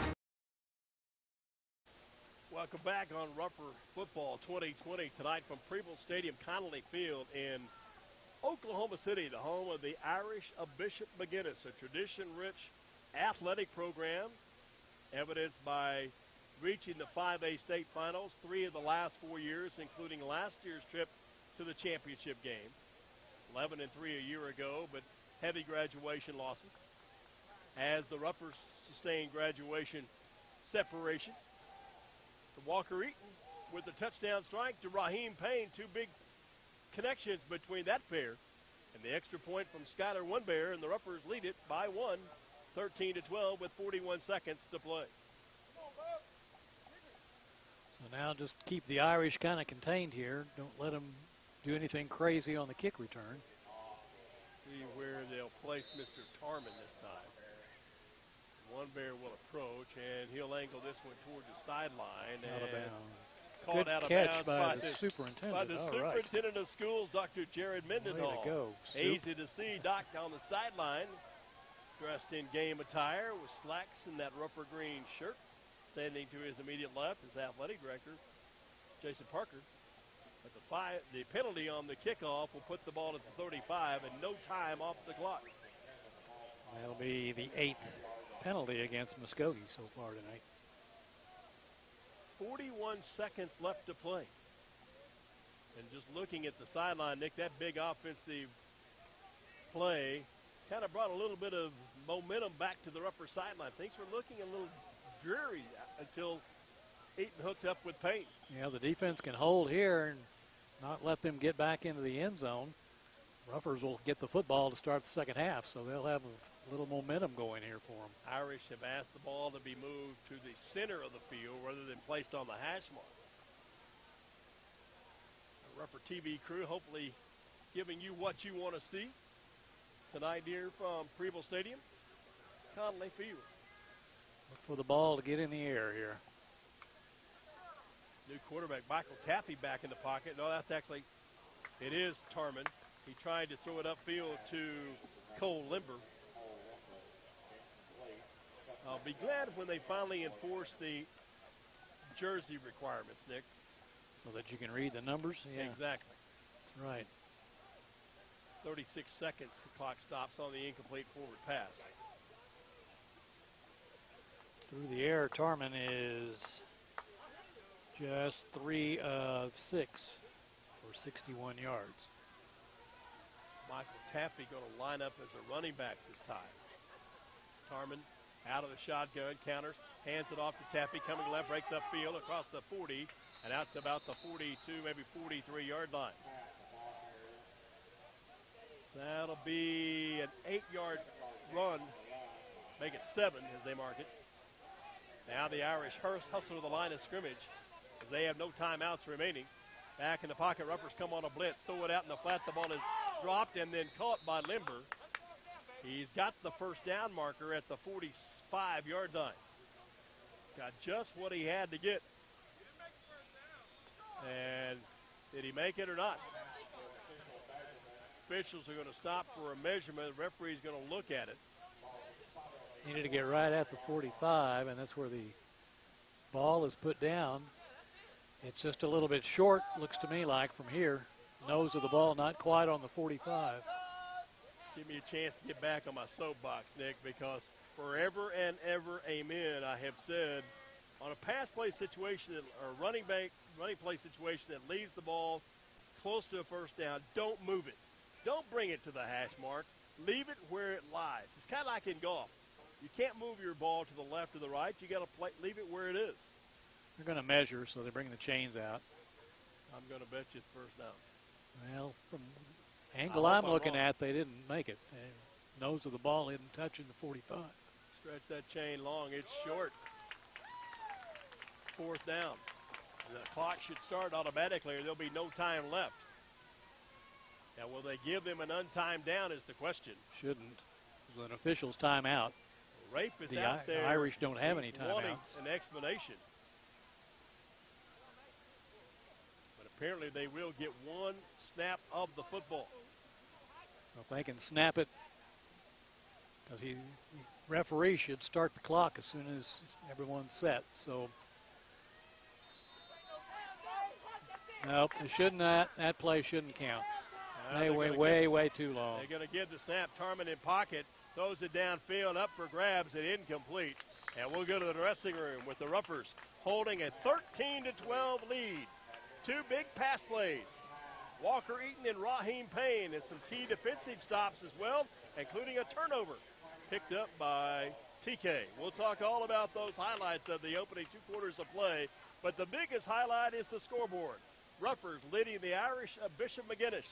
Welcome back on Ruffer Football 2020 tonight from Preble Stadium, Connolly Field in Oklahoma City, the home of the Irish of Bishop McGuinness, a tradition-rich athletic program, evidenced by reaching the 5A state finals 3 of the last 4 years, including last year's trip to the championship game. 11-3 a year ago, but heavy graduation losses. As the Ruffers sustain graduation separation. To Walker Eaton with the touchdown strike to Raheem Payne. Two big connections between that pair. And the extra point from Skylar Onebear, and the Ruffers lead it by 1, 13-12 with 41 seconds to play. So now just keep the Irish kind of contained here. Don't let them do anything crazy on the kick return. See where they'll place Mr. Tarman this time. Onebear will approach, and he'll angle this one toward the sideline. Out of bounds. Called Good out of catch bounds by the superintendent. By the superintendent of schools, Dr. Jared Mendenhall. Way to go, Easy to see Doc on the sideline, dressed in game attire with slacks and that rougher green shirt. Standing to his immediate left is athletic director Jason Parker. But the penalty on the kickoff will put the ball at the 35 and no time off the clock. That'll be the 8th penalty against Muskogee so far tonight. 41 seconds left to play. And just looking at the sideline, Nick, that big offensive play kind of brought a little bit of momentum back to the Ruffer sideline. Things were looking a little dreary until Eaton hooked up with Payne. Yeah, the defense can hold here and not let them get back into the end zone. Ruffers will get the football to start the second half, so they'll have a little momentum going here for them. Irish have asked the ball to be moved to the center of the field rather than placed on the hash mark. The Ruffer TV crew hopefully giving you what you want to see tonight here from Preble Stadium, Conley Field. Look for the ball to get in the air here. New quarterback Michael Taffy back in the pocket. No, it is Tarman. He tried to throw it upfield to Cole Limber. I'll be glad when they finally enforce the jersey requirements, Nick. So that you can read the numbers? Yeah. Exactly. That's right. 36 seconds, the clock stops on the incomplete forward pass. Through the air, Tarman is just 3 of 6 for 61 yards. Michael Taffy going to line up as a running back this time. Tarman out of the shotgun, counters, hands it off to Taffy, coming left, breaks upfield across the 40 and out to about the 42, maybe 43-yard line. That'll be an 8-yard run, make it 7 as they mark it. Now the Irish hustle to the line of scrimmage as they have no timeouts remaining. Back in the pocket, Ruffers come on a blitz, throw it out in the flat. The ball is dropped and then caught by Limber. He's got the first down marker at the 45-yard line. Got just what he had to get. And did he make it or not? Officials are going to stop for a measurement. The referee's going to look at it. Needed to get right at the 45, and that's where the ball is put down. It's just a little bit short, looks to me like, from here. Nose of the ball not quite on the 45. Give me a chance to get back on my soapbox, Nick, because forever and ever, amen, I have said on a pass play situation or running play situation that leaves the ball close to a first down, don't move it. Don't bring it to the hash mark. Leave it where it lies. It's kind of like in golf. You can't move your ball to the left or the right. You got to leave it where it is. They're going to measure, so they're bringing the chains out. I'm going to bet you it's first down. Well, from the angle I'm looking at, they didn't make it. The nose of the ball isn't touching the 45. Stretch that chain long. It's short. Fourth down. The clock should start automatically, or there'll be no time left. Now, will they give them an untimed down is the question. Shouldn't. There's an official's timeout. Rafe is out there. The Irish don't have any timeouts. An explanation. But apparently they will get one snap of the football. Well, if they can snap it, because the referee should start the clock as soon as everyone's set. So, nope, they shouldn't. That play shouldn't count. They wait way too long. They're going to give the snap. Tarman in pocket, throws it downfield, up for grabs, and incomplete. And we'll go to the dressing room with the Ruffers holding a 13-12 lead. Two big pass plays Walker Eaton and Raheem Payne, and some key defensive stops as well, including a turnover picked up by TK. We'll talk all about those highlights of the opening 2 quarters of play, but the biggest highlight is the scoreboard. Ruffers leading the Irish of Bishop McGuinness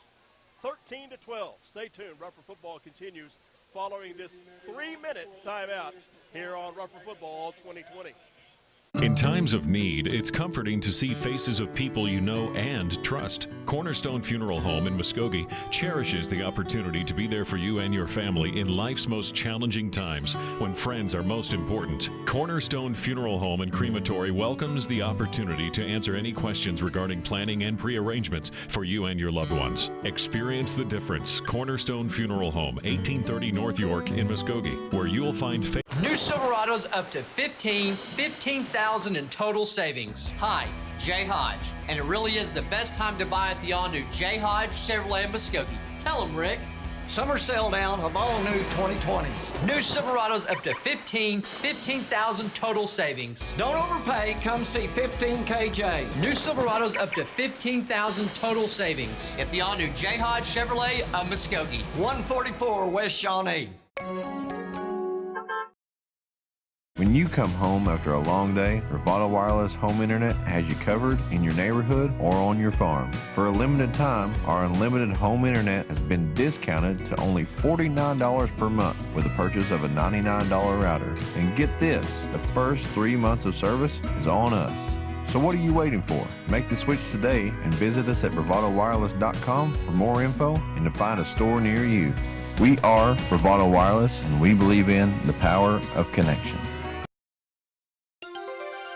13-12. Stay tuned. Ruffer football continues following this 3-minute timeout here on Ruffer Football 2020. In times of need, it's comforting to see faces of people you know and trust. Cornerstone Funeral Home in Muskogee cherishes the opportunity to be there for you and your family in life's most challenging times when friends are most important. Cornerstone Funeral Home and Crematory welcomes the opportunity to answer any questions regarding planning and pre-arrangements for you and your loved ones. Experience the difference. Cornerstone Funeral Home, 1830 North York in Muskogee, where you'll find New Silverados up to 15,000 in total savings. Hi, Jay Hodge, and it really is the best time to buy at the all-new Jay Hodge Chevrolet in Muskogee. Tell them, Rick. Summer sale down of all new 2020s. New Silverados up to 15,000 total savings. Don't overpay, come see 15KJ. New Silverados up to 15,000 total savings at the all-new Jay Hodge Chevrolet of Muskogee. 144 West Shawnee. When you come home after a long day, Bravado Wireless Home Internet has you covered in your neighborhood or on your farm. For a limited time, our unlimited home internet has been discounted to only $49 per month with the purchase of a $99 router. And get this, the first 3 months of service is on us. So what are you waiting for? Make the switch today and visit us at bravadowireless.com for more info and to find a store near you. We are Bravado Wireless, and we believe in the power of connection.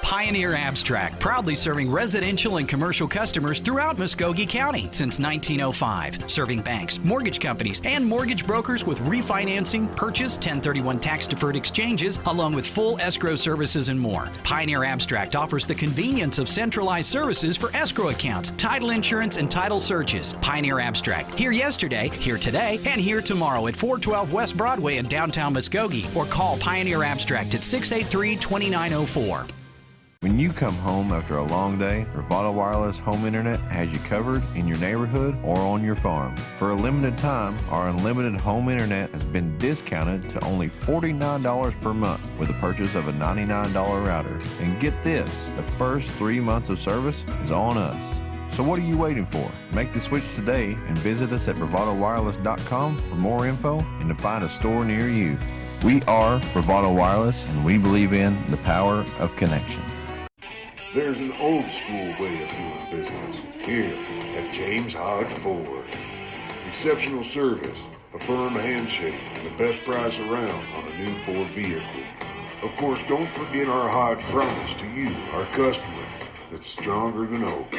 Pioneer Abstract, proudly serving residential and commercial customers throughout Muskogee County since 1905. Serving banks, mortgage companies, and mortgage brokers with refinancing, purchase, 1031 tax-deferred exchanges, along with full escrow services and more. Pioneer Abstract offers the convenience of centralized services for escrow accounts, title insurance, and title searches. Pioneer Abstract, here yesterday, here today, and here tomorrow at 412 West Broadway in downtown Muskogee, or call Pioneer Abstract at 683-2904. When you come home after a long day, Bravado Wireless Home Internet has you covered in your neighborhood or on your farm. For a limited time, our unlimited home internet has been discounted to only $49 per month with the purchase of a $99 router. And get this, the first 3 months of service is on us. So what are you waiting for? Make the switch today and visit us at bravadowireless.com for more info and to find a store near you. We are Bravado Wireless, and we believe in the power of connection. There's an old school way of doing business here at James Hodge Ford. Exceptional service, a firm handshake, and the best price around on a new Ford vehicle. Of course, don't forget our Hodge promise to you, our customer, that's stronger than oak.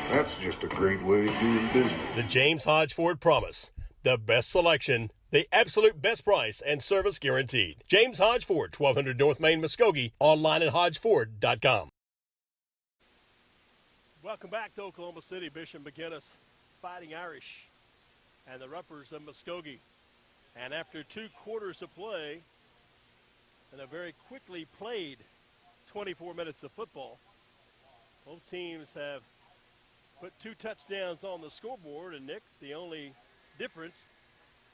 That's just a great way of doing business. The James Hodge Ford promise. The best selection, the absolute best price, and service guaranteed. James Hodge Ford, 1200 North Main, Muskogee. Online at hodgeford.com. Welcome back to Oklahoma City. Bishop McGuinness, Fighting Irish, and the Ruffers of Muskogee. And after 2 quarters of play, and a very quickly played 24 minutes of football, both teams have put 2 touchdowns on the scoreboard. And, Nick, the only difference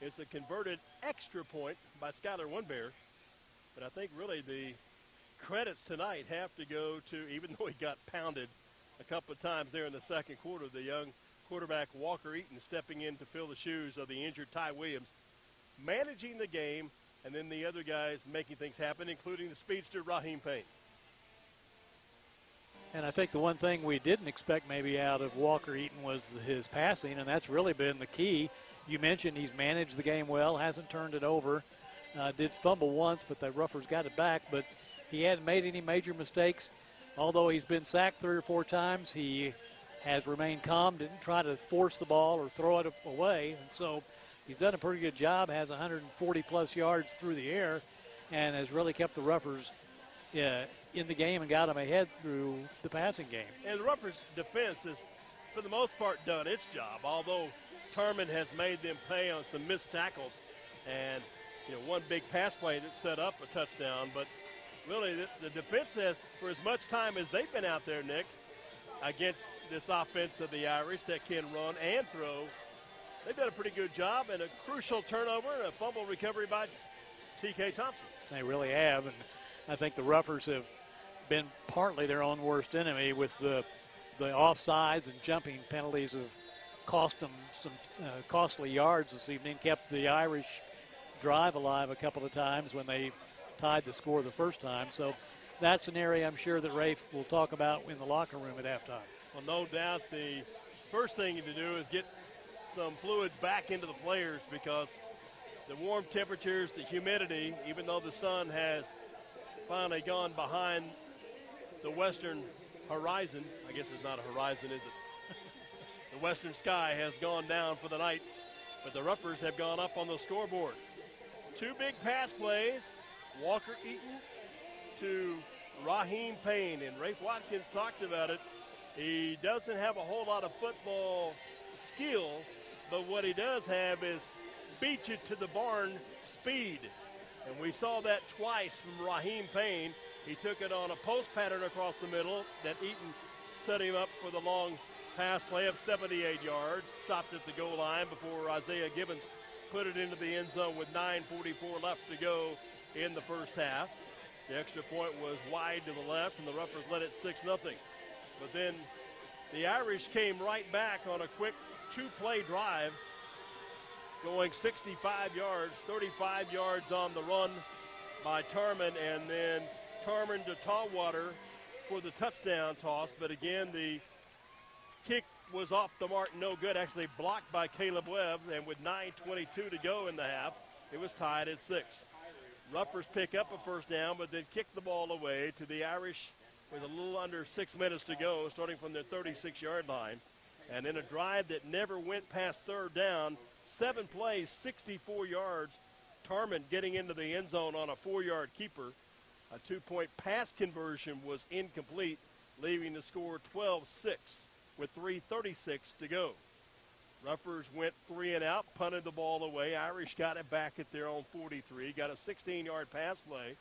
is a converted extra point by Skylar Onebear. But I think really the credits tonight have to go to, even though he got pounded a couple of times there in the second quarter, the young quarterback Walker Eaton stepping in to fill the shoes of the injured Ty Williams, managing the game, and then the other guys making things happen, including the speedster Raheem Payne. And I think the one thing we didn't expect maybe out of Walker Eaton was his passing, and that's really been the key. You mentioned he's managed the game well, hasn't turned it over, did fumble once, but the Ruffers got it back, but he hadn't made any major mistakes. Although he's been sacked 3 or 4 times, he has remained calm, didn't try to force the ball or throw it away. And so he's done a pretty good job, has 140-plus yards through the air, and has really kept the Ruffers in the game and got them ahead through the passing game. And the Ruffers' defense has, for the most part, done its job, although Turman has made them pay on some missed tackles and, one big pass play that set up a touchdown. But really, the defense has, for as much time as they've been out there, Nick, against this offense of the Irish that can run and throw. They've done a pretty good job, and a crucial turnover and a fumble recovery by T.K. Thompson. They really have, and I think the Roughers have been partly their own worst enemy with the offsides and jumping penalties have cost them some costly yards this evening, kept the Irish drive alive a couple of times when they tied the score the first time. So that's an area I'm sure that Rafe will talk about in the locker room at halftime. Well, no doubt the first thing to do is get some fluids back into the players, because the warm temperatures, the humidity, even though the sun has finally gone behind the western horizon. I guess it's not a horizon, is it? The western sky has gone down for the night, but the Roughers have gone up on the scoreboard. Two big pass plays, Walker Eaton to Raheem Payne, and Rafe Watkins talked about it. He doesn't have a whole lot of football skill, but what he does have is beat you to the barn speed. And we saw that twice from Raheem Payne. He took it on a post pattern across the middle that Eaton set him up for the long pass play of 78 yards. Stopped at the goal line before Isaiah Gibbons put it into the end zone with 9:44 left to go in the first half. The extra point was wide to the left, and the Roughers led it 6-0. But then the Irish came right back on a quick two-play drive, going 65 yards, 35 yards on the run by Tarman, and then Tarman to Tallwater for the touchdown toss. But again, the kick was off the mark, no good, actually blocked by Caleb Webb, and with 9:22 to go in the half, it was tied at 6. Roughers pick up a first down, but then kick the ball away to the Irish with a little under 6 minutes to go, starting from their 36-yard line. And in a drive that never went past third down, 7 plays, 64 yards, Tarman getting into the end zone on a 4-yard keeper. A 2-point pass conversion was incomplete, leaving the score 12-6 with 3:36 to go. Roughers went 3 and out, punted the ball away. Irish got it back at their own 43, got a 16-yard pass play.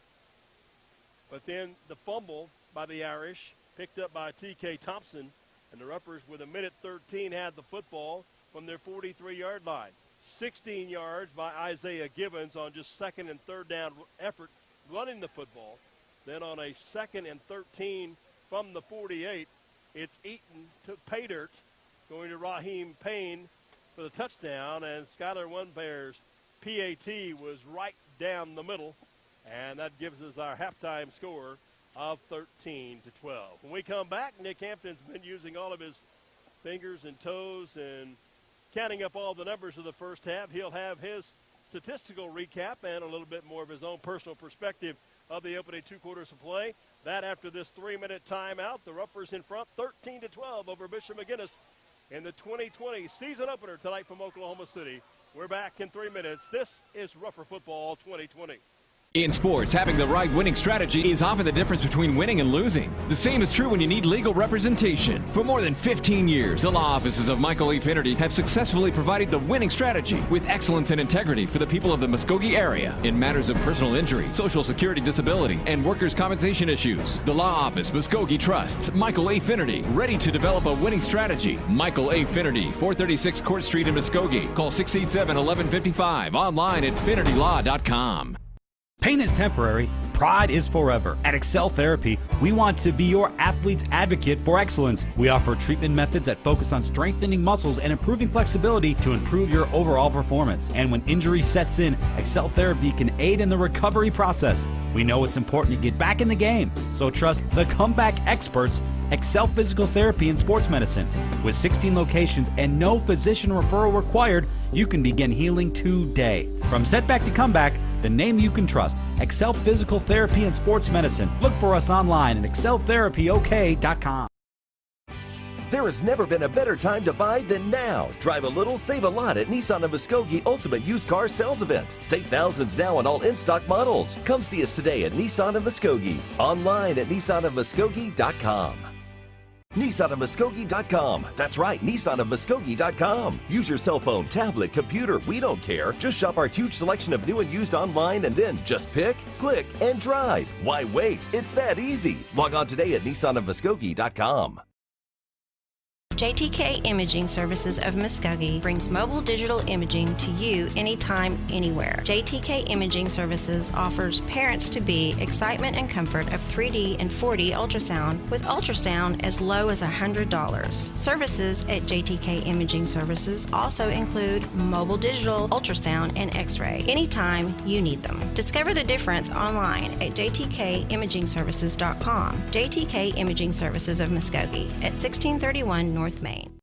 But then the fumble by the Irish, picked up by T.K. Thompson, and the Roughers with 1:13 had the football from their 43-yard line. 16 yards by Isaiah Gibbons on just second and third down effort running the football. Then on a 2nd and 13 from the 48, it's Eaton to pay dirt, going to Raheem Payne for the touchdown, and Skylar Onebear's PAT was right down the middle, and that gives us our halftime score of 13-12. When we come back, Nick Hampton's been using all of his fingers and toes and counting up all the numbers of the first half. He'll have his statistical recap and a little bit more of his own personal perspective of the opening 2 quarters of play. That after this 3-minute timeout, the Roughers in front 13-12 over Bishop McGuinness in the 2020 season opener tonight from Oklahoma City. We're back in 3 minutes. This is Rougher Football 2020. In sports, having the right winning strategy is often the difference between winning and losing. The same is true when you need legal representation. For more than 15 years, the law offices of Michael E. Finnerty have successfully provided the winning strategy with excellence and integrity for the people of the Muskogee area in matters of personal injury, social security disability, and workers' compensation issues. The law office, Muskogee trusts Michael A. Finnerty, ready to develop a winning strategy. Michael A. Finnerty, 436 Court Street in Muskogee. Call 687-1155. Online at finnertylaw.com. Pain is temporary, pride is forever. At Excel Therapy, we want to be your athlete's advocate for excellence. We offer treatment methods that focus on strengthening muscles and improving flexibility to improve your overall performance. And when injury sets in, Excel Therapy can aid in the recovery process. We know it's important to get back in the game, so trust the comeback experts, Excel Physical Therapy and Sports Medicine. With 16 locations and no physician referral required, you can begin healing today. From setback to comeback, the name you can trust, Excel Physical Therapy and Sports Medicine. Look for us online at exceltherapyok.com. There has never been a better time to buy than now. Drive a little, save a lot at Nissan of Muskogee Ultimate Used Car Sales Event. Save thousands now on all in-stock models. Come see us today at Nissan of Muskogee. Online at nissanofmuskogee.com. NissanofMuskogee.com. That's right, NissanofMuskogee.com. Use your cell phone, tablet, computer, we don't care. Just shop our huge selection of new and used online and then just pick, click, and drive. Why wait? It's that easy. Log on today at NissanofMuskogee.com. JTK Imaging Services of Muskogee brings mobile digital imaging to you anytime, anywhere. JTK Imaging Services offers parents-to-be excitement and comfort of 3D and 4D ultrasound with ultrasound as low as $100. Services at JTK Imaging Services also include mobile digital ultrasound and x-ray anytime you need them. Discover the difference online at jtkimagingservices.com. JTK Imaging Services of Muskogee at 1631 North Main.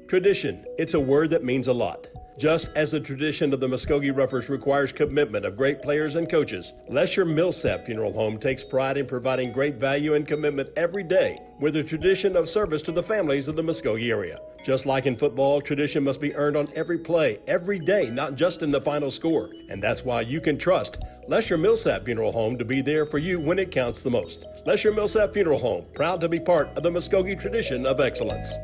Tradition. It's a word that means a lot. Just as the tradition of the Muskogee Roughers requires commitment of great players and coaches, Lesher Millsap Funeral Home takes pride in providing great value and commitment every day with a tradition of service to the families of the Muskogee area. Just like in football, tradition must be earned on every play, every day, not just in the final score. And that's why you can trust Lesher Millsap Funeral Home to be there for you when it counts the most. Lesher Millsap Funeral Home, proud to be part of the Muskogee tradition of excellence.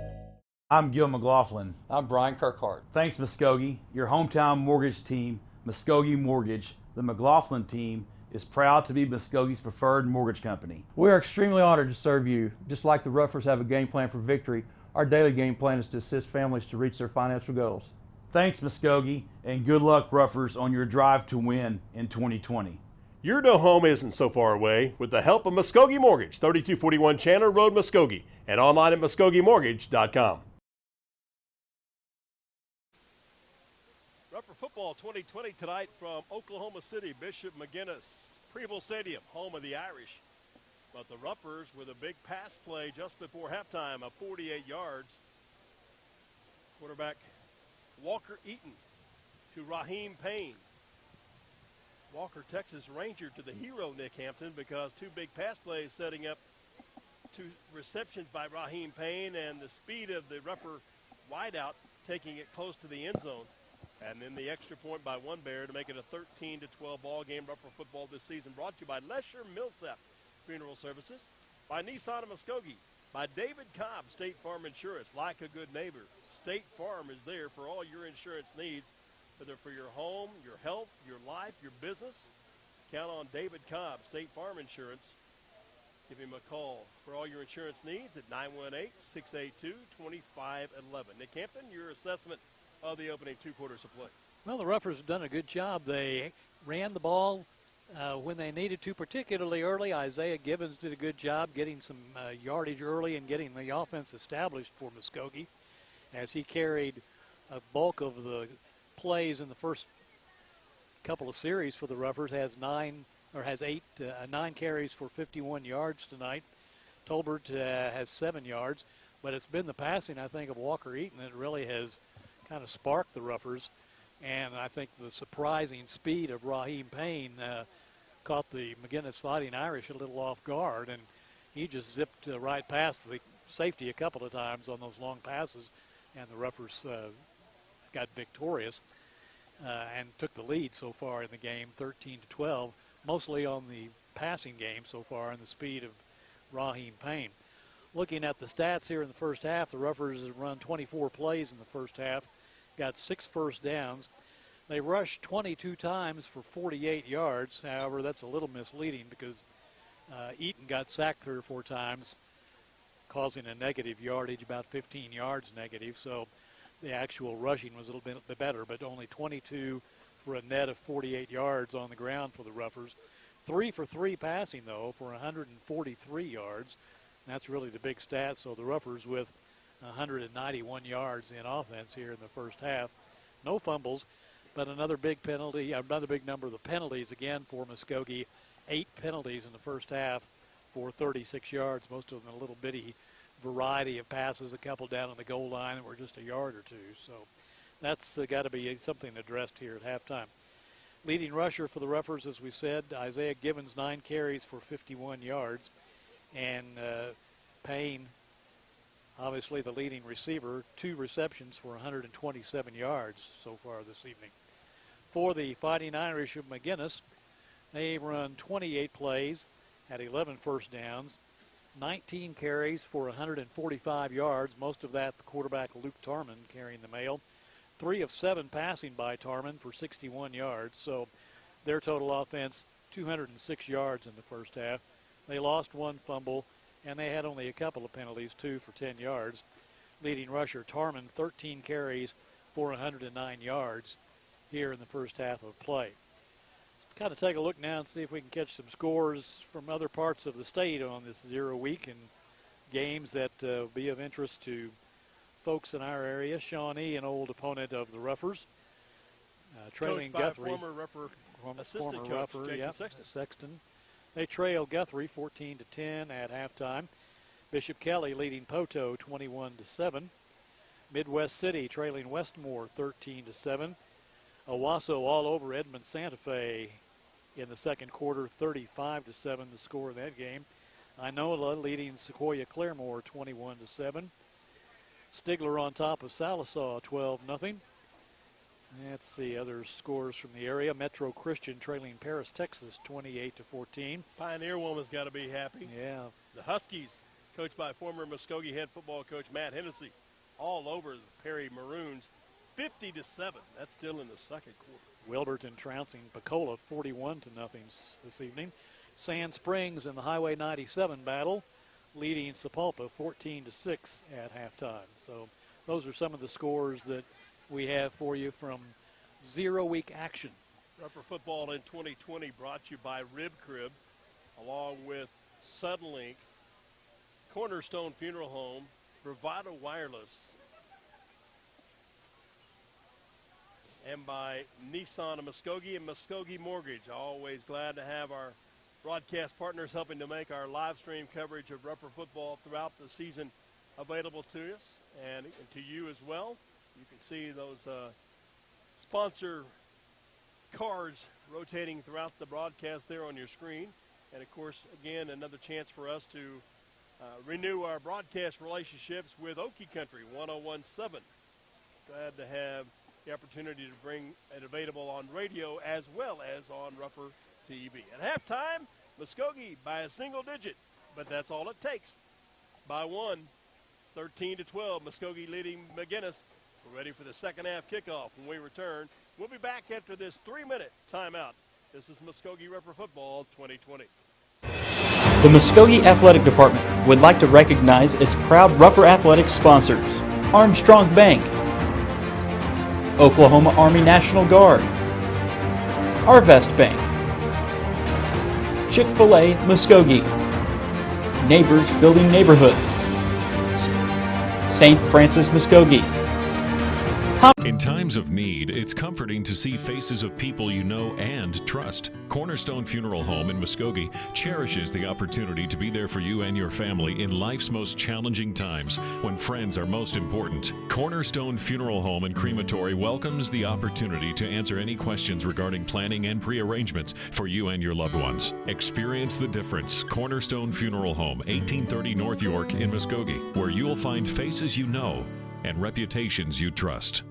I'm Gil McLaughlin. I'm Brian Kirkhart. Thanks, Muskogee. Your hometown mortgage team, Muskogee Mortgage, the McLaughlin team, is proud to be Muskogee's preferred mortgage company. We are extremely honored to serve you. Just like the Roughers have a game plan for victory, our daily game plan is to assist families to reach their financial goals. Thanks, Muskogee, and good luck, Roughers, on your drive to win in 2020. Your new home isn't so far away with the help of Muskogee Mortgage, 3241 Chandler Road, Muskogee, and online at MuskogeeMortgage.com. Rougher Football 2020 tonight from Oklahoma City, Bishop McGuinness, Preble Stadium, home of the Irish. But the Roughers with a big pass play just before halftime of 48 yards. Quarterback Walker Eaton to Raheem Payne. Walker, Texas Ranger, to the hero Nick Hampton, because two big pass plays setting up two receptions by Raheem Payne and the speed of the Rougher wideout taking it close to the end zone. And then the extra point by one Bear to make it a 13-12 ball game. Rougher Football this season brought to you by Lesher Millsap Funeral Services, by Nissan of Muskogee, by David Cobb State Farm Insurance. Like a good neighbor, State Farm is there for all your insurance needs, whether for your home, your health, your life, your business. Count on David Cobb State Farm Insurance. Give him a call for all your insurance needs at 918-682-2511. Nick Hampton, your assessment of the opening 2 quarters of play. Well, the Roughers have done a good job. They ran the ball when they needed to, particularly early. Isaiah Gibbons did a good job getting some yardage early and getting the offense established for Muskogee, as he carried a bulk of the plays in the first couple of series for the Roughers. Has 9 carries for 51 yards tonight. Tolbert has 7 yards, but it's been the passing, I think, of Walker Eaton that really has kind of sparked the Roughers, and I think the surprising speed of Raheem Payne caught the McGuinness Fighting Irish a little off guard, and he just zipped right past the safety a couple of times on those long passes, and the Roughers got victorious and took the lead so far in the game, 13-12, mostly on the passing game so far and the speed of Raheem Payne. Looking at the stats here in the first half, the Roughers have run 24 plays in the first half, got 6 first downs. They rushed 22 times for 48 yards. However, that's a little misleading because Eaton got sacked 3 or 4 times, causing a negative yardage, about 15 yards negative. So the actual rushing was a little bit better, but only 22 for a net of 48 yards on the ground for the Roughers. 3 for 3 passing, though, for 143 yards. That's really the big stat. So the Roughers with 191 yards in offense here in the first half. No fumbles, but another big penalty, another big number of the penalties again for Muskogee. 8 penalties in the first half for 36 yards, most of them a little bitty variety of passes, a couple down on the goal line that were just a yard or two. So that's got to be something addressed here at halftime. Leading rusher for the Roughers, as we said, Isaiah Gibbons, 9 carries for 51 yards. And Payne, obviously the leading receiver, 2 receptions for 127 yards so far this evening. For the Fighting Irish of McGuinness, they've run 28 plays, had 11 first downs, 19 carries for 145 yards, most of that the quarterback Luke Tarman carrying the mail. 3 of 7 passing by Tarman for 61 yards, so their total offense 206 yards in the first half. They lost 1 fumble and they had only a couple of penalties, 2 for 10 yards. Leading rusher Tarman, 13 carries for 109 yards here in the first half of play. Let's kind of take a look now and see if we can catch some scores from other parts of the state on this 0 week and games that will be of interest to folks in our area. Shawnee, an old opponent of the Ruffers, trailing Guthrie. Former assistant coach Jason Sexton. They trail Guthrie 14-10 at halftime. Bishop Kelly leading Poto 21-7. Midwest City trailing Westmore 13-7. Owasso all over Edmond Santa Fe in the second quarter, 35-7 the score of that game. Inola leading Sequoia Claremore 21-7. Stigler on top of Salisaw 12-0. Let's see other scores from the area. Metro Christian trailing Paris, Texas 28-14. Pioneer Woman's got to be happy. Yeah. The Huskies, coached by former Muskogee head football coach Matt Hennessy, all over the Perry Maroons, 50-7. That's still in the second quarter. Wilburton trouncing Pecola 41-0 this evening. Sand Springs in the Highway 97 battle, leading Sapulpa 14-6 at halftime. So those are some of the scores that we have for you from 0 week action. Rupper Football in 2020 brought to you by Rib Crib, along with Sudlink, Cornerstone Funeral Home, Bravado Wireless, and by Nissan of Muskogee and Muskogee Mortgage. Always glad to have our broadcast partners helping to make our live stream coverage of Rupper Football throughout the season available to us and to you as well. You can see those sponsor cards rotating throughout the broadcast there on your screen. And, of course, again, another chance for us to renew our broadcast relationships with Okie Country 101.7. Glad to have the opportunity to bring it available on radio as well as on Rupper TV. At halftime, Muskogee by a single digit, but that's all it takes. By one, 13-12, Muskogee leading McGuinness. We're ready for the second half kickoff. When we return, we'll be back after this 3-minute timeout. This is Muskogee Rupper Football 2020. The Muskogee Athletic Department would like to recognize its proud Rupper Athletics sponsors: Armstrong Bank, Oklahoma Army National Guard, Arvest Bank, Chick-fil-A Muskogee, Neighbors Building Neighborhoods, St. Francis Muskogee. In times of need, it's comforting to see faces of people you know and trust. Cornerstone Funeral Home in Muskogee cherishes the opportunity to be there for you and your family in life's most challenging times when friends are most important. Cornerstone Funeral Home and Crematory welcomes the opportunity to answer any questions regarding planning and pre-arrangements for you and your loved ones. Experience the difference. Cornerstone Funeral Home, 1830 North York in Muskogee, where you'll find faces you know and reputations you trust.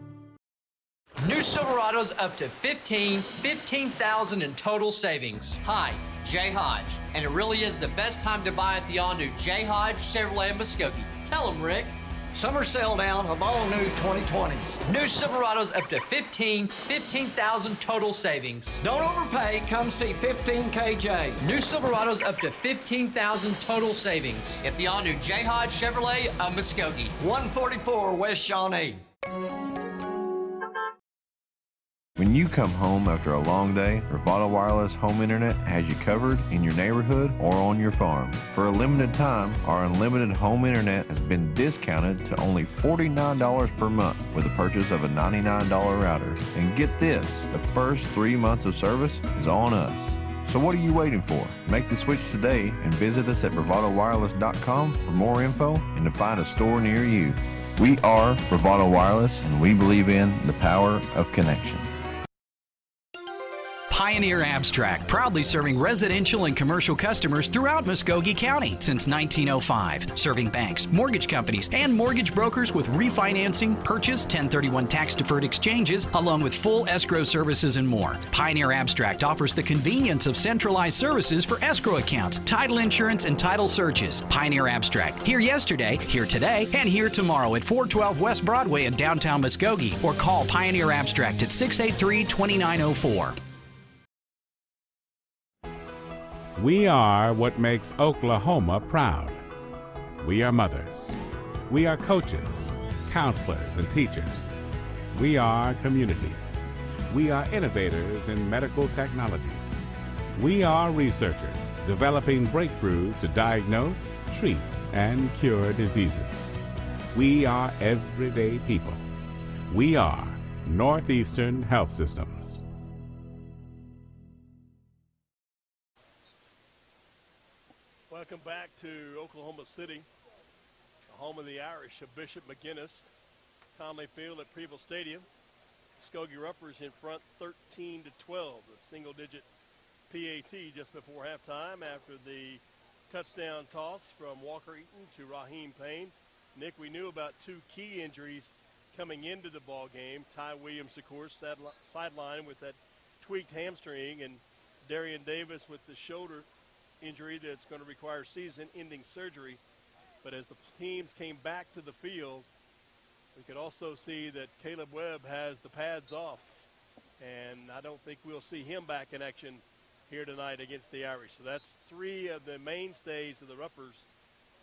New Silverado's up to $15,000 in total savings. Hi, Jay Hodge, and it really is the best time to buy at the all-new Jay Hodge Chevrolet in Muskogee. Tell them, Rick. Summer sale down of all new 2020s. New Silverado's up to $15,000 total savings. Don't overpay, come see 15KJ. New Silverado's up to $15,000 total savings at the all-new Jay Hodge Chevrolet of Muskogee. 144 West Shawnee. When you come home after a long day, Bravado Wireless Home Internet has you covered in your neighborhood or on your farm. For a limited time, our unlimited home internet has been discounted to only $49 per month with the purchase of a $99 router. And get this, the first 3 months of service is on us. So what are you waiting for? Make the switch today and visit us at bravadowireless.com for more info and to find a store near you. We are Bravado Wireless, and we believe in the power of connection. Pioneer Abstract, proudly serving residential and commercial customers throughout Muskogee County since 1905, serving banks, mortgage companies, and mortgage brokers with refinancing, purchase, 1031 tax-deferred exchanges, along with full escrow services and more. Pioneer Abstract offers the convenience of centralized services for escrow accounts, title insurance, and title searches. Pioneer Abstract, here yesterday, here today, and here tomorrow at 412 West Broadway in downtown Muskogee, or call Pioneer Abstract at 683-2904. We are what makes Oklahoma proud. We are mothers. We are coaches, counselors, and teachers. We are community. We are innovators in medical technologies. We are researchers developing breakthroughs to diagnose, treat, and cure diseases. We are everyday people. We are Northeastern Health Systems. Welcome back to Oklahoma City, the home of the Irish of Bishop McGuinness. Conley Field at Preble Stadium. Muskogee Ruffers in front 13-12, a single-digit PAT just before halftime after the touchdown toss from Walker Eaton to Raheem Payne. Nick, we knew about two key injuries coming into the ball game. Ty Williams, of course, sidelined with that tweaked hamstring, and Darian Davis with the shoulder injury that's going to require season-ending surgery. But as the teams came back to the field, we could also see that Caleb Webb has the pads off, and I don't think we'll see him back in action here tonight against the Irish. So that's three of the mainstays of the Ruffers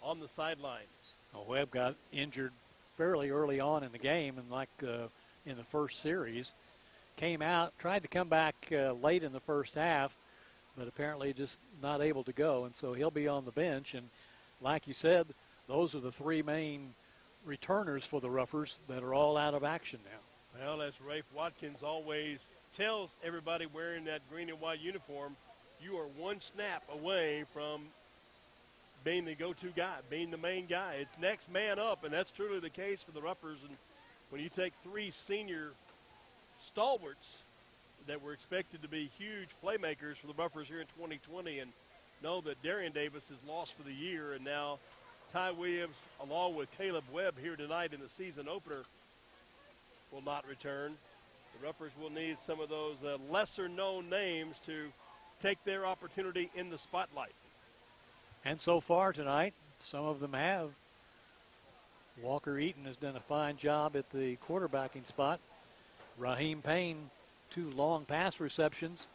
on the sideline. Well, Webb got injured fairly early on in the game, and like in the first series, came out, tried to come back late in the first half, but apparently just not able to go, and so he'll be on the bench. And like you said, those are the three main returners for the Ruffers that are all out of action now. Well, as Rafe Watkins always tells everybody wearing that green and white uniform, you are one snap away from being the go-to guy, being the main guy. It's next man up, and that's truly the case for the Ruffers. And when you take three senior stalwarts that were expected to be huge playmakers for the Ruffers here in 2020, and know that Darian Davis is lost for the year, and now Ty Williams, along with Caleb Webb here tonight in the season opener, will not return. The Ruffers will need some of those lesser-known names to take their opportunity in the spotlight. And so far tonight, some of them have. Walker Eaton has done a fine job at the quarterbacking spot. Raheem Payne, 2 long pass receptions,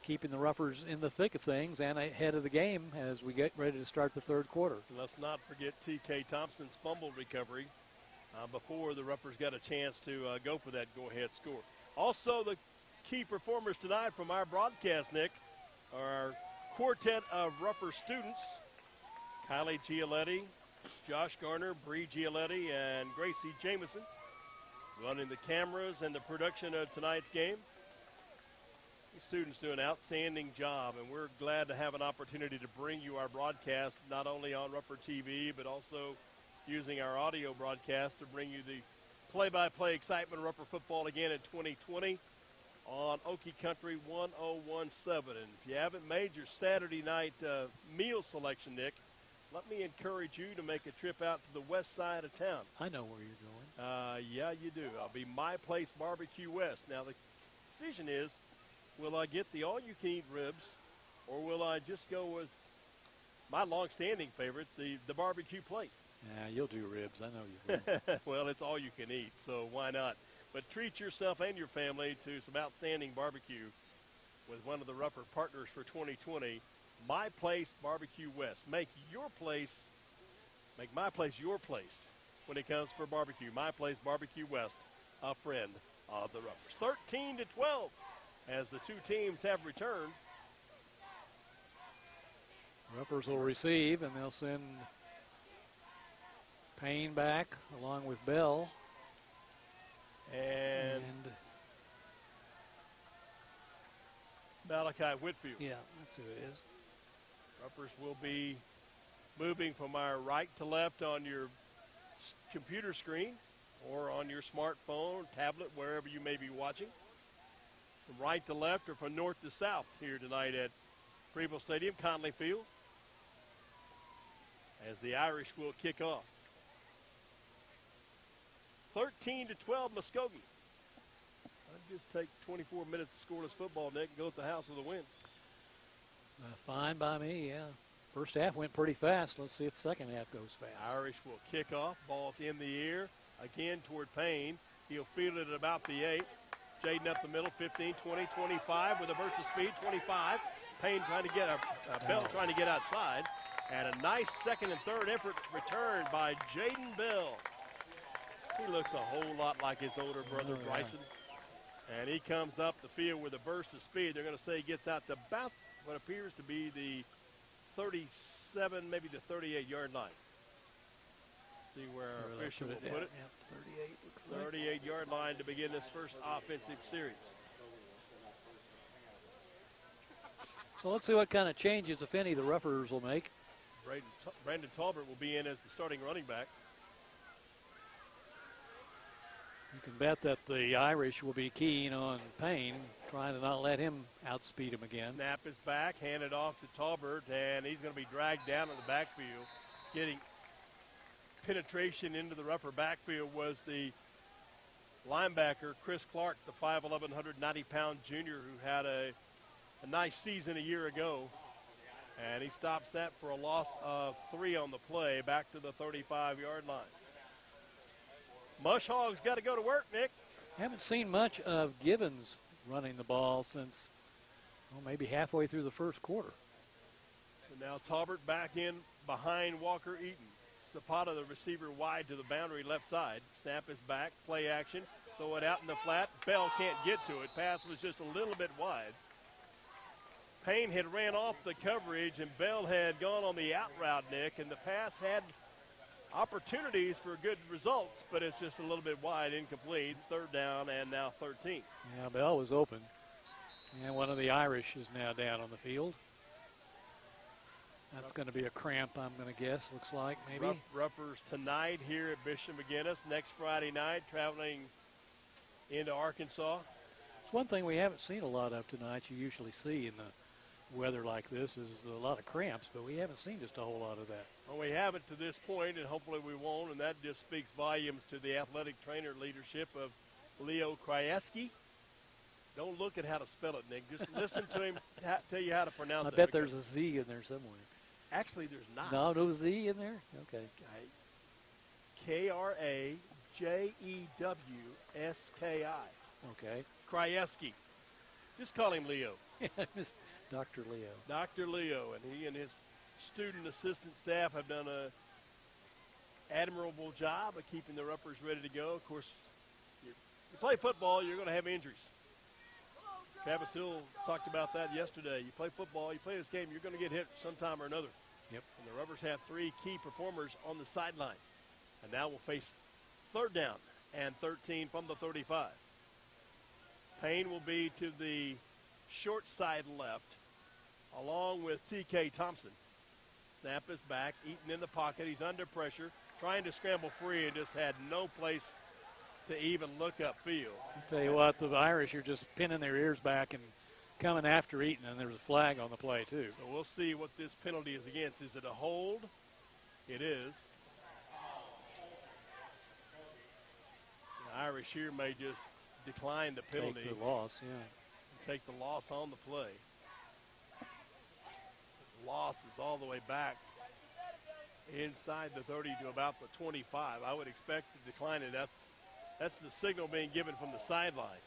keeping the Ruffers in the thick of things and ahead of the game as we get ready to start the third quarter. Let's not forget T.K. Thompson's fumble recovery before the Ruffers got a chance to go for that go-ahead score. Also, the key performers tonight from our broadcast, Nick, are our quartet of Ruffer students, Kylie Gialetti, Josh Garner, Bree Gialetti, and Gracie Jameson, running the cameras and the production of tonight's game. The students do an outstanding job, and we're glad to have an opportunity to bring you our broadcast not only on Ruffer TV, but also using our audio broadcast to bring you the play-by-play excitement of Ruffer football again in 2020 on Okie Country 1017. And if you haven't made your Saturday night meal selection, Nick, let me encourage you to make a trip out to the west side of town. I know where you're going. Yeah, you do. I'll be My Place Barbecue West. Now, the decision is, will I get the all-you-can-eat ribs, or will I just go with my long-standing favorite, the barbecue plate? Yeah, you'll do ribs. I know you will. Well, it's all you can eat, so why not? But treat yourself and your family to some outstanding barbecue with one of the Ruffer partners for 2020, My Place Barbecue West. Make my place your place when it comes for barbecue. My Place Barbecue West, a friend of the Ruffers. 13-12 as the two teams have returned. Ruffers will receive, and they'll send Payne back along with Bell. And Malachi Whitfield. Yeah, that's who it is. Ruffers will be moving from our right to left on your computer screen or on your smartphone, tablet, wherever you may be watching. From right to left or from north to south here tonight at Preble Stadium, Conley Field, as the Irish will kick off. 13-12 Muskogee. I'd just take 24 minutes of scoreless football, Nick, and go at the house with a win. Fine by me, yeah. First half went pretty fast. Let's see if the second half goes fast. Irish will kick off. Ball's in the air. Again toward Payne. He'll field it at about the 8. Jaden up the middle, 15, 20, 25 with a burst of speed, 25. Payne trying to get Bell trying to get outside. And a nice second and third effort return by Jaden Bell. He looks a whole lot like his older brother, Bryson. And he comes up the field with a burst of speed. They're going to say he gets out to about what appears to be the 37, maybe the 38-yard line. See where our official will put it. Yep, 38 looks 38-yard line to begin this first offensive series. So let's see what kind of changes, if any, the Ruffers will make. Brandon Talbert will be in as the starting running back. You can bet that the Irish will be keen on Payne, trying to not let him outspeed him again. Snap is back, handed off to Talbert, and he's going to be dragged down in the backfield. Getting penetration into the Ruffer backfield was the linebacker, Chris Clark, the 5'11", 190-pound junior who had a nice season a year ago. And he stops that for a loss of 3 on the play, back to the 35-yard line. Mush Hogs got to go to work, Nick. Haven't seen much of Gibbons running the ball since maybe halfway through the first quarter. And now Talbert back in behind Walker Eaton. Zapata, the receiver, wide to the boundary left side. Snap is back, play action, throw it out in the flat. Bell can't get to it. Pass was just a little bit wide. Payne had ran off the coverage, and Bell had gone on the out route, Nick, and the pass had opportunities for good results, but it's just a little bit wide, incomplete. Third down and now 13. Yeah, Bell was open. And one of the Irish is now down on the field. That's going to be a cramp, I'm going to guess, looks like, maybe. Ruffers tonight here at Bishop McGuinness. Next Friday night, traveling into Arkansas. It's one thing we haven't seen a lot of tonight. You usually see in the weather like this is a lot of cramps, but we haven't seen just a whole lot of that. Well, we haven't to this point, and hopefully we won't, and that just speaks volumes to the athletic trainer leadership of Leo Krajewski. Don't look at how to spell it, Nick. Just listen to him tell you how to pronounce it. I bet there's a Z in there somewhere. Actually, there's not. No Z in there? Okay. Krajewski. Okay. Krajewski. Just call him Leo. Dr. Leo. Dr. Leo, and he and his student assistant staff have done an admirable job of keeping the Ruffers ready to go. Of course, you play football, you're going to have injuries. Travis Hill talked about that yesterday. You play football, you play this game, you're going to get hit sometime or another. Yep. And the Ruffers have 3 key performers on the sideline. And now we'll face third down and 13 from the 35. Payne will be to the short side left, along with T.K. Thompson. Snap is back, Eaton in the pocket. He's under pressure, trying to scramble free and just had no place to even look upfield. I'll tell you what, the Irish are just pinning their ears back and coming after Eaton, and there's a flag on the play, too. So we'll see what this penalty is against. Is it a hold? It is. The Irish here may just decline the penalty. Take the loss, yeah. Take the loss on the play. The loss is all the way back inside the 30 to about the 25. I would expect to decline it. That's the signal being given from the sideline.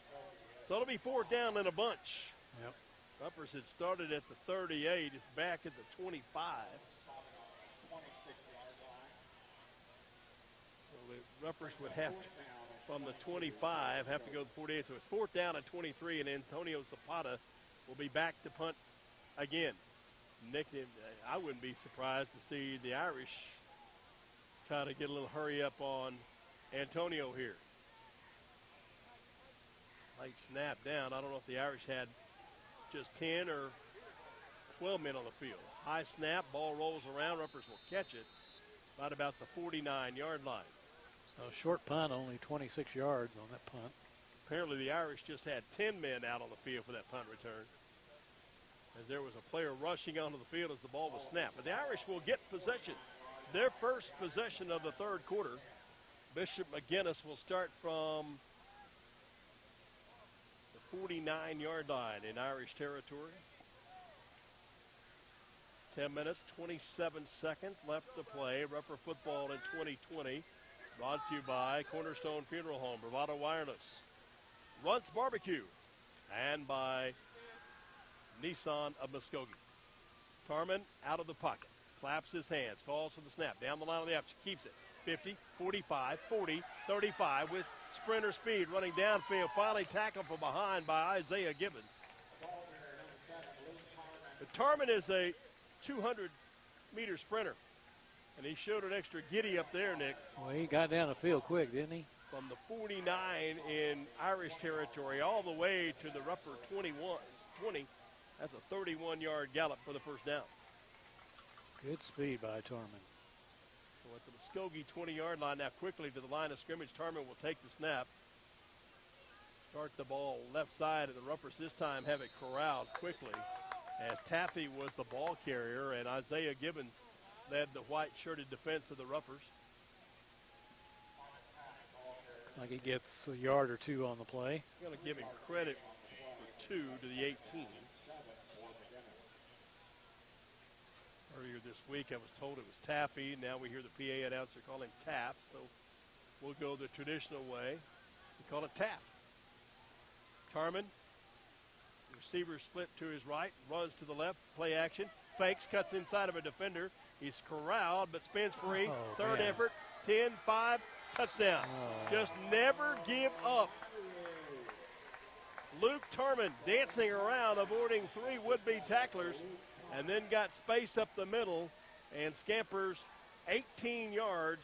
So it'll be 4th down in a bunch. Yep. Ruffers had started at the 38. It's back at the 25. So the Ruffers would have to, from the 25, have to go to the 48. So it's 4th down at 23, and Antonio Zapata will be back to punt again. Nick, I wouldn't be surprised to see the Irish try to get a little hurry up on Antonio here. Like snap down. I don't know if the Irish had just 10 or 12 men on the field. High snap, ball rolls around. Ruffers will catch it right about the 49-yard line. So short punt, only 26 yards on that punt. Apparently the Irish just had 10 men out on the field for that punt return, as there was a player rushing onto the field as the ball was snapped. But the Irish will get possession. Their first possession of the third quarter. Bishop McGuinness will start from the 49-yard line in Irish territory. 10 minutes, 27 seconds left to play. Ruffer football in 2020. Brought to you by Cornerstone Funeral Home, Bravado Wireless, Runt's Barbecue, and by Nissan of Muskogee. Tarman out of the pocket. Claps his hands. Calls for the snap. Down the line of the option. Keeps it. 50, 45, 40, 35 with sprinter speed. Running downfield. Finally tackled from behind by Isaiah Gibbons. But Tarman is a 200-meter sprinter. And he showed an extra giddy up there, Nick. Well, he got down the field quick, didn't he? From the 49 in Irish territory all the way to the Rupper 20. That's a 31-yard gallop for the first down. Good speed by Tarman. So at the Muskogee 20-yard line, now quickly to the line of scrimmage, Tarman will take the snap. Start the ball left side, and the Ruppers this time have it corralled quickly as Taffy was the ball carrier, and Isaiah Gibbons led the white-shirted defense of the Ruppers. Looks like he gets a yard or two on the play. I'm going to give him credit for 2 to the 18. Earlier this week, I was told it was Taffy. Now we hear the PA announcer call him Taff, so we'll go the traditional way. We call it Taff. Tarman, receiver split to his right, runs to the left, play action, fakes, cuts inside of a defender. He's corralled, but spins free. Third effort, 10-5, touchdown. Just never give up. Luke Tarman dancing around, avoiding 3 would-be tacklers, and then got space up the middle and scampers 18 yards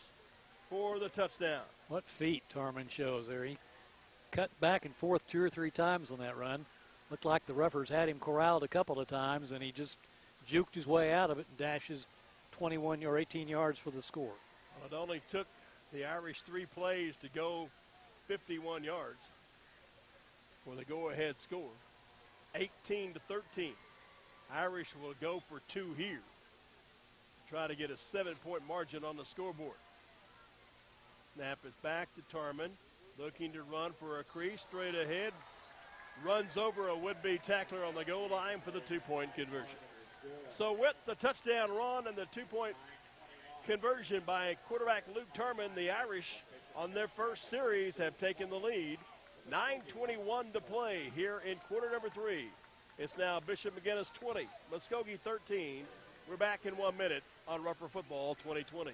for the touchdown. What feet Tarman shows there. He cut back and forth 2 or 3 times on that run. Looked like the Ruffers had him corralled a couple of times, and he just juked his way out of it and dashes 21 or 18 yards for the score. Well, it only took the Irish 3 plays to go 51 yards for the go-ahead score. 18-13. Irish will go for 2 here. Try to get a 7-point margin on the scoreboard. Snap is back to Tarman. Looking to run for a crease straight ahead. Runs over a would-be tackler on the goal line for the 2-point conversion. So with the touchdown run and the 2-point conversion by quarterback Luke Tarman, the Irish on their first series have taken the lead. 9:21 to play here in quarter number 3. It's now Bishop McGuinness 20, Muskogee 13. We're back in 1 minute on Rupper Football 2020.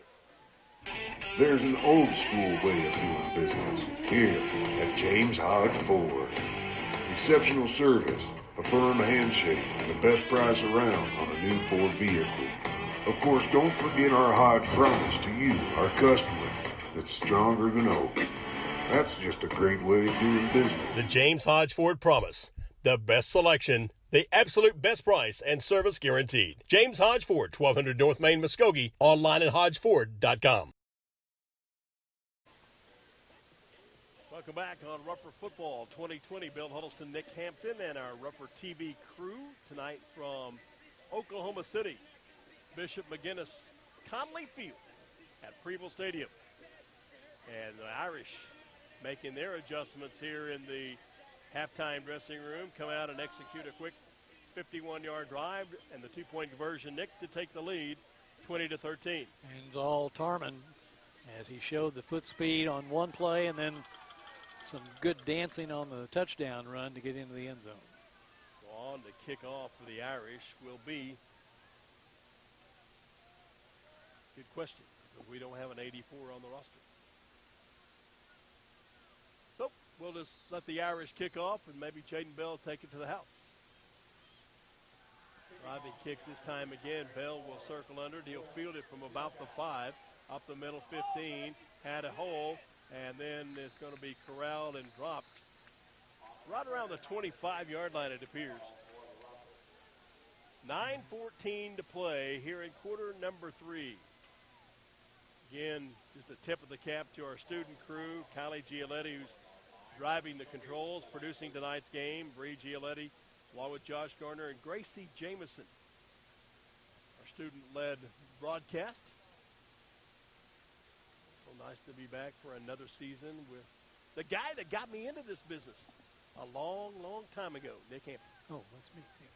There's an old school way of doing business here at James Hodge Ford. Exceptional service, a firm handshake, and the best price around on a new Ford vehicle. Of course, don't forget our Hodge promise to you, our customer, that's stronger than oak. That's just a great way of doing business. The James Hodge Ford promise. The best selection, the absolute best price, and service guaranteed. James Hodge Ford, 1200 North Main, Muskogee. Online at hodgeford.com. Welcome back on Rupper Football 2020. Bill Huddleston, Nick Hampton, and our Rupper TV crew tonight from Oklahoma City. Bishop McGuinness Conley Field at Preble Stadium. And the Irish making their adjustments here in the halftime dressing room, come out and execute a quick 51-yard drive and the 2-point conversion, Nick, to take the lead 20-13. And all Tarman as he showed the foot speed on one play and then some good dancing on the touchdown run to get into the end zone. So on to kick off for the Irish will be, good question, but we don't have an 84 on the roster. So we'll just let the Irish kick off and maybe Jaden Bell take it to the house. Driving kick this time again. Bell will circle under it. He'll field it from about the 5, up the middle 15, had a hole, and then it's going to be corralled and dropped right around the 25-yard line, it appears. 9:14 to play here in quarter number 3. Again, just a tip of the cap to our student crew, Kylie Gialetti, who's driving the controls, producing tonight's game. Bree Gialetti, along with Josh Garner and Gracie Jamison, our student-led broadcast. So nice to be back for another season with the guy that got me into this business a long, long time ago, Nick Hampton. Oh, that's me. Yeah.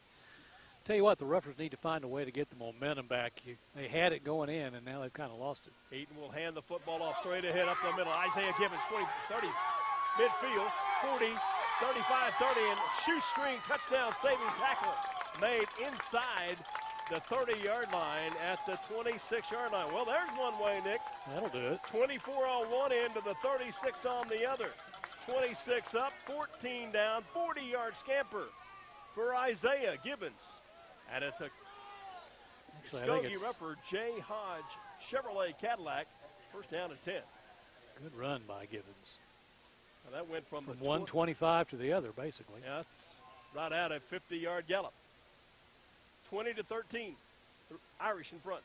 Tell you what, the Ruffers need to find a way to get the momentum back. They had it going in, and now they've kind of lost it. Eaton will hand the football off straight ahead up the middle. Isaiah Gibbons, 20, 30, midfield, 40, 35, 30, and shoestring touchdown saving tackle made inside the 30-yard line at the 26-yard line. Well, there's one way, Nick. That'll do it. 24 on one end to the 36 on the other. 26 up, 14 down, 40-yard scamper for Isaiah Gibbons. And it's a Muskogee Rupper J. Hodge Chevrolet Cadillac, first down and 10. Good run by Gibbons. Now that went from the 125 to the other, basically. Yeah, that's right out a 50-yard gallop. 20-13, Irish in front.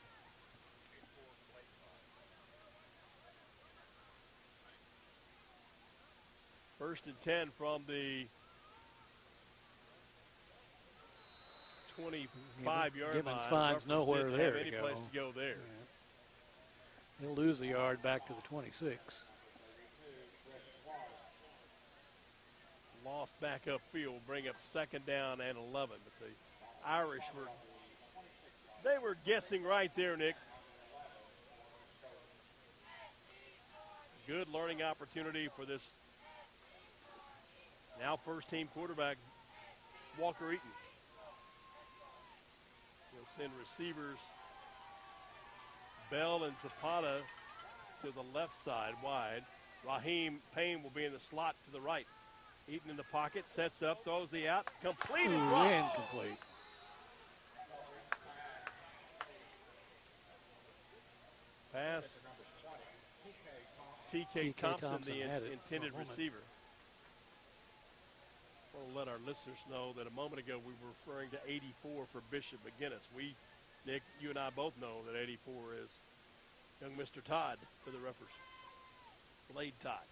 First and 10 from the 25-yard line. Gibbons finds nowhere there to any go. place to go there. Yeah. He'll lose a yard back to the 26. Lost back upfield, bring up second down and 11. But the Irish were guessing right there, Nick. Good learning opportunity for this now first-team quarterback, Walker Eaton. He'll send receivers Bell and Zapata to the left side wide. Raheem Payne will be in the slot to the right. Eaton in the pocket, sets up, throws the out, completed. Incomplete. Pass. T.K. Thompson, the intended receiver. I want to let our listeners know that a moment ago we were referring to 84 for Bishop McGuinness. Nick, you and I both know that 84 is young Mr. Todd for the Ruffers. Blade Todd.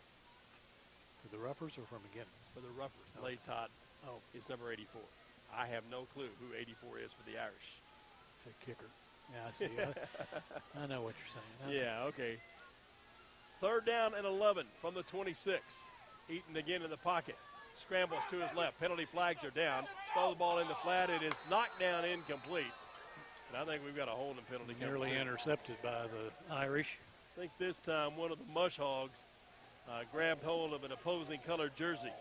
For the Ruffers or for McGuinness? For the Ruffers. Oh. Blade Todd is number 84. I have no clue who 84 is for the Irish. It's a kicker. Yeah, I see. I know what you're saying. Okay. Yeah, okay. Third down and 11 from the 26. Eaton again in the pocket. Scrambles to his left. Penalty flags are down. Throw the ball in the flat. It is knocked down incomplete. And I think we've got a holding penalty. Nearly intercepted by the Irish. I think this time one of the Mush Hogs grabbed hold of an opposing colored jersey.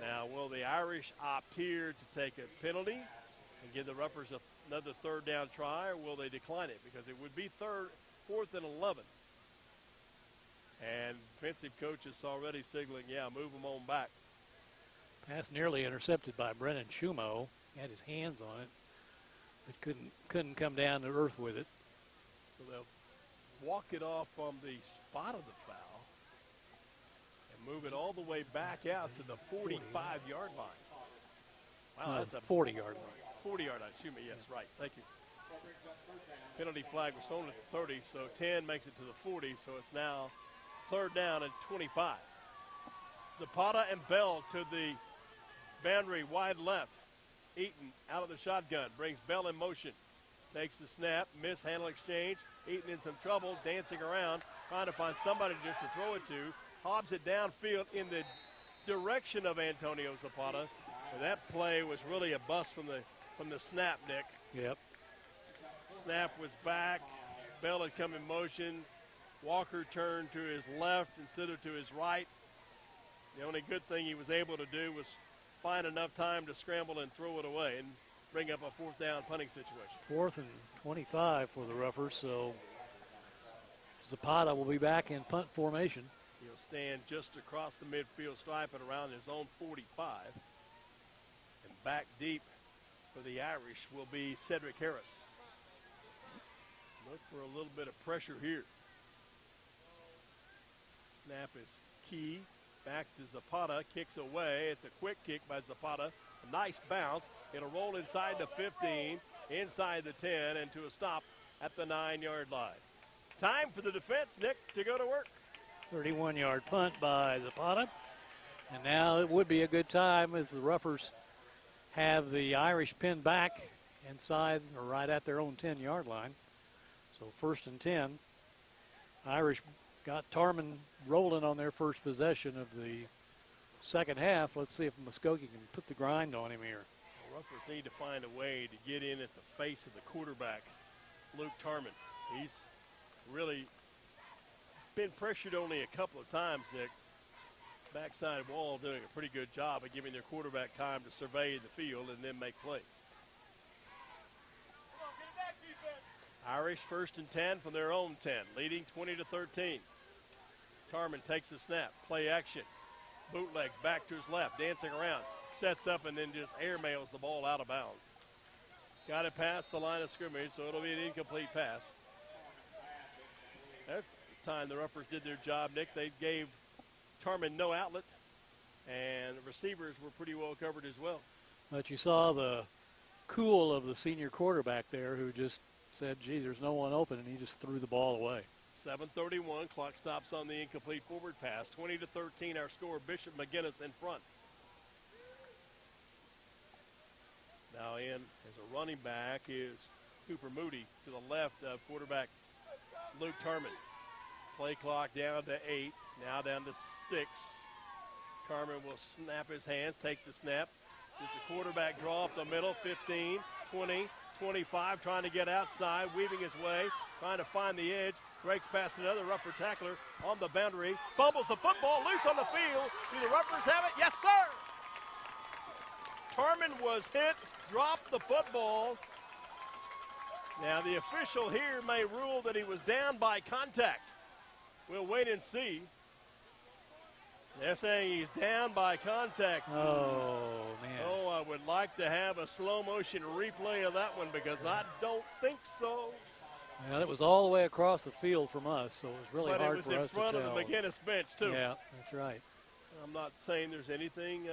Now, will the Irish opt here to take a penalty and give the Ruffers another third down try, or will they decline it? Because it would be fourth and 11. And defensive coach is already signaling, move them on back. Pass nearly intercepted by Brennan Shumo. He had his hands on it, but couldn't come down to earth with it. So they'll walk it off from the spot of the foul and move it all the way back out to the 45-yard line. Wow, that's a 40-yard line. 40-yard line, excuse me, yes, right, thank you. Penalty flag was thrown at the 30, so 10 makes it to the 40, so it's now third down and 25. Zapata and Bell to the boundary wide left. Eaton out of the shotgun, brings Bell in motion. Takes the snap, mishandle exchange. Eaton in some trouble, dancing around, trying to find somebody just to throw it to. Hobbs it downfield in the direction of Antonio Zapata. And that play was really a bust from the snap, Nick. Yep. Snap was back. Bell had come in motion. Walker turned to his left instead of to his right. The only good thing he was able to do was find enough time to scramble and throw it away and bring up a fourth down punting situation. 4th and 25 for the Ruffers, so Zapata will be back in punt formation. He'll stand just across the midfield stripe and around his own 45. And back deep for the Irish will be Cedric Harris. Look for a little bit of pressure here. Snap is key. Back to Zapata, kicks away. It's a quick kick by Zapata. A nice bounce. It'll roll inside the 15, inside the 10, and to a stop at the 9-yard line. Time for the defense, Nick, to go to work. 31-yard punt by Zapata. And now it would be a good time as the Ruffers have the Irish pinned back inside or right at their own 10-yard line. So 1st and 10. Irish got Tarman rolling on their first possession of the second half. Let's see if Muskogee can put the grind on him here. The Ruffers need to find a way to get in at the face of the quarterback, Luke Tarman. He's really been pressured only a couple of times, Nick. Backside wall doing a pretty good job of giving their quarterback time to survey the field and then make plays. Irish first and 10 from their own 10, leading 20-13. Tarman takes the snap, play action, bootlegs back to his left, dancing around, sets up and then just airmails the ball out of bounds. Got it past the line of scrimmage, so it'll be an incomplete pass. That time the Ruffers did their job, Nick. They gave Tarman no outlet, and the receivers were pretty well covered as well. But you saw the cool of the senior quarterback there who just said, gee, there's no one open, and he just threw the ball away. 7:31, clock stops on the incomplete forward pass. 20-13, our score. Bishop McGuinness in front. Now in as a running back is Cooper Moody to the left of quarterback Luke Tarman. Play clock down to 8, now down to 6. Tarman will snap his hands, take the snap. Get the quarterback draw up the middle, 15, 20, 25, trying to get outside, weaving his way, trying to find the edge. Breaks past another Ruffer tackler on the boundary. Fumbles the football, loose on the field. Do the Ruffers have it? Yes, sir! Tarman was hit, dropped the football. Now the official here may rule that he was down by contact. We'll wait and see. They're saying he's down by contact. Oh, man. Oh, I would like to have a slow motion replay of that one because I don't think so. Yeah, it was all the way across the field from us, so it was really but hard it was for in us to front tell. of the McGuinness bench, too. Yeah, that's right. I'm not saying there's anything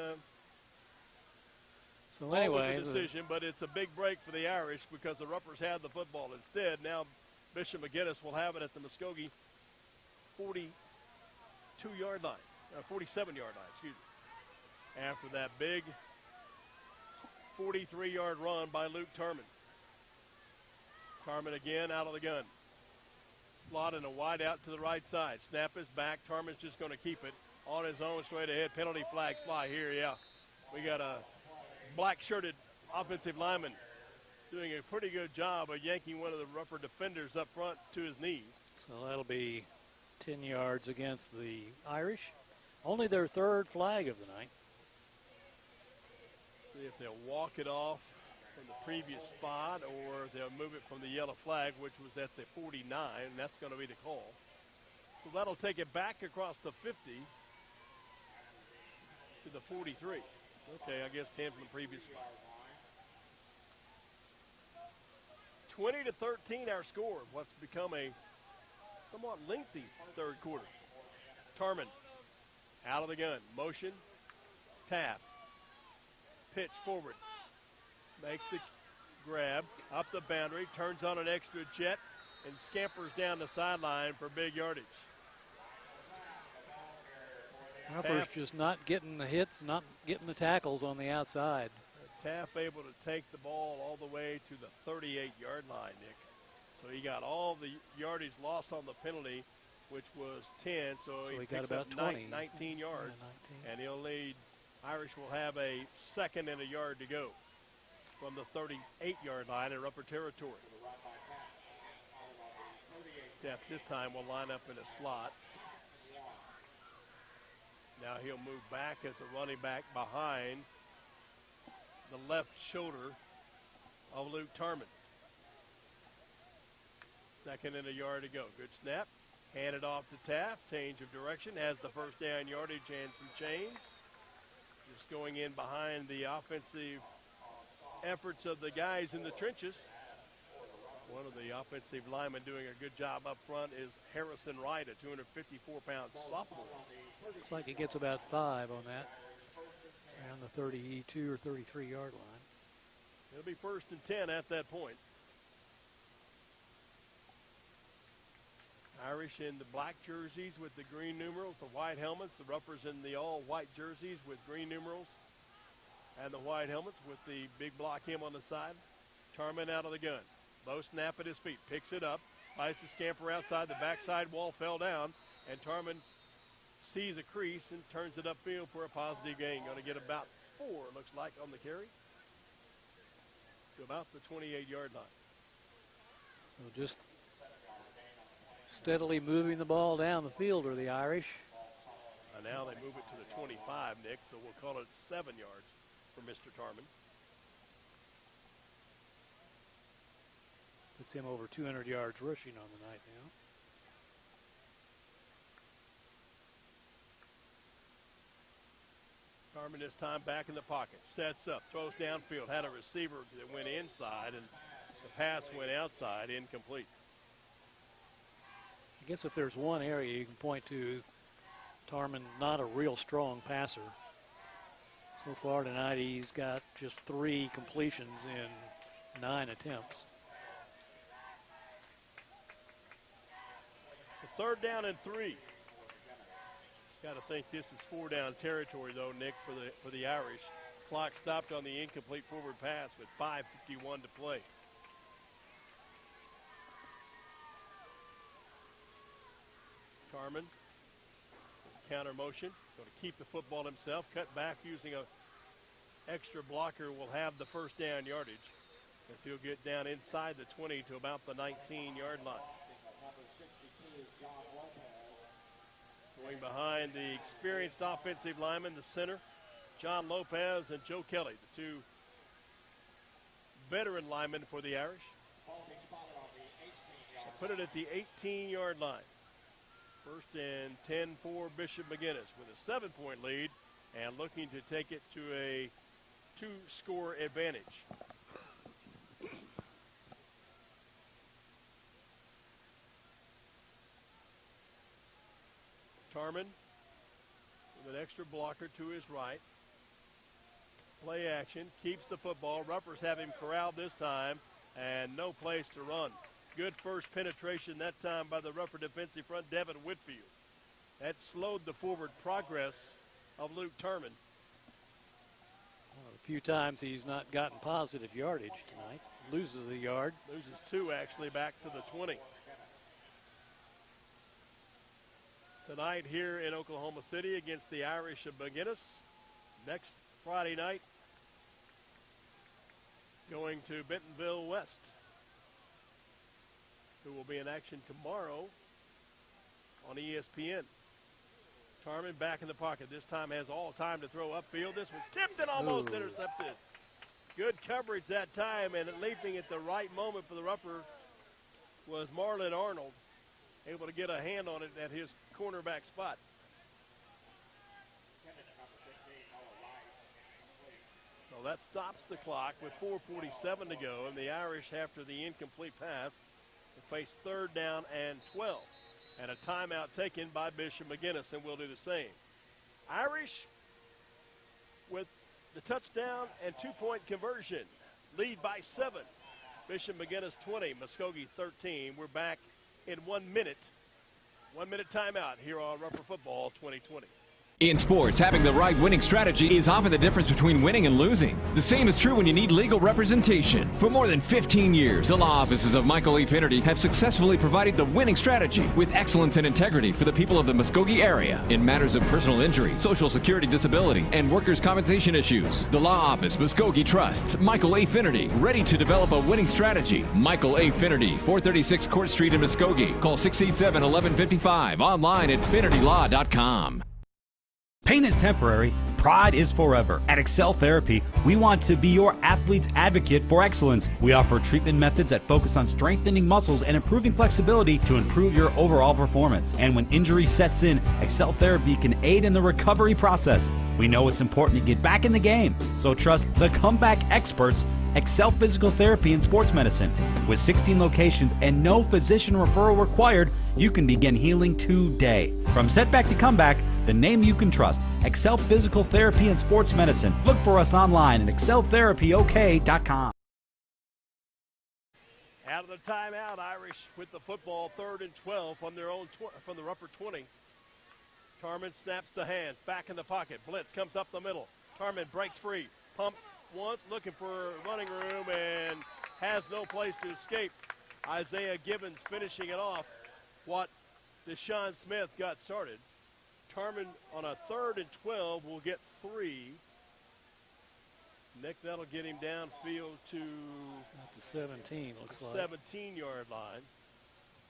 so wrong anyway, with the decision, but it's a big break for the Irish because the Ruffers had the football instead. Now Bishop McGuinness will have it at the Muskogee 47-yard line, excuse me. After that big 43-yard run by Luke Tarman. Tarman again out of the gun. Slot and a wide out to the right side. Snap is back. Tarman's just going to keep it on his own straight ahead. Penalty flags fly here, yeah. We got a black-shirted offensive lineman doing a pretty good job of yanking one of the Ruffer defenders up front to his knees. So that'll be 10 yards against the Irish. Only their third flag of the night. See if they'll walk it off from the previous spot or they'll move it from the yellow flag, which was at the 49, and that's going to be the call. So that'll take it back across the 50 to the 43. Okay, I guess 10 from the previous spot. 20-13 our score. What's become a somewhat lengthy third quarter. Tarman out of the gun. Motion. Taft. Pitch forward. Makes the grab. Up the boundary. Turns on an extra jet and scampers down the sideline for big yardage. Ruffers just not getting the hits, not getting the tackles on the outside. Taft able to take the ball all the way to the 38-yard line, Nick. So he got all the yardage lost on the penalty, which was 10. So he got picks about up 20. 19 yards. Yeah, 19. And he'll lead. Irish will have a second and a yard to go from the 38-yard line in Ruffer territory. Taft this time will line up in a slot. Now he'll move back as a running back behind the left shoulder of Luke Tarman. Second and a yard to go. Good snap. Handed off to Taft. Change of direction. Has the first down yardage and some chains. Just going in behind the offensive efforts of the guys in the trenches. One of the offensive linemen doing a good job up front is Harrison Wright, a 254-pound sophomore. Looks like he gets about 5 on that. Around the 32 or 33-yard line. It'll be first and 10 at that point. Irish in the black jerseys with the green numerals, the white helmets. The Ruffers in the all-white jerseys with green numerals and the white helmets with the big block M on the side. Tarman out of the gun. Low snap at his feet. Picks it up. Tries to scamper outside. The backside wall fell down. And Tarman sees a crease and turns it upfield for a positive gain. Going to get about 4, looks like, on the carry. To about the 28-yard line. So just steadily moving the ball down the field are the Irish. And now they move it to the 25, Nick, so we'll call it 7 yards for Mr. Tarman. The Puts him over 200 yards rushing on the night now. Carmen this time back in the pocket. Sets up, throws downfield. Had a receiver that went inside, and the pass went outside, incomplete. I guess if there's one area you can point to, Tarman not a real strong passer. So far tonight he's got just 3 completions in 9 attempts. So 3rd down and 3. Got to think this is 4-down territory, though, Nick, for the Irish. Clock stopped on the incomplete forward pass with 5:51 to play. Carmen, counter motion, going to keep the football himself. Cut back using a extra blocker will have the 1st down yardage as he'll get down inside the 20 to about the 19-yard line. Going behind the experienced offensive lineman, the center, John Lopez and Joe Kelly, the 2 veteran linemen for the Irish. Put it at the 18-yard line. 1st and 10 for Bishop McGuinness with a 7-point lead and looking to take it to a 2-score advantage. Tarman with an extra blocker to his right. Play action, keeps the football. Ruffers have him corralled this time and no place to run. Good first penetration that time by the Ruffer defensive front, Devin Whitfield. That slowed the forward progress of Luke Tarman. Well, a few times he's not gotten positive yardage tonight. Loses a yard. Loses 2 actually back to the 20. Tonight here in Oklahoma City against the Irish of McGuinness. Next Friday night, going to Bentonville West, who will be in action tomorrow on ESPN. Tarman back in the pocket. This time has all time to throw upfield. This one's tipped and almost intercepted. Good coverage that time, and leaping at the right moment for the Ruffer was Marlon Arnold, able to get a hand on it at his cornerback spot. So that stops the clock with 4:47 to go, and the Irish, after the incomplete pass, will face 3rd down and 12. And a timeout taken by Bishop McGuinness, and we'll do the same. Irish with the touchdown and 2-point conversion, lead by 7. Bishop McGuinness 20, Muskogee 13. We're back in 1 minute. 1 minute timeout here on Ruffer Football 2020. In sports, having the right winning strategy is often the difference between winning and losing. The same is true when you need legal representation. For more than 15 years, the law offices of Michael E. Finnerty have successfully provided the winning strategy with excellence and integrity for the people of the Muskogee area in matters of personal injury, Social Security disability, and workers' compensation issues. The law office, Muskogee trusts Michael A. Finnerty, ready to develop a winning strategy. Michael A. Finnerty, 436 Court Street in Muskogee. Call 687-1155. Online at finnertylaw.com. Pain is temporary, pride is forever. At Excel Therapy, we want to be your athlete's advocate for excellence. We offer treatment methods that focus on strengthening muscles and improving flexibility to improve your overall performance. And when injury sets in, Excel Therapy can aid in the recovery process. We know it's important to get back in the game, so trust the comeback experts, Excel Physical Therapy and Sports Medicine. With 16 locations and no physician referral required, you can begin healing today. From setback to comeback, the name you can trust, Excel Physical Therapy and Sports Medicine. Look for us online at exceltherapyok.com. Out of the timeout, Irish with the football, 3rd and 12 from their own from the Ruffer 20. Tarman snaps the hands, back in the pocket. Blitz comes up the middle. Tarman breaks free, pumps once, looking for running room, and has no place to escape. Isaiah Gibbons finishing it off. What Deshaun Smith got started. Tarman on a 3rd and 12 will get 3. Nick, that'll get him downfield to the 17, looks like. 17-yard line.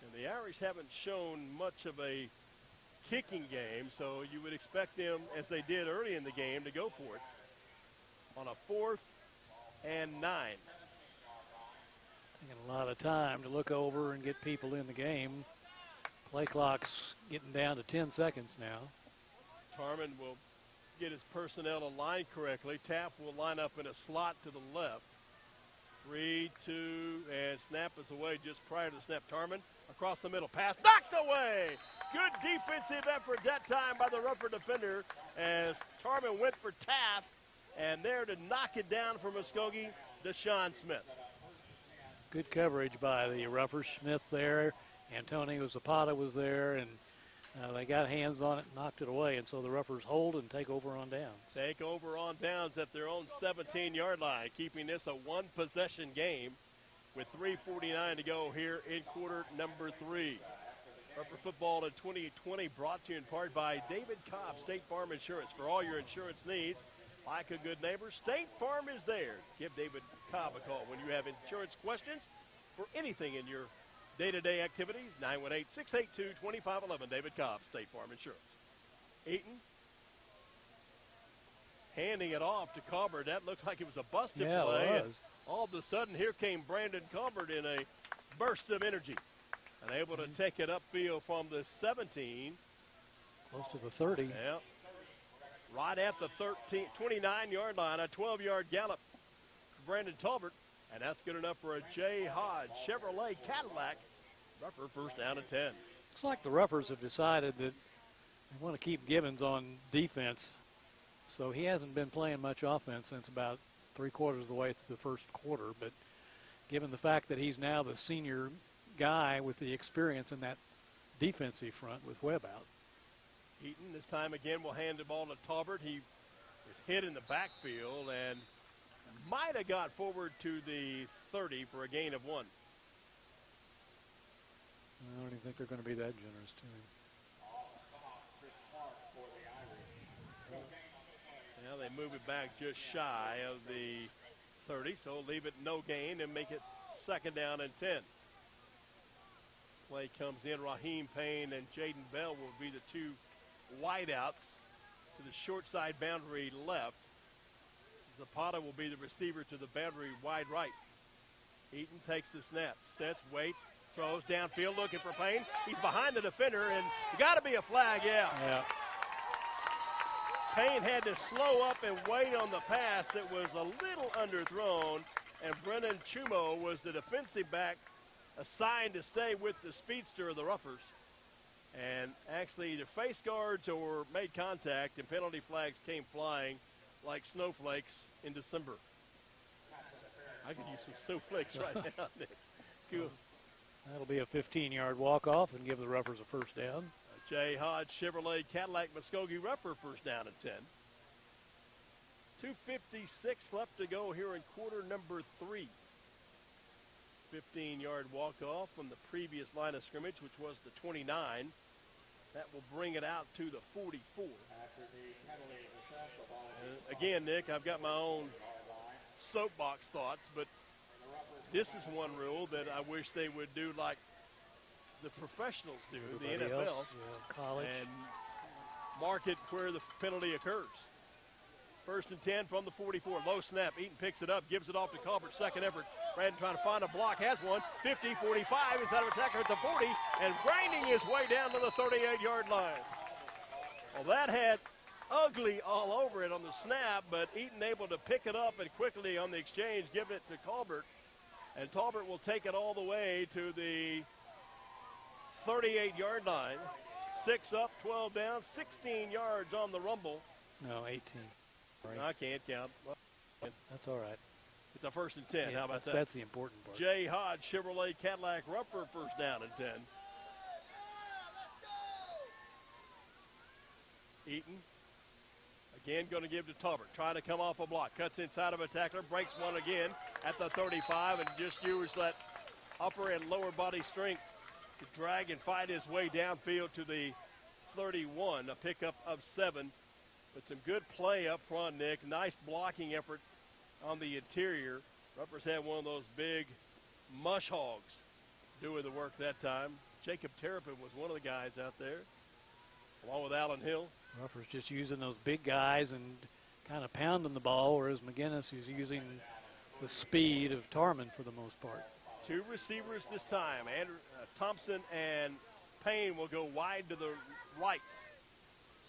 And the Irish haven't shown much of a kicking game, so you would expect them, as they did early in the game, to go for it on a 4th and 9. Taking a lot of time to look over and get people in the game. Play clock's getting down to 10 seconds now. Tarman will get his personnel aligned correctly. Tapp will line up in a slot to the left. 3, 2, and snap is away just prior to the snap. Tarman across the middle. Pass knocked away. Good defensive effort that time by the rougher defender as Tarman went for Taft, and there to knock it down for Muskogee, Deshaun Smith. Good coverage by the Ruffers. Smith there. Antonio Zapata was there, and they got hands on it and knocked it away, and so the Ruffers hold and take over on downs. Take over on downs at their own 17-yard line, keeping this a one-possession game with 3:49 to go here in quarter number 3. Ruffer football in 2020 brought to you in part by David Cobb, State Farm Insurance. For all your insurance needs, like a good neighbor, State Farm is there. Give David Cobb a call when you have insurance questions for anything in your day-to-day activities. 918-682-2511. David Cobb, State Farm Insurance. Eaton handing it off to Colbert. That looked like it was a busted play. It was. All of a sudden, here came Brandon Colbert in a burst of energy and able to take it upfield from the 17. Close to the 30. Yeah. Right at the 29-yard line, a 12-yard gallop for Brandon Colbert. And that's good enough for a J. Hodge Chevrolet Cadillac. Ruffer first down at 10. Looks like the Ruffers have decided that they want to keep Gibbons on defense. So he hasn't been playing much offense since about 3/4 of the way through the first quarter. But given the fact that he's now the senior guy with the experience in that defensive front with Webb out. Eaton this time again will hand the ball to Talbert. He is hit in the backfield and might have got forward to the 30 for a gain of 1. I don't even think they're going to be that generous to him. Now they move it back just shy of the 30, so leave it no gain and make it second down and 10. Play comes in. Raheem Payne and Jaden Bell will be the two wideouts to the short side boundary left. Zapata will be the receiver to the boundary wide right. Eaton takes the snap, sets, waits, throws downfield looking for Payne. He's behind the defender, and got to be a flag, yeah. Payne had to slow up and wait on the pass that was a little underthrown, and Brennan Chumo was the defensive back assigned to stay with the speedster of the Ruffers. And actually either face guards or made contact, and penalty flags came flying like snowflakes in December. I could use some snowflakes right now, Nick. Cool. That'll be a 15-yard walk-off and give the Ruffers a first down. J. Hodge Chevrolet Cadillac Muskogee Ruffer first down at 10. 2:56 left to go here in quarter number 3. 15-yard walk-off from the previous line of scrimmage, which was the 29. That will bring it out to the 44. Again, Nick, I've got my own soapbox thoughts, but this is one rule that I wish they would do like the professionals do, the NFL, college, and mark it where the penalty occurs. First and 10 from the 44. Low snap. Eaton picks it up, gives it off to Colbert. Second effort. Brandon trying to find a block. Has one. 50, 45. Inside of a tackler. It's a 40. And grinding his way down to the 38-yard line. Well, that had ugly all over it on the snap, but Eaton able to pick it up and quickly on the exchange give it to Colbert. And Talbert will take it all the way to the 38-yard line. 6 up, 12 down, 16 yards on the rumble. No, 18. I can't count. Well, that's all right. It's a first and 10. Yeah, How about that? That's the important part. J. Hodge Chevrolet Cadillac Ruffer first down and 10. Eaton again going to give to Talbert. Trying to come off a block. Cuts inside of a tackler. Breaks one again at the 35 and just uses that upper and lower body strength to drag and fight his way downfield to the 31. A pickup of 7. But some good play up front, Nick. Nice blocking effort on the interior. Ruffers had one of those big mush hogs doing the work that time. Jacob Terrapin was one of the guys out there, along with Allen Hill. Ruffers just using those big guys and kind of pounding the ball, whereas McGuinness is using the speed of Tarman for the most part. Two receivers this time. Thompson and Payne will go wide to the right.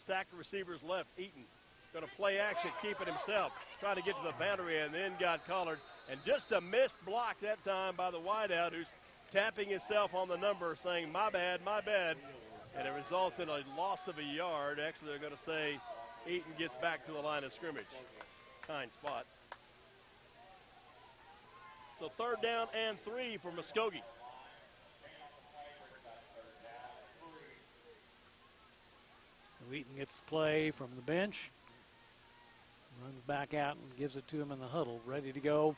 Stack of receivers left. Eaton going to play action, keep it himself. Trying to get to the boundary and then got collared. And just a missed block that time by the wideout, who's tapping himself on the number saying, my bad, my bad. And it results in a loss of a yard. Actually, they're going to say Eaton gets back to the line of scrimmage. Kind spot. So 3rd down and 3 for Muskogee. So Eaton gets the play from the bench. Runs back out and gives it to him in the huddle. Ready to go.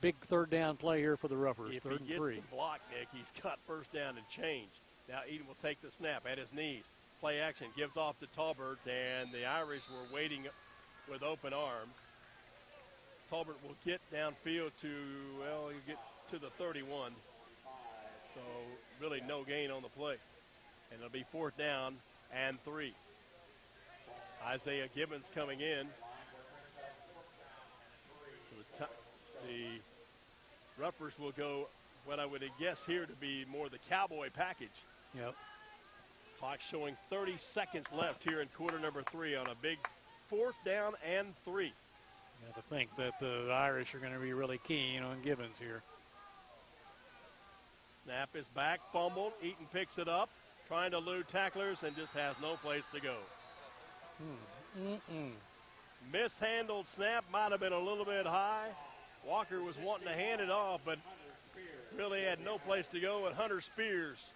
Big 3rd down play here for the Ruffers. If 3rd he and gets 3. the block, Nick, he's got 1st down and change. Now Eaton will take the snap at his knees. Play action, gives off to Talbert, and the Irish were waiting with open arms. Talbert will get downfield to, well, he'll get to the 31. So really no gain on the play. And it'll be 4th down and 3. Isaiah Gibbons coming in. So the Ruffers will go what I would guess here to be more the cowboy package. Yep. Clock showing 30 seconds left here in quarter number 3 on a big 4th down and 3. You have to think that the Irish are going to be really keen on Gibbons here. Snap is back, fumbled. Eaton picks it up, trying to elude tacklers and just has no place to go. Mishandled snap, might have been a little bit high. Walker was wanting to hand it off, but really had no place to go, and Hunter Spears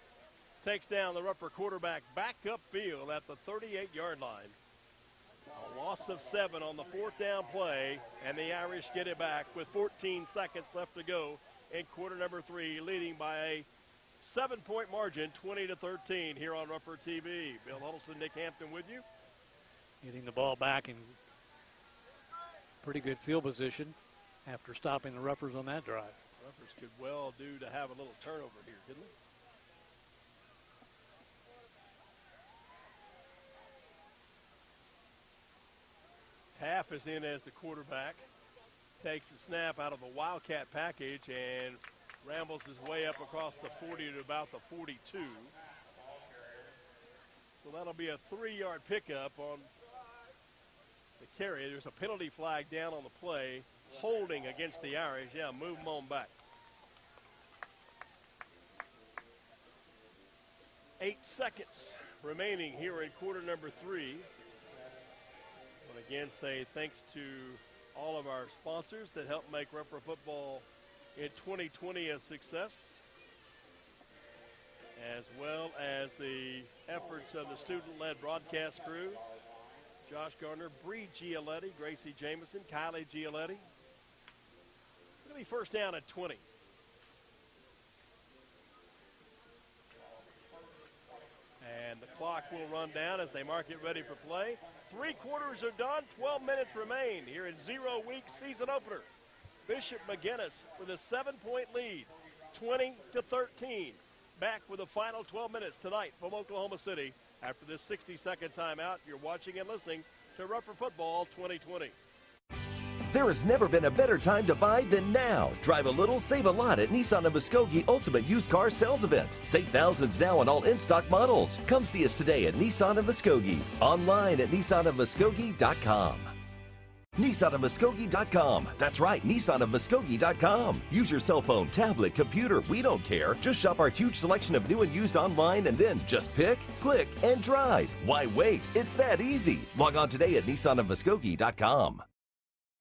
takes down the Ruffer quarterback back upfield at the 38-yard line. A loss of 7 on the 4th down play, and the Irish get it back with 14 seconds left to go in quarter number 3, leading by a 7-point margin, 20-13 here on Ruffer TV. Bill Huddleston, Nick Hampton with you. Getting the ball back in pretty good field position after stopping the Ruffers on that drive. Ruffers could well do to have a little turnover here, couldn't they? Taff is in as the quarterback. Takes the snap out of the Wildcat package and rambles his way up across the 40 to about the 42. So that'll be a 3-yard pickup on the carry. There's a penalty flag down on the play. Holding against the Irish. Yeah, move them on back. 8 seconds remaining here in quarter number 3. And again, say thanks to all of our sponsors that helped make Ruffer football in 2020 a success, as well as the efforts of the student-led broadcast crew. Josh Gardner, Bree Gialetti, Gracie Jameson, Kylie Gialetti. It's going to be 1st down at 20. And the clock will run down as they mark it ready for play. 3 quarters are done, 12 minutes remain here in 0-week season opener. Bishop McGuinness with a 7-point lead, 20-13. Back with the final 12 minutes tonight from Oklahoma City. After this 60-second timeout, you're watching and listening to Ruffer Football 2020. There has never been a better time to buy than now. Drive a little, save a lot at Nissan of Muskogee Ultimate Used Car Sales Event. Save thousands now on all in-stock models. Come see us today at Nissan of Muskogee. Online at nissanofmuskogee.com. nissanofmuskogee.com. That's right, nissanofmuskogee.com. Use your cell phone, tablet, computer, we don't care. Just shop our huge selection of new and used online and then just pick, click, and drive. Why wait? It's that easy. Log on today at nissanofmuskogee.com.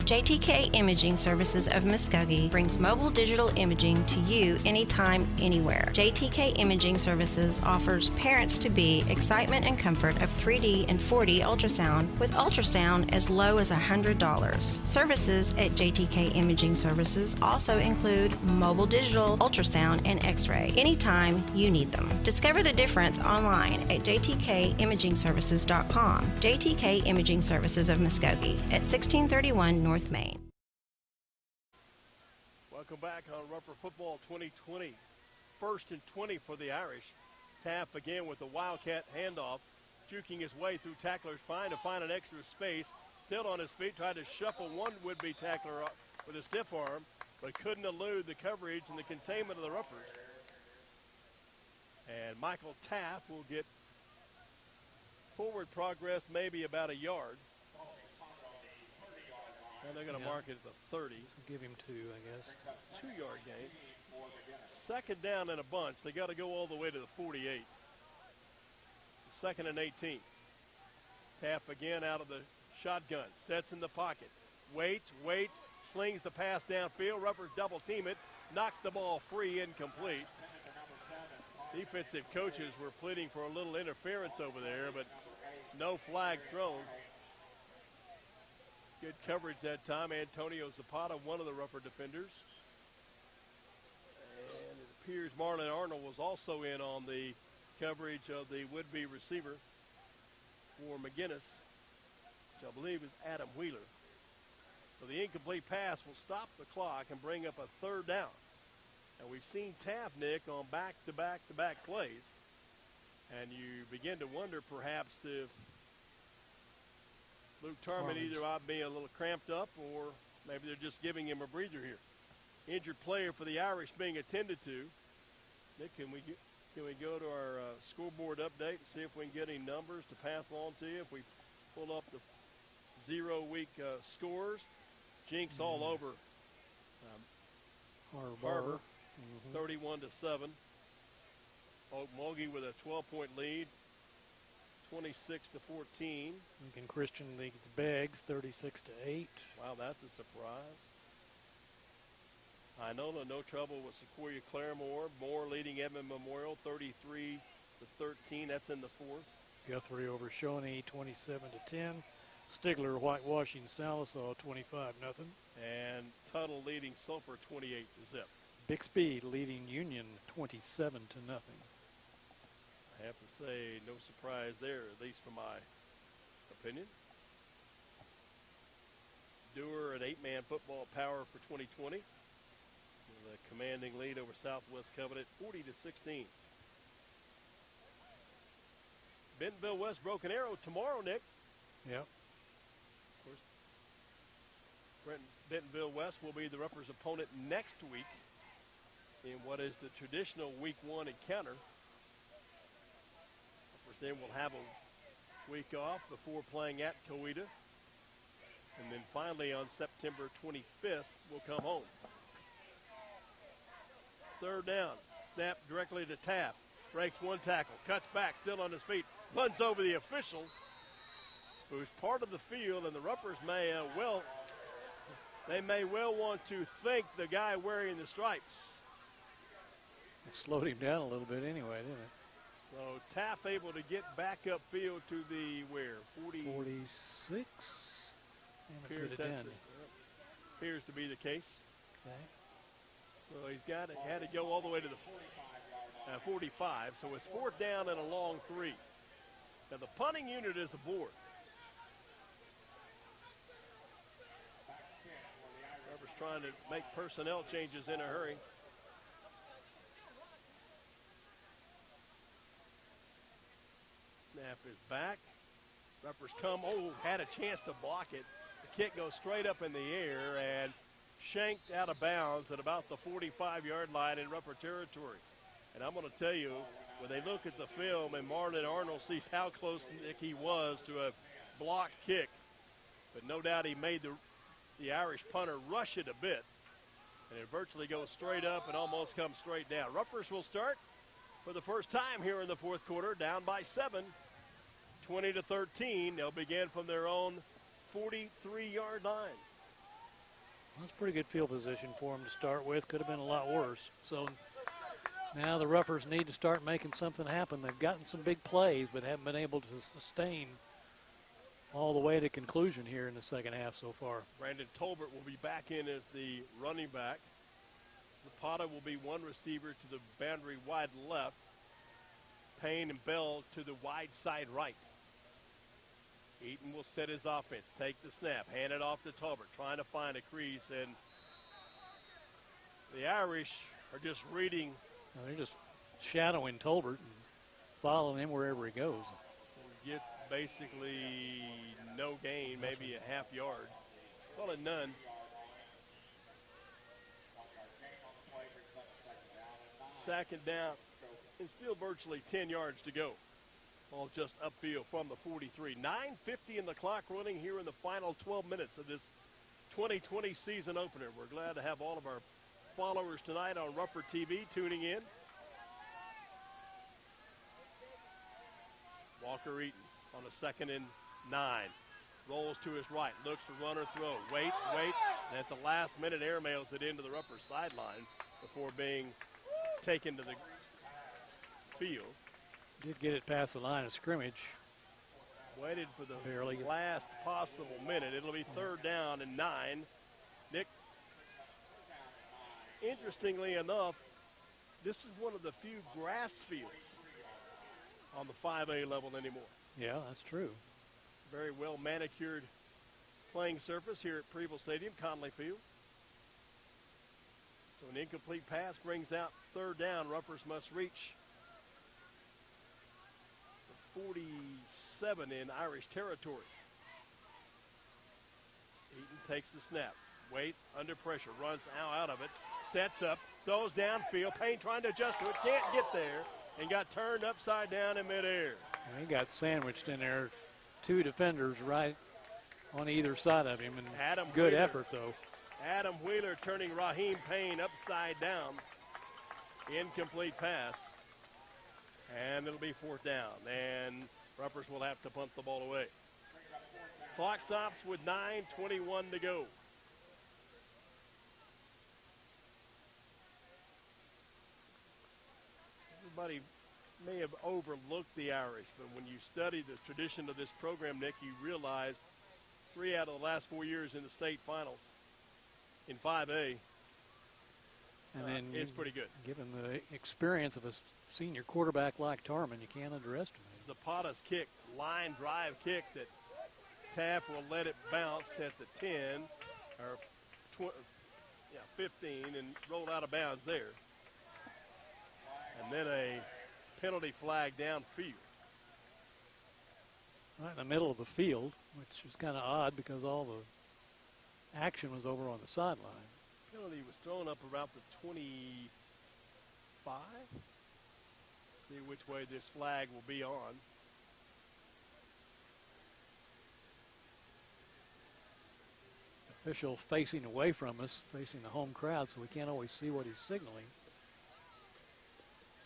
JTK Imaging Services of Muskogee brings mobile digital imaging to you anytime, anywhere. JTK Imaging Services offers parents-to-be excitement and comfort of 3D and 4D ultrasound with ultrasound as low as $100. Services at JTK Imaging Services also include mobile digital ultrasound and x-ray anytime you need them. Discover the difference online at jtkimagingservices.com. JTK Imaging Services of Muskogee at 1631 North Main. Welcome back on Ruffer Football 2020. 1st and 20 for the Irish. Taff again with the Wildcat handoff, juking his way through tacklers, trying to find an extra space. Still on his feet, tried to shuffle one would-be tackler up with a stiff arm. but couldn't elude the coverage and the containment of the Ruffers. And Michael Taft will get forward progress maybe about a yard. And they're going to mark it at the 30. So give him 2, I guess. 2-yard gain. Second down in a bunch. They got to go all the way to the 48. Second and 18. Taft again out of the shotgun. Sets in the pocket. Waits, slings the pass downfield. Ruffers double team it. Knocks the ball free, incomplete. Defensive coaches were pleading for a little interference over there, but no flag thrown. Good coverage that time. Antonio Zapata, one of the Ruffer defenders. And it appears Marlon Arnold was also in on the coverage of the would-be receiver for McGuinness, which I believe is Adam Wheeler. So the incomplete pass will stop the clock and bring up a third down. And we've seen Taft, Nick, on back-to-back-to-back plays. And you begin to wonder perhaps if Luke Tarman either ought being a little cramped up or maybe they're just giving him a breather here. Injured player for the Irish being attended to. Nick, can we go to our scoreboard update and see if we can get any numbers to pass along to you? If we pull up the 0-week scores, Jinx all over Harbor, 31-7. Okmulgee with a 12-point lead, 26-14. Lincoln Christian leads Beggs 36-8. Wow, that's a surprise. Inola, no trouble with Sequoia Claremore. Moore leading Edmond Memorial 33-13. That's in the fourth. Guthrie over Shawnee 27-10. Stigler whitewashing Salisaw 25-0. Tuttle leading Sulphur 28-0. Bixby leading Union 27-0. I have to say, no surprise there, at least from my opinion. Dewar, an 8-man football power for 2020. With a commanding lead over Southwest Covenant, 40-16. Bentonville West Broken Arrow tomorrow, Nick. Yep. Of course, Bentonville West will be the Ruffers' opponent next week in what is the traditional Week 1 encounter. Ruffers then will have a week off before playing at Coweta. And then finally on September 25th, we'll come home. Third down, snap directly to Taft. Breaks one tackle, cuts back, still on his feet, runs over the official, who's part of the field, and the Ruffers may well want to thank the guy wearing the stripes. It slowed him down a little bit anyway, didn't it? So Taft able to get back upfield to the 46? Appears to be the case. Okay. So he's had to go all the way to the 45. So it's fourth down and a long 3. Now the punting unit is aboard. Ruffers trying to make personnel changes in a hurry. Snap is back. Ruffers come. Had a chance to block it. The kick goes straight up in the air and shanked out of bounds at about the 45-yard line in Ruffer territory. And I'm going to tell you, when they look at the film and Marlon Arnold sees how close Nick he was to a blocked kick, but no doubt he made the Irish punter rush it a bit, and it virtually goes straight up and almost comes straight down. Ruffers will start for the first time here in the fourth quarter, down by 7, 20-13. They'll begin from their own 43-yard line. That's pretty good field position for them to start with. Could have been a lot worse. So now the Ruffers need to start making something happen. They've gotten some big plays, but haven't been able to sustain all the way to conclusion here in the second half so far. Brandon Tolbert will be back in as the running back. Zapata will be one receiver to the boundary wide left. Payne and Bell to the wide side right. Eaton will set his offense, take the snap, hand it off to Tolbert, trying to find a crease, and the Irish are just reading. They're just shadowing Tolbert and following him wherever he goes. He gets basically no gain, maybe a half yard. Call it none. Second down, and still virtually 10 yards to go. Ball just upfield from the 43. 9:50 in the clock running here in the final 12 minutes of this 2020 season opener. We're glad to have all of our followers tonight on Rufford TV tuning in. Walker Eaton on a 2nd and 9. Rolls to his right, looks to run or throw, waits, and at the last minute airmails it into the Rufford sideline before being taken to the field. Did get it past the line of scrimmage. Waited for the last possible minute. It'll be 3rd down and 9. Nick, interestingly enough, this is one of the few grass fields on the 5A level anymore. Yeah, that's true. Very well manicured playing surface here at Preble Stadium, Conley Field. So an incomplete pass brings out 3rd down. Ruffers must reach the 47 in Irish territory. Eaton takes the snap, waits, under pressure, runs out of it, sets up, throws downfield. Payne trying to adjust to it, can't get there, and got turned upside down in midair. And he got sandwiched in there. 2 defenders right on either side of him, and good effort, though. Adam Wheeler turning Raheem Payne upside down. Incomplete pass. And it'll be 4th down. And Ruffers will have to punt the ball away. Clock stops with 9:21 to go. Everybody may have overlooked the Irish, but when you study the tradition of this program, Nick, you realize 3 out of the last 4 years in the state finals in 5A. And then it's pretty good. Given the experience of a senior quarterback like Tarman, you can't underestimate. Zapata's kick, line drive kick that Taft will let it bounce at the 10 or 15 and roll out of bounds there. And then a penalty flag downfield. Right in the middle of the field, which is kind of odd because all the action was over on the sideline. Penalty was thrown up about the 25. See which way this flag will be on. Official facing away from us, facing the home crowd, so we can't always see what he's signaling.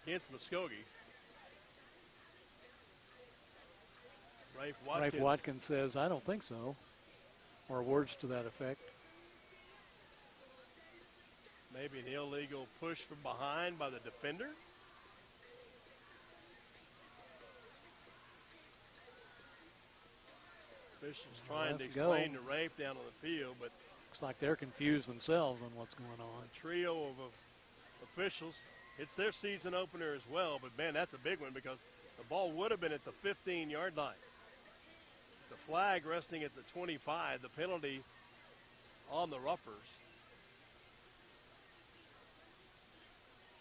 Against Muskogee. Rafe Watkins says, I don't think so, or words to that effect. Maybe an illegal push from behind by the defender. Officials trying to explain to Rafe down on the field, but looks like they're confused themselves on what's going on. A trio of officials. It's their season opener as well, but man, that's a big one because the ball would have been at the 15-yard line. The flag resting at the 25, the penalty on the Ruffers.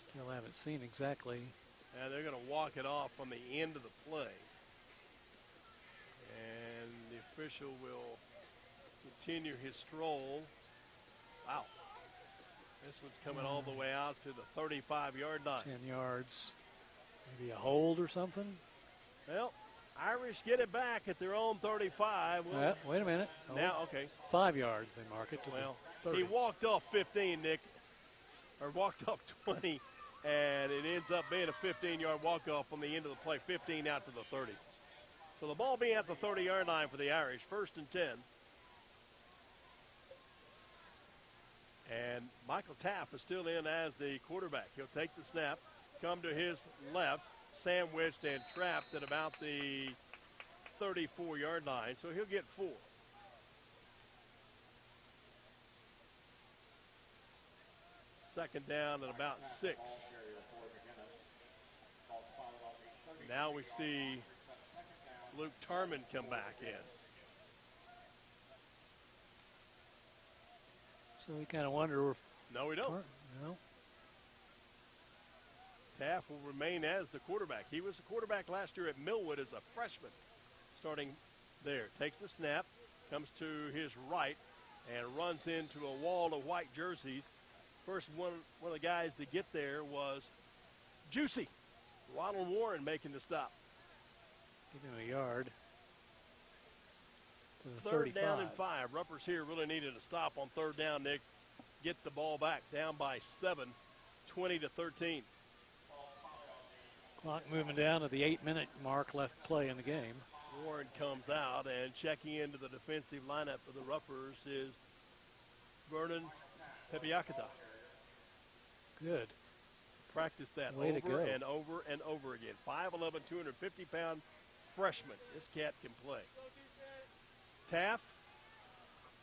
Still haven't seen exactly. And they're going to walk it off on the end of the play. And the official will continue his stroll. Wow. This one's coming all the way out to the 35-yard line. 10 yards. Maybe a hold or something? Well, Irish get it back at their own 35. Wait a minute. Now, okay. 5 yards they mark it to the 30. He walked off 15, Nick, or walked off 20, and it ends up being a 15-yard walk-off on the end of the play, 15 out to the 30. So the ball being at the 30-yard line for the Irish, 1st and 10. And Michael Taft is still in as the quarterback. He'll take the snap, come to his left, sandwiched and trapped at about the 34-yard line, so he'll get 4. Second down at about 6. Now we see Luke Tarman come back in. So we kind of wonder if... No, we don't. No. Taft will remain as the quarterback. He was the quarterback last year at Millwood as a freshman. Starting there. Takes the snap, comes to his right, and runs into a wall of white jerseys. First one of the guys to get there was Juicy. Ronald Warren making the stop. Give him a yard. To the Third 35. down and 5. Ruppers here really needed a stop on third down, Nick. Get the ball back, down by 7, 20-13. Clock moving down to the 8-minute mark left play in the game. Warren comes out, and checking into the defensive lineup for the Ruppers is Vernon Pepiakata. Good. Practice that Way to go. over and over and over again. 5'11", 250-pound freshman. This cat can play. Taft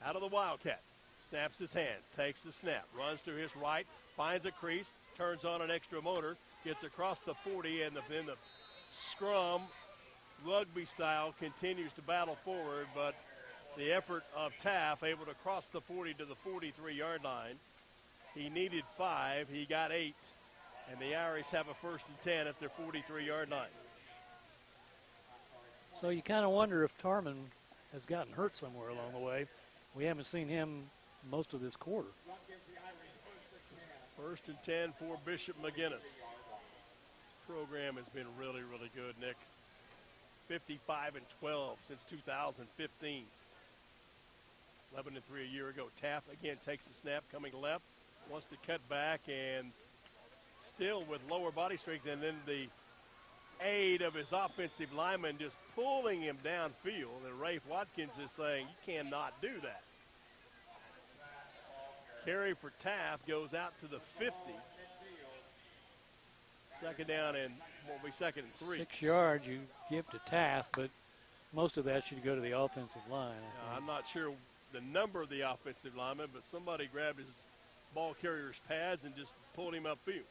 out of the Wildcat. Snaps his hands, takes the snap, runs to his right, finds a crease, turns on an extra motor, gets across the 40, and then the scrum, rugby style, continues to battle forward, but the effort of Taft able to cross the 40 to the 43-yard line. He needed 5, he got 8, and the Irish have a 1st and 10 at their 43-yard line. So you kind of wonder if Tarman has gotten hurt somewhere along the way. We haven't seen him most of this quarter. 1st and 10 for Bishop McGuinness. Program has been really, really good, Nick. 55-12 since 2015. 11-3 a year ago. Taft again takes the snap, coming left, wants to cut back, and still with lower body strength, and then the aid of his offensive lineman just pulling him downfield, and Rafe Watkins is saying, you cannot do that. Carry for Taft goes out to the 50. Second down and won't be 2nd and 3. 6 yards you give to Taft, but most of that should go to the offensive line. I'm not sure the number of the offensive lineman, but somebody grabbed his ball carrier's pads and just pulled him upfield.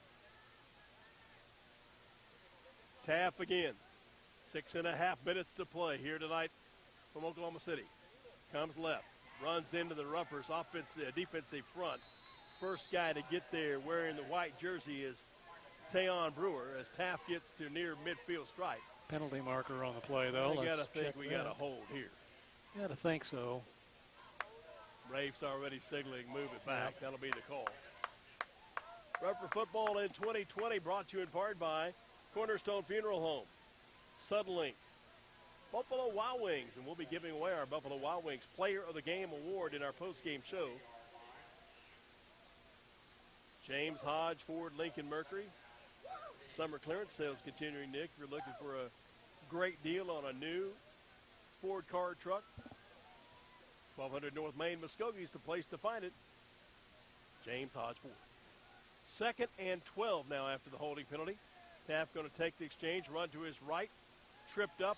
Taft again. 6.5 minutes to play here tonight from Oklahoma City. Comes left, runs into the Ruffers defensive front. First guy to get there wearing the white jersey is Tayon Brewer as Taft gets to near midfield stripe. Penalty marker on the play, though. I got to think we got a hold here. You got to think so. Rafe's already signaling move it back. Yep. That'll be the call. Ruffer football in 2020 brought to you in part by Cornerstone Funeral Home, Sudlink, Buffalo Wild Wings, and we'll be giving away our Buffalo Wild Wings Player of the Game Award in our post-game show. James Hodge, Ford, Lincoln, Mercury. Summer clearance sales continuing, Nick. If you're looking for a great deal on a new Ford car truck, 1200 North Main, Muskogee is the place to find it. James Hodge Ford. 2nd and 12 now after the holding penalty. Taft going to take the exchange, run to his right, tripped up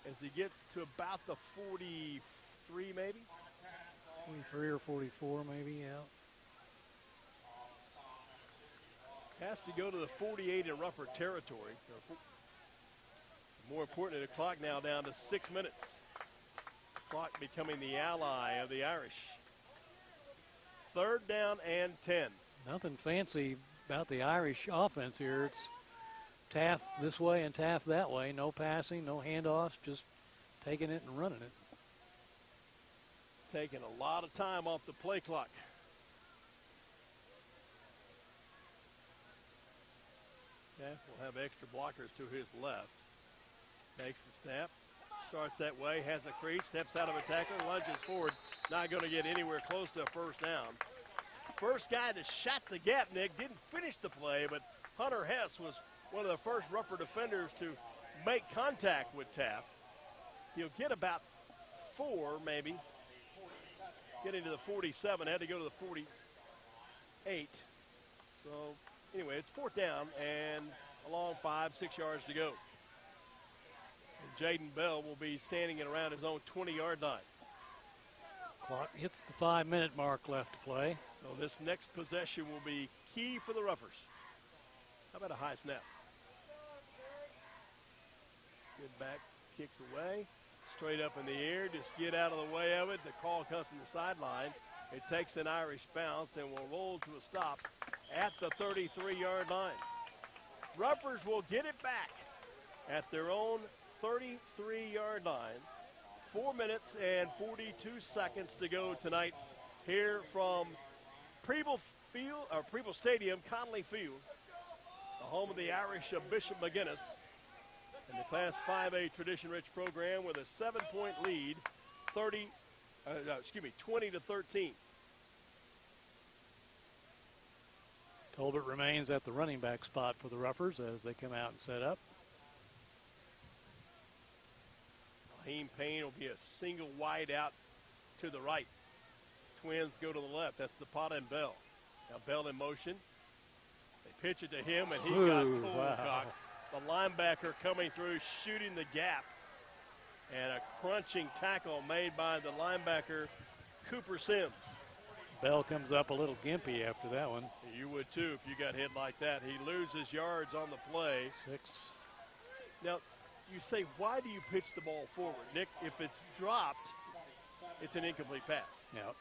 as he gets to about the 43 maybe. 43 or 44 maybe, yeah. Has to go to the 48 in Ruffer territory. More importantly, the clock now down to 6 minutes. Clock becoming the ally of the Irish. 3rd down and 10. Nothing fancy about the Irish offense here. It's Taft this way and Taft that way. No passing, no handoffs, just taking it and running it. Taking a lot of time off the play clock. Taft will have extra blockers to his left. Takes the snap, starts that way, has a crease, steps out of a tackle, lunges forward. Not going to get anywhere close to a 1st down. First guy to shot the gap, Nick, didn't finish the play, but Hunter Hess was one of the first Ruffer defenders to make contact with Taft. He'll get about 4, maybe. Getting to the 47, had to go to the 48. So, anyway, it's 4th down and a long 5-6 yards to go. And Jaden Bell will be standing at around his own 20-yard line. Clock hits the 5-minute mark left to play. So this next possession will be key for the Ruffers. How about a high snap? Good back, kicks away. Straight up in the air, just get out of the way of it. The call comes from the sideline. It takes an Irish bounce and will roll to a stop at the 33-yard line. Ruffers will get it back at their own 33-yard line. 4 minutes and 42 seconds to go tonight here from Preble Stadium, Conley Field. the home of the Irish of Bishop McGuinness, in the Class 5A tradition-rich program with a 7-point lead, 20-13. Tolbert remains at the running back spot for the Roughers as they come out and set up. Raheem Payne will be a single wide out to the right. Twins go to the left. That's Zapata and Bell. Now Bell in motion. They pitch it to him, and he got full cock. The linebacker coming through, shooting the gap. And a crunching tackle made by the linebacker, Cooper Sims. Bell comes up a little gimpy after that one. You would too if you got hit like that. He loses yards on the play. 6. Now, you say, why do you pitch the ball forward? Nick, if it's dropped, it's an incomplete pass. Yep.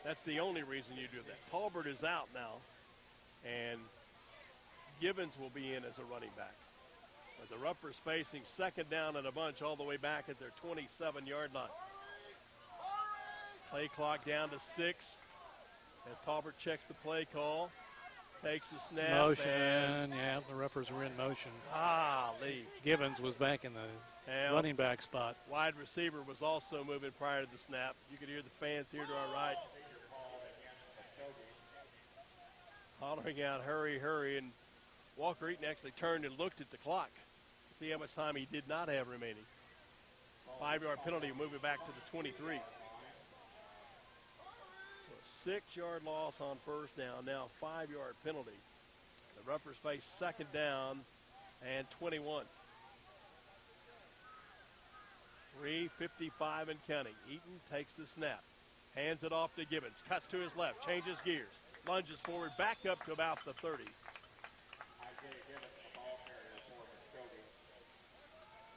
That's the only reason you do that. Tolbert is out now, and Gibbons will be in as a running back. But the Roughers facing second down and a bunch all the way back at their 27-yard line. Play clock down to 6 as Tolbert checks the play call. Takes the snap. Motion, yeah, the Roughers were in motion. Lee. Gibbons was back in the running back spot. Wide receiver was also moving prior to the snap. You could hear the fans here to our right hollering out, hurry, hurry. And Walker Eaton actually turned and looked at the clock to see how much time he did not have remaining. 5-yard penalty, moving back to the 23. 6-yard loss on first down, now 5-yard penalty. The Roughers face second down and 21. 3:55 and counting. Eaton takes the snap, hands it off to Gibbons, cuts to his left, changes gears, lunges forward, back up to about the 30.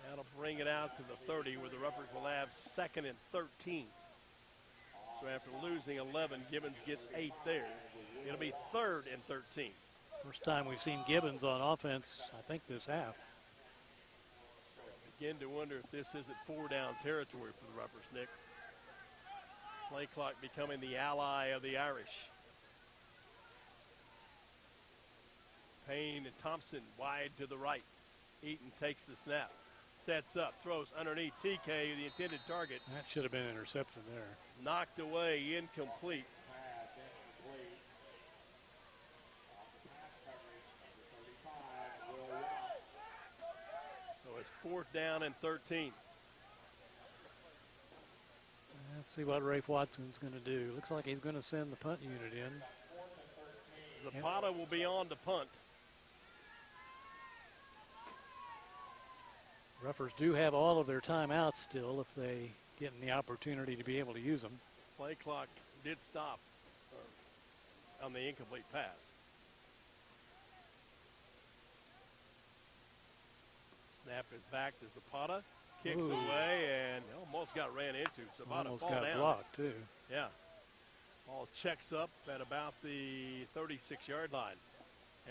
That'll bring it out to the 30 where the Roughers will have 2nd and 13. So after losing 11, Gibbons gets 8 there. It'll be 3rd and 13. First time we've seen Gibbons on offense, I think, this half. Begin to wonder if this isn't 4-down territory for the Roughers, Nick. Play clock becoming the ally of the Irish. Payne and Thompson wide to the right. Eaton takes the snap. Sets up, throws underneath TK, the intended target. That should have been an interception there. Knocked away, incomplete. So it's 4th down and 13. Let's see what Rafe Watson's going to do. Looks like he's going to send the punt unit in. Zapata will be on to punt. Roughers do have all of their timeouts still if they get in the opportunity to be able to use them. Play clock did stop on the incomplete pass. Snap is back to Zapata. Kicks away and almost got ran into. Zapata almost fall got down. Blocked too. Yeah. Ball checks up at about the 36-yard line.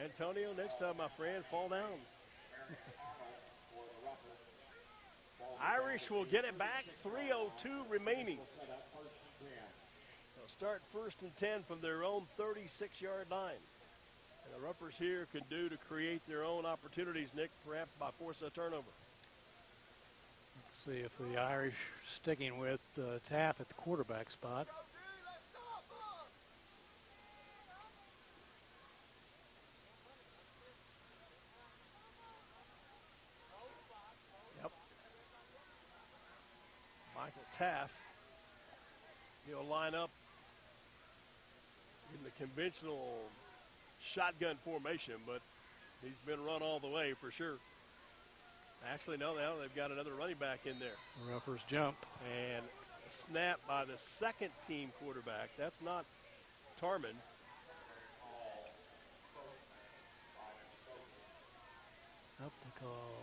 Antonio, next time, my friend, fall down. Irish will get it back. 3:02 remaining. They'll start 1st and 10 from their own 36-yard line. And the Roughers here can do to create their own opportunities, Nick, perhaps by force of turnover. Let's see if the Irish sticking with Taff at the quarterback spot. Michael Taff, he'll line up in the conventional shotgun formation, but he's been run all the way for sure. Actually, no, now they've got another running back in there. Roughers jump. And a snap by the second team quarterback. That's not Tarman. Up the call.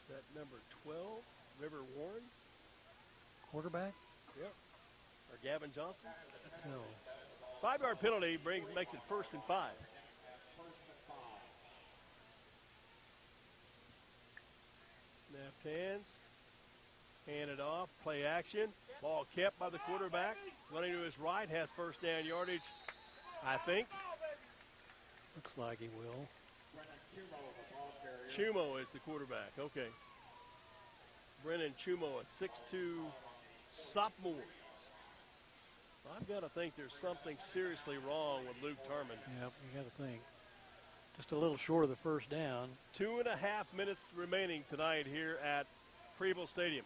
Is that number 12, River Warren? Quarterback? Yep. Or Gavin Johnston? No. 5-yard penalty makes it 1st and 5. Snap hands. Hand it off. Play action. Ball kept by the quarterback. Running to his right. Has 1st down yardage, I think. Looks like he will. Chumo is the quarterback. Okay. Brennan Chumo, a 6'2 sophomore. I've got to think there's something seriously wrong with Luke Tarman. Yep, you got to think. Just a little short of the first down. 2.5 minutes remaining tonight here at Preble Stadium.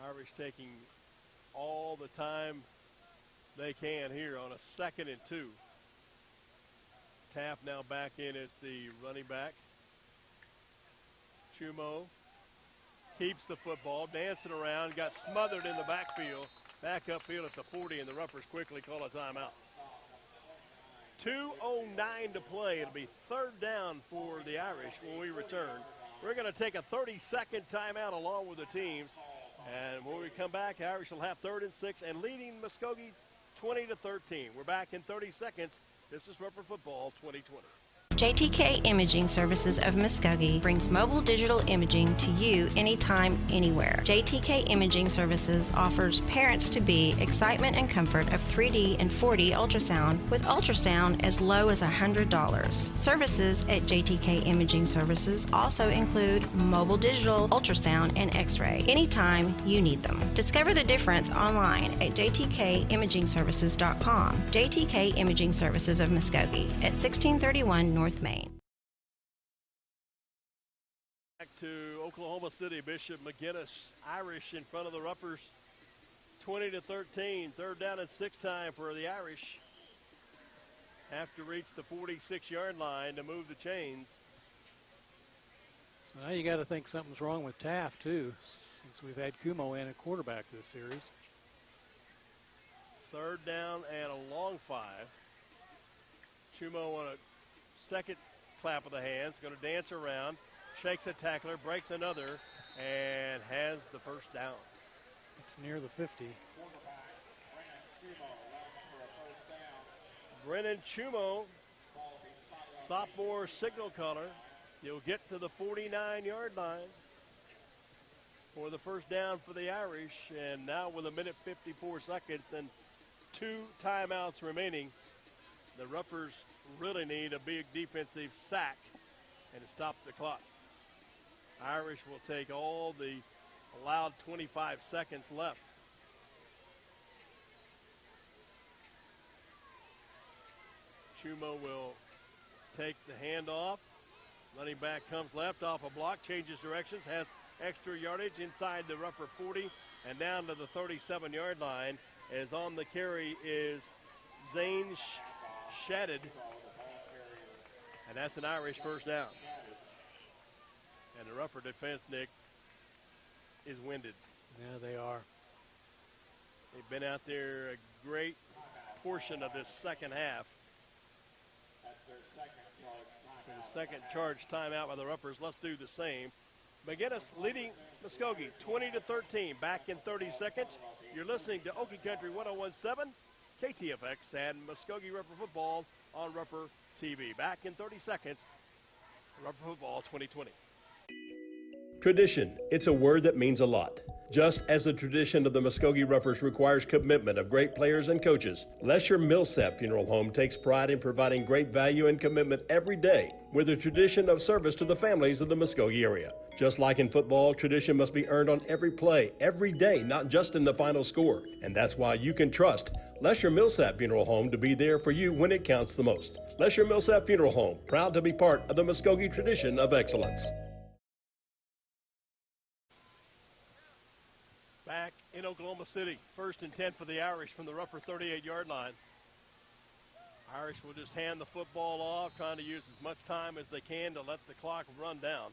Irish taking all the time they can here on a 2nd and 2. Taft now back in as the running back. Chumo keeps the football, dancing around, got smothered in the backfield, back upfield at the 40, and the Ruffers quickly call a timeout. 2:09 to play. It'll be 3rd down for the Irish when we return. We're going to take a 30-second timeout along with the teams. And when we come back, Irish will have 3rd and 6 and leading Muskogee 20-13. We're back in 30 seconds. This is Rupper Football 2020. JTK Imaging Services of Muskogee brings mobile digital imaging to you anytime, anywhere. JTK Imaging Services offers parents-to-be excitement and comfort of 3D and 4D ultrasound with ultrasound as low as $100. Services at JTK Imaging Services also include mobile digital ultrasound and x-ray anytime you need them. Discover the difference online at jtkimagingservices.com. JTK Imaging Services of Muskogee at 1631 North Main. Back to Oklahoma City. Bishop McGuinness, Irish in front of the Ruffers, 20-13. 3rd down and 6 time for the Irish. Have to reach the 46-yard line to move the chains. So now you got to think something's wrong with Taft too, since we've had Kumo in at quarterback this series. 3rd down and a long 5. Chumo on a second clap of the hands, going to dance around, shakes a tackler, breaks another, and has the 1st down. It's near the 50. Brennan Chumo, sophomore signal caller. You'll get to the 49-yard line for the 1st down for the Irish. And now with 1:54 and 2 timeouts remaining, the Ruffers really need a big defensive sack and to stop the clock. Irish will take all the allowed 25 seconds left. Chumo will take the handoff. Running back comes left off a block, changes directions, has extra yardage inside the Ruffer 40 and down to the 37-yard line. As on the carry is Zane Shatted. And that's an Irish 1st down. And the Ruffer defense, Nick, is winded. Yeah, they are. They've been out there a great portion of this 2nd half. So the 2nd charge timeout by the Ruffers. Let's do the same. McGuinness leading Muskogee 20-13. Back in 30 seconds. You're listening to Okie Country 101.7, KTFX, and Muskogee Ruffer Football on Ruffer TV. Back in 30 seconds, Ruffer Football 2020. Tradition. It's a word that means a lot. Just as the tradition of the Muskogee Ruffers requires commitment of great players and coaches, Lesher Millsap Funeral Home takes pride in providing great value and commitment every day with a tradition of service to the families of the Muskogee area. Just like in football, tradition must be earned on every play, every day, not just in the final score. And that's why you can trust Lesher Millsap Funeral Home to be there for you when it counts the most. Lesher Millsap Funeral Home, proud to be part of the Muskogee tradition of excellence. Back in Oklahoma City, 1st and 10 for the Irish from the Ruffer 38-yard line. Irish will just hand the football off, trying to use as much time as they can to let the clock run down.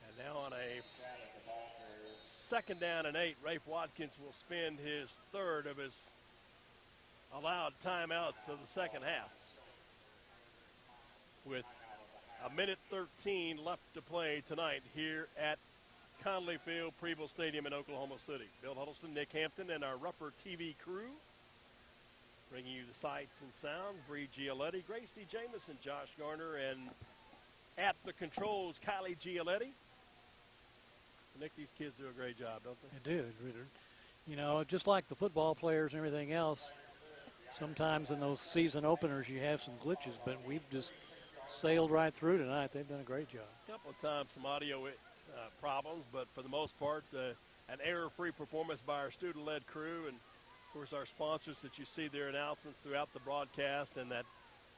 And now on a 2nd down and 8, Rafe Watkins will spend his 3rd of his allowed timeouts of the 2nd half. With 1:13 left to play tonight here at Conley Field, Preble Stadium in Oklahoma City. Bill Huddleston, Nick Hampton, and our Ruffer TV crew bringing you the sights and sound. Bree Gialetti, Gracie Jamison, Josh Garner, and at the controls, Kylie Gialetti. Nick, these kids do a great job, don't they? They do. You know, just like the football players and everything else, sometimes in those season openers you have some glitches, but we've just sailed right through tonight. They've done a great job. A couple of times some audio problems, but for the most part, an error-free performance by our student-led crew, and of course our sponsors that you see their announcements throughout the broadcast, and that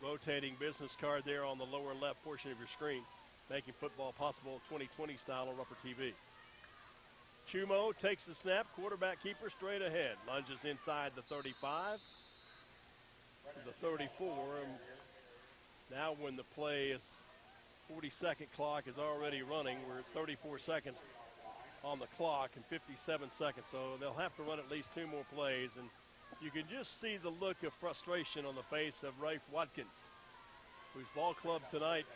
rotating business card there on the lower left portion of your screen, making football possible 2020 style on Rupper TV. Chumo takes the snap, quarterback keeper straight ahead, lunges inside the 35 to the 34. And now when the play is 40-second clock is already running, we're at 34 seconds on the clock and 57 seconds, so they'll have to run at least 2 more plays, and you can just see the look of frustration on the face of Rafe Watkins, whose ball club tonight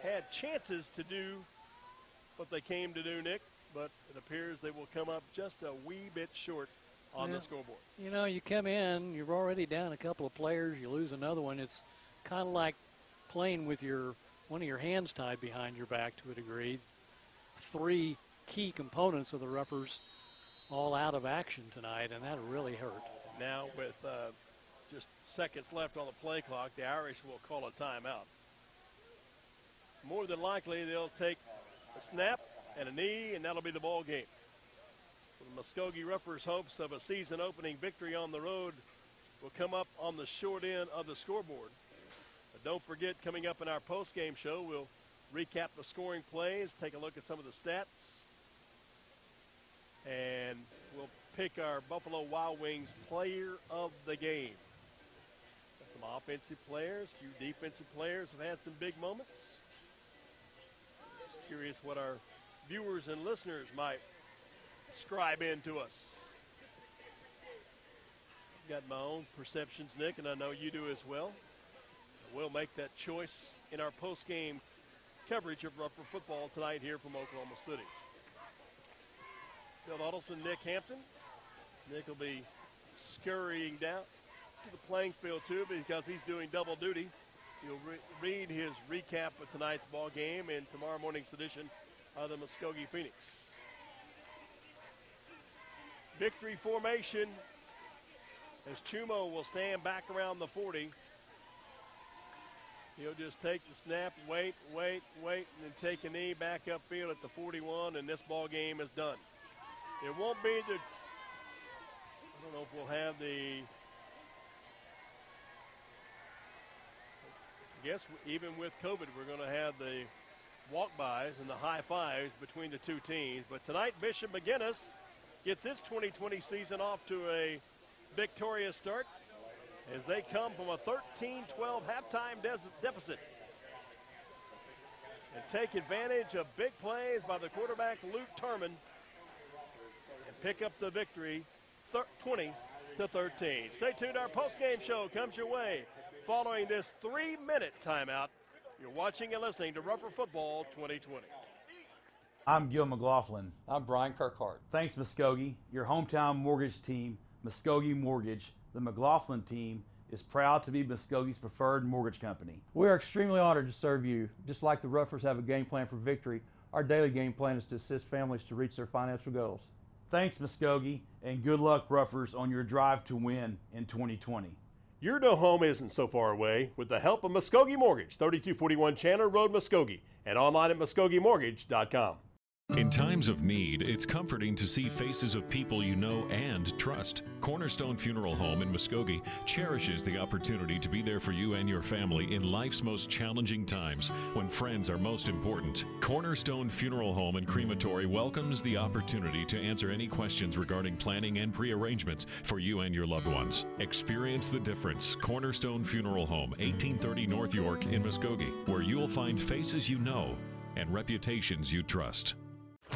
had chances to do what they came to do, Nick, but it appears they will come up just a wee bit short on the scoreboard. You know, you come in, you're already down a couple of players, you lose another one. It's kind of like playing with one of your hands tied behind your back to a degree. 3 key components of the Ruffers all out of action tonight, and that really hurt. Now with just seconds left on the play clock, the Irish will call a timeout. More than likely, they'll take a snap and a knee, and that'll be the ball game. The Muskogee Ruffers' hopes of a season-opening victory on the road will come up on the short end of the scoreboard. But don't forget, coming up in our post-game show, we'll recap the scoring plays, take a look at some of the stats, and we'll pick our Buffalo Wild Wings player of the game. Some offensive players, a few defensive players have had some big moments. Just curious what our viewers and listeners might scribe in to us. I've got my own perceptions, Nick, and I know you do as well. We'll make that choice in our post-game coverage of Rupper football tonight here from Oklahoma City. Bill Uddleston, Nick Hampton. Nick will be scurrying down to the playing field, too, because he's doing double duty. He'll read his recap of tonight's ball game in tomorrow morning's edition of the Muskogee Phoenix. Victory formation as Chumo will stand back around the 40. He'll just take the snap, wait, and then take a knee back upfield at the 41, and this ball game is done. It won't be I don't know if we'll have I guess even with COVID, we're going to have the walk-bys and the high-fives between the two teams. But tonight, Bishop McGuinness gets its 2020 season off to a victorious start as they come from a 13-12 halftime deficit and take advantage of big plays by the quarterback, Luke Turman, and pick up the victory 20-13. Stay tuned. Our post-game show comes your way following this 3-minute timeout. You're watching and listening to Rupper Football 2020. I'm Gil McLaughlin. I'm Brian Kirkhart. Thanks, Muskogee. Your hometown mortgage team, Muskogee Mortgage, the McLaughlin team, is proud to be Muskogee's preferred mortgage company. We are extremely honored to serve you. Just like the Ruffers have a game plan for victory, our daily game plan is to assist families to reach their financial goals. Thanks, Muskogee, and good luck, Ruffers, on your drive to win in 2020. Your new home isn't so far away with the help of Muskogee Mortgage, 3241 Chandler Road, Muskogee, and online at MuskogeeMortgage.com. In times of need, it's comforting to see faces of people you know and trust. Cornerstone Funeral Home in Muskogee cherishes the opportunity to be there for you and your family in life's most challenging times when friends are most important. Cornerstone Funeral Home and Crematory welcomes the opportunity to answer any questions regarding planning and pre-arrangements for you and your loved ones. Experience the difference. Cornerstone Funeral Home, 1830 North York in Muskogee, where you'll find faces you know and reputations you trust.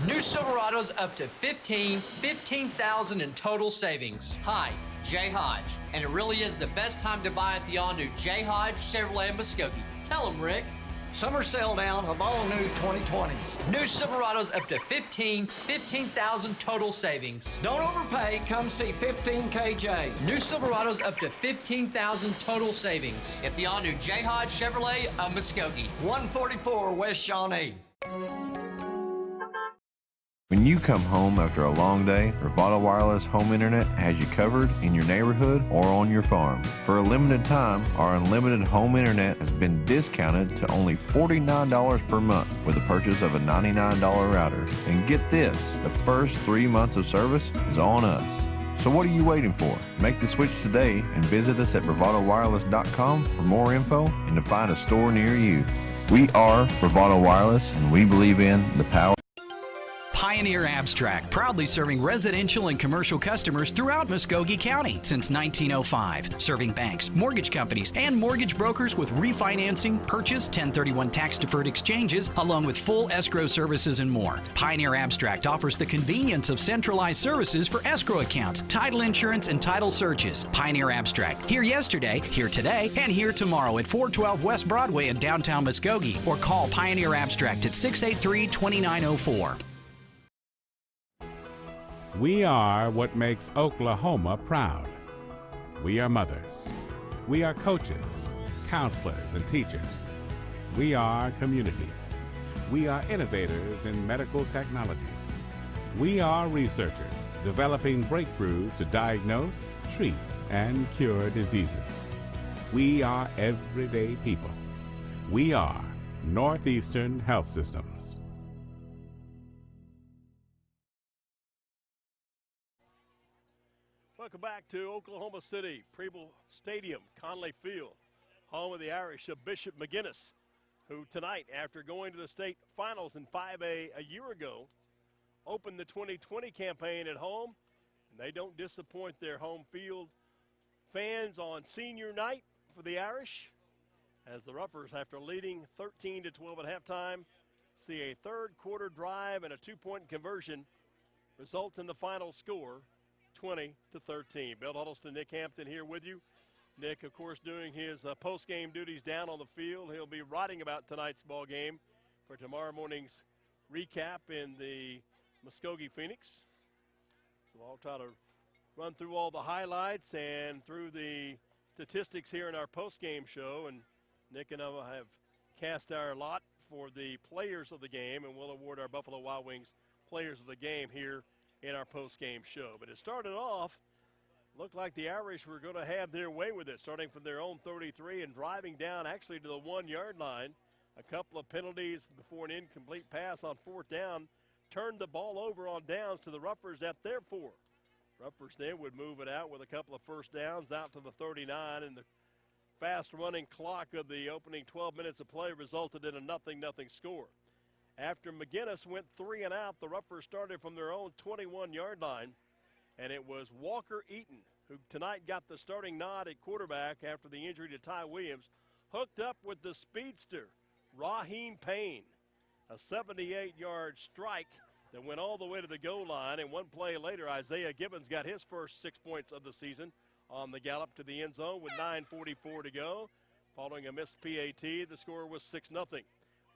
New Silverados up to 15,000 in total savings. Hi, Jay Hodge, and it really is the best time to buy at the all-new Jay Hodge Chevrolet in Muskogee. Tell them, Rick. Summer sale down of all new 2020s. New Silverados up to 15,000 total savings. Don't overpay, come see 15KJ. New Silverados up to 15,000 total savings at the all-new Jay Hodge Chevrolet of Muskogee. 144 West Shawnee. When you come home after a long day, Bravado Wireless Home Internet has you covered in your neighborhood or on your farm. For a limited time, our unlimited home internet has been discounted to only $49 per month with the purchase of a $99 router. And get this, the first 3 months of service is on us. So what are you waiting for? Make the switch today and visit us at bravadowireless.com for more info and to find a store near you. We are Bravado Wireless, and we believe in the power. Pioneer Abstract, proudly serving residential and commercial customers throughout Muskogee County since 1905, serving banks, mortgage companies, and mortgage brokers with refinancing, purchase, 1031 tax-deferred exchanges, along with full escrow services and more. Pioneer Abstract offers the convenience of centralized services for escrow accounts, title insurance, and title searches. Pioneer Abstract, here yesterday, here today, and here tomorrow at 412 West Broadway in downtown Muskogee, or call Pioneer Abstract at 683-2904. We are what makes Oklahoma proud. We are mothers. We are coaches, counselors, and teachers. We are community. We are innovators in medical technologies. We are researchers developing breakthroughs to diagnose, treat, and cure diseases. We are everyday people. We are Northeastern Health Systems. Welcome back to Oklahoma City, Preble Stadium, Conley Field, home of the Irish of Bishop McGuinness, who tonight, after going to the state finals in 5A a year ago, opened the 2020 campaign at home, and they don't disappoint their home field fans on senior night for the Irish, as the Roughers, after leading 13-12 at halftime, see a third quarter drive and a two-point conversion result in the final score, 20-13. Bill Huddleston, Nick Hampton here with you. Nick, of course, doing his post-game duties down on the field. He'll be writing about tonight's ball game for tomorrow morning's recap in the Muskogee Phoenix. So I'll try to run through all the highlights and through the statistics here in our post-game show. And Nick and I have cast our lot for the players of the game, and we'll award our Buffalo Wild Wings players of the game here in our post-game show. But it started off, looked like the Irish were going to have their way with it, starting from their own 33 and driving down actually to the 1-yard line. A couple of penalties before an incomplete pass on fourth down turned the ball over on downs to the Roughers at their 4. Roughers then would move it out with a couple of first downs out to the 39, and the fast-running clock of the opening 12 minutes of play resulted in a 0-0 score. After McGuinness went 3 and out, the Roughers started from their own 21-yard line, and it was Walker Eaton, who tonight got the starting nod at quarterback after the injury to Ty Williams, hooked up with the speedster, Raheem Payne, a 78-yard strike that went all the way to the goal line, and one play later, Isaiah Gibbons got his first 6 points of the season on the gallop to the end zone with 9:44 to go. Following a missed PAT, the score was 6-0.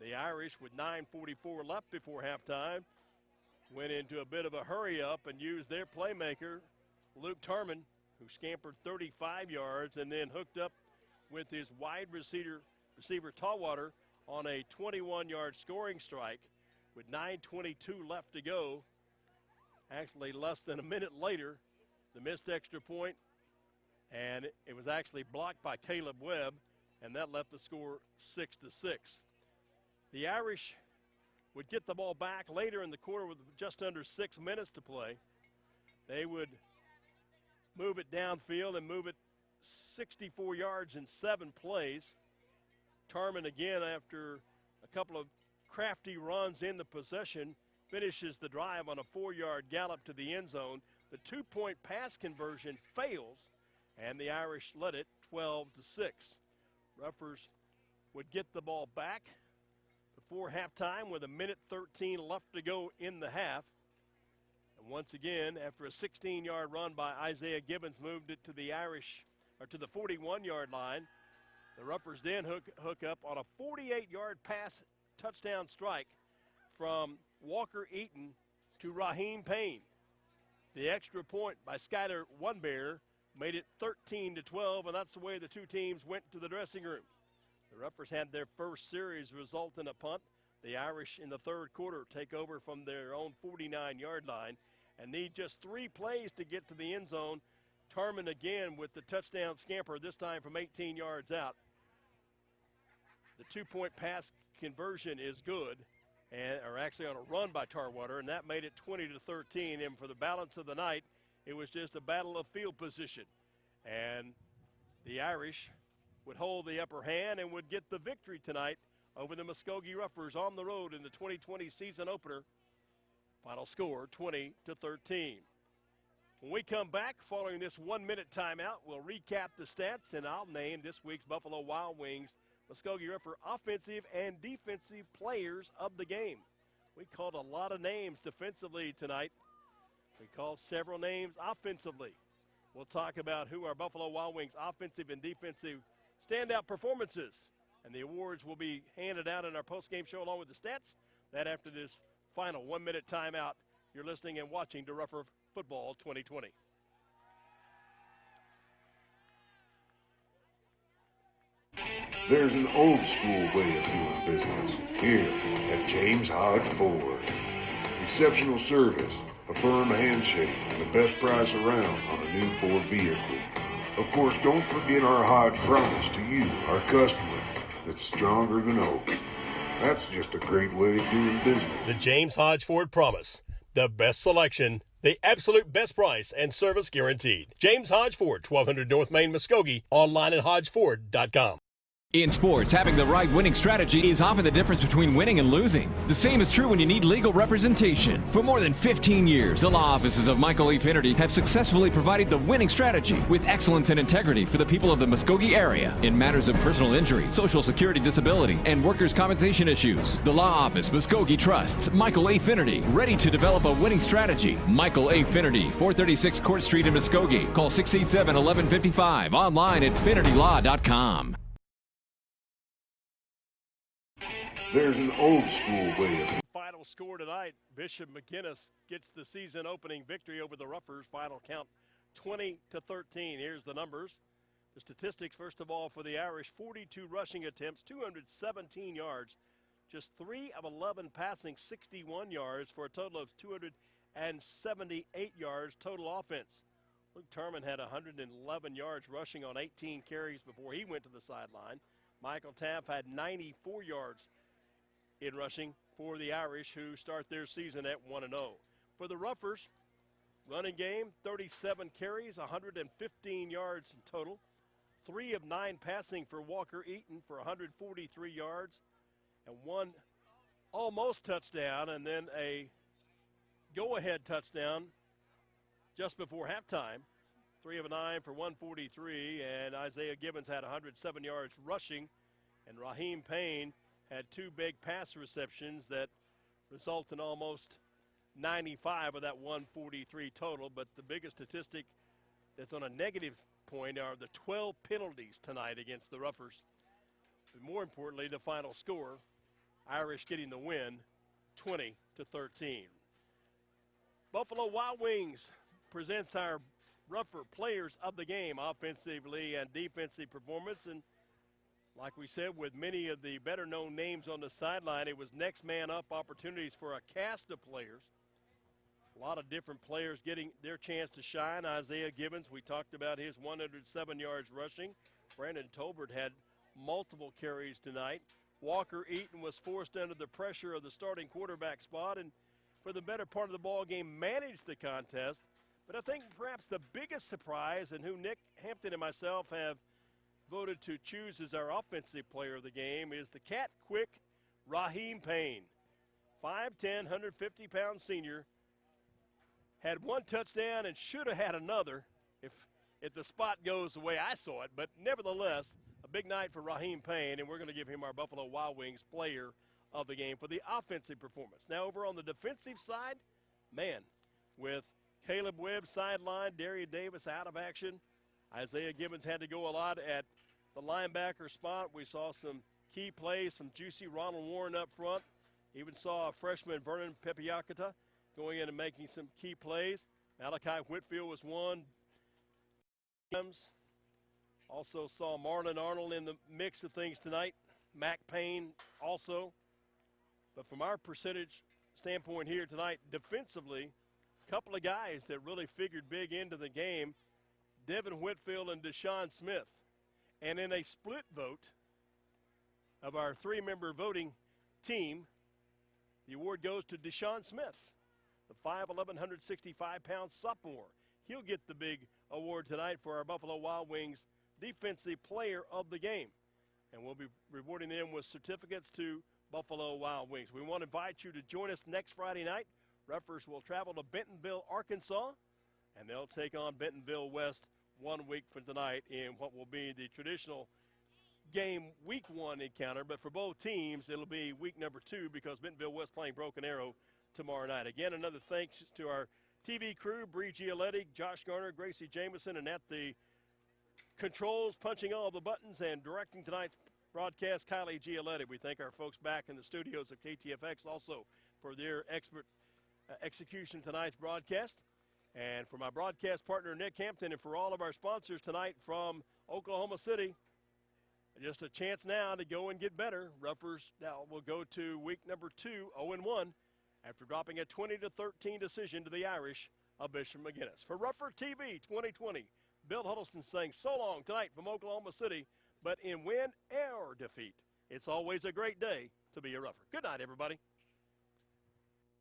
The Irish, with 9:44 left before halftime, went into a bit of a hurry-up and used their playmaker, Luke Tarman, who scampered 35 yards and then hooked up with his wide receiver Tallwater on a 21-yard scoring strike with 9:22 left to go. Actually, less than a minute later, the missed extra point, and it was actually blocked by Caleb Webb, and that left the score 6-6. The Irish would get the ball back later in the quarter with just under 6 minutes to play. They would move it downfield and move it 64 yards in 7 plays. Tarman again, after a couple of crafty runs in the possession, finishes the drive on a 4-yard gallop to the end zone. The 2-point pass conversion fails, and the Irish led it 12-6. Roughers would get the ball back before halftime with 1:13 left to go in the half. And once again, after a 16-yard run by Isaiah Gibbons, moved it to the Irish, or to the 41-yard line. The Roughers then hook up on a 48-yard pass touchdown strike from Walker Eaton to Raheem Payne. The extra point by Skyler Onebear made it 13-12, and that's the way the two teams went to the dressing room. The Roughers had their first series result in a punt. The Irish in the third quarter take over from their own 49-yard line and need just 3 plays to get to the end zone. Tarman again with the touchdown scamper, this time from 18 yards out. The 2-point pass conversion is good, or actually on a run by Tarwater, and that made it 20-13. And for the balance of the night, it was just a battle of field position. And the Irish would hold the upper hand and would get the victory tonight over the Muskogee Ruffers on the road in the 2020 season opener. Final score, 20-13. When we come back, following this 1-minute timeout, we'll recap the stats, and I'll name this week's Buffalo Wild Wings Muskogee Ruffer offensive and defensive players of the game. We called a lot of names defensively tonight. We called several names offensively. We'll talk about who our Buffalo Wild Wings offensive and defensive standout performances, and the awards will be handed out in our postgame show along with the stats. That after this final 1-minute timeout. You're listening and watching to Ruffer Football 2020. There's an old school way of doing business here at James Hodge Ford. Exceptional service, a firm handshake, and the best price around on a new Ford vehicle. Of course, don't forget our Hodge promise to you, our customer, that's stronger than oak. That's just a great way of doing business. The James Hodge Ford Promise. The best selection, the absolute best price, and service guaranteed. James Hodge Ford, 1200 North Main, Muskogee. Online at hodgeford.com. In sports, having the right winning strategy is often the difference between winning and losing. The same is true when you need legal representation. For more than 15 years, the law offices of Michael E. Finnerty have successfully provided the winning strategy with excellence and integrity for the people of the Muskogee area in matters of personal injury, social security disability, and workers' compensation issues. The law office, Muskogee trusts Michael A. Finnerty, ready to develop a winning strategy. Michael A. Finnerty, 436 Court Street in Muskogee. Call 687-1155. Online at finnertylaw.com. There's an old school way of... Final score tonight, Bishop McGuinness gets the season opening victory over the Ruffers. Final count 20-13. Here's the numbers. The statistics, first of all, for the Irish, 42 rushing attempts, 217 yards. Just 3 of 11 passing, 61 yards for a total of 278 yards total offense. Luke Turman had 111 yards rushing on 18 carries before he went to the sideline. Michael Taff had 94 yards in rushing for the Irish, who start their season at 1-0. For the Ruffers, running game, 37 carries, 115 yards in total. 3 of 9 passing for Walker Eaton for 143 yards and 1 almost touchdown, and then a go-ahead touchdown just before halftime. 3 of 9 for 143, and Isaiah Gibbons had 107 yards rushing, and Raheem Payne had 2 big pass receptions that result in almost 95 of that 143 total. But the biggest statistic that's on a negative point are the 12 penalties tonight against the Ruffers. But more importantly, the final score, Irish getting the win, 20-13. Buffalo Wild Wings presents our Ruffer players of the game, offensively and defensive performance. And like we said, with many of the better-known names on the sideline, it was next man up opportunities for a cast of players. A lot of different players getting their chance to shine. Isaiah Gibbons, we talked about his 107 yards rushing. Brandon Tolbert had multiple carries tonight. Walker Eaton was forced under the pressure of the starting quarterback spot, and for the better part of the ball game managed the contest. But I think perhaps the biggest surprise, and who Nick Hampton and myself have voted to choose as our offensive player of the game, is the cat quick Raheem Payne. 5'10", 150-pound senior. Had 1 touchdown and should have had another if the spot goes the way I saw it. But nevertheless, a big night for Raheem Payne, and we're going to give him our Buffalo Wild Wings player of the game for the offensive performance. Now over on the defensive side, man, with Caleb Webb sideline, Darian Davis out of action. Isaiah Gibbons had to go a lot at the linebacker spot. We saw some key plays from Juicy Ronald Warren up front. Even saw a freshman, Vernon Pepiakata, going in and making some key plays. Malachi Whitfield was one. Also saw Marlon Arnold in the mix of things tonight. Mac Payne also. But from our percentage standpoint here tonight, defensively, a couple of guys that really figured big into the game, Devin Whitfield and Deshaun Smith. And in a split vote of our 3-member voting team, the award goes to Deshaun Smith, the 5'11", 165-pound sophomore. He'll get the big award tonight for our Buffalo Wild Wings Defensive Player of the Game. And we'll be rewarding them with certificates to Buffalo Wild Wings. We want to invite you to join us next Friday night. Ruffers will travel to Bentonville, Arkansas, and they'll take on Bentonville West 1 week from tonight in what will be the traditional game week 1 encounter. But for both teams, it'll be week number 2 because Bentonville West playing Broken Arrow tomorrow night. Again, another thanks to our TV crew, Bree Gialetti, Josh Garner, Gracie Jameson, and at the controls, punching all the buttons and directing tonight's broadcast, Kylie Gialetti. We thank our folks back in the studios of KTFX also for their expert execution of tonight's broadcast. And for my broadcast partner, Nick Hampton, and for all of our sponsors tonight from Oklahoma City, just a chance now to go and get better. Ruffers now will go to week number 2, 0-1, after dropping a 20-13 decision to the Irish of Bishop McGuinness. For Ruffer TV 2020, Bill Huddleston saying so long tonight from Oklahoma City, but in win or defeat, it's always a great day to be a Ruffer. Good night, everybody.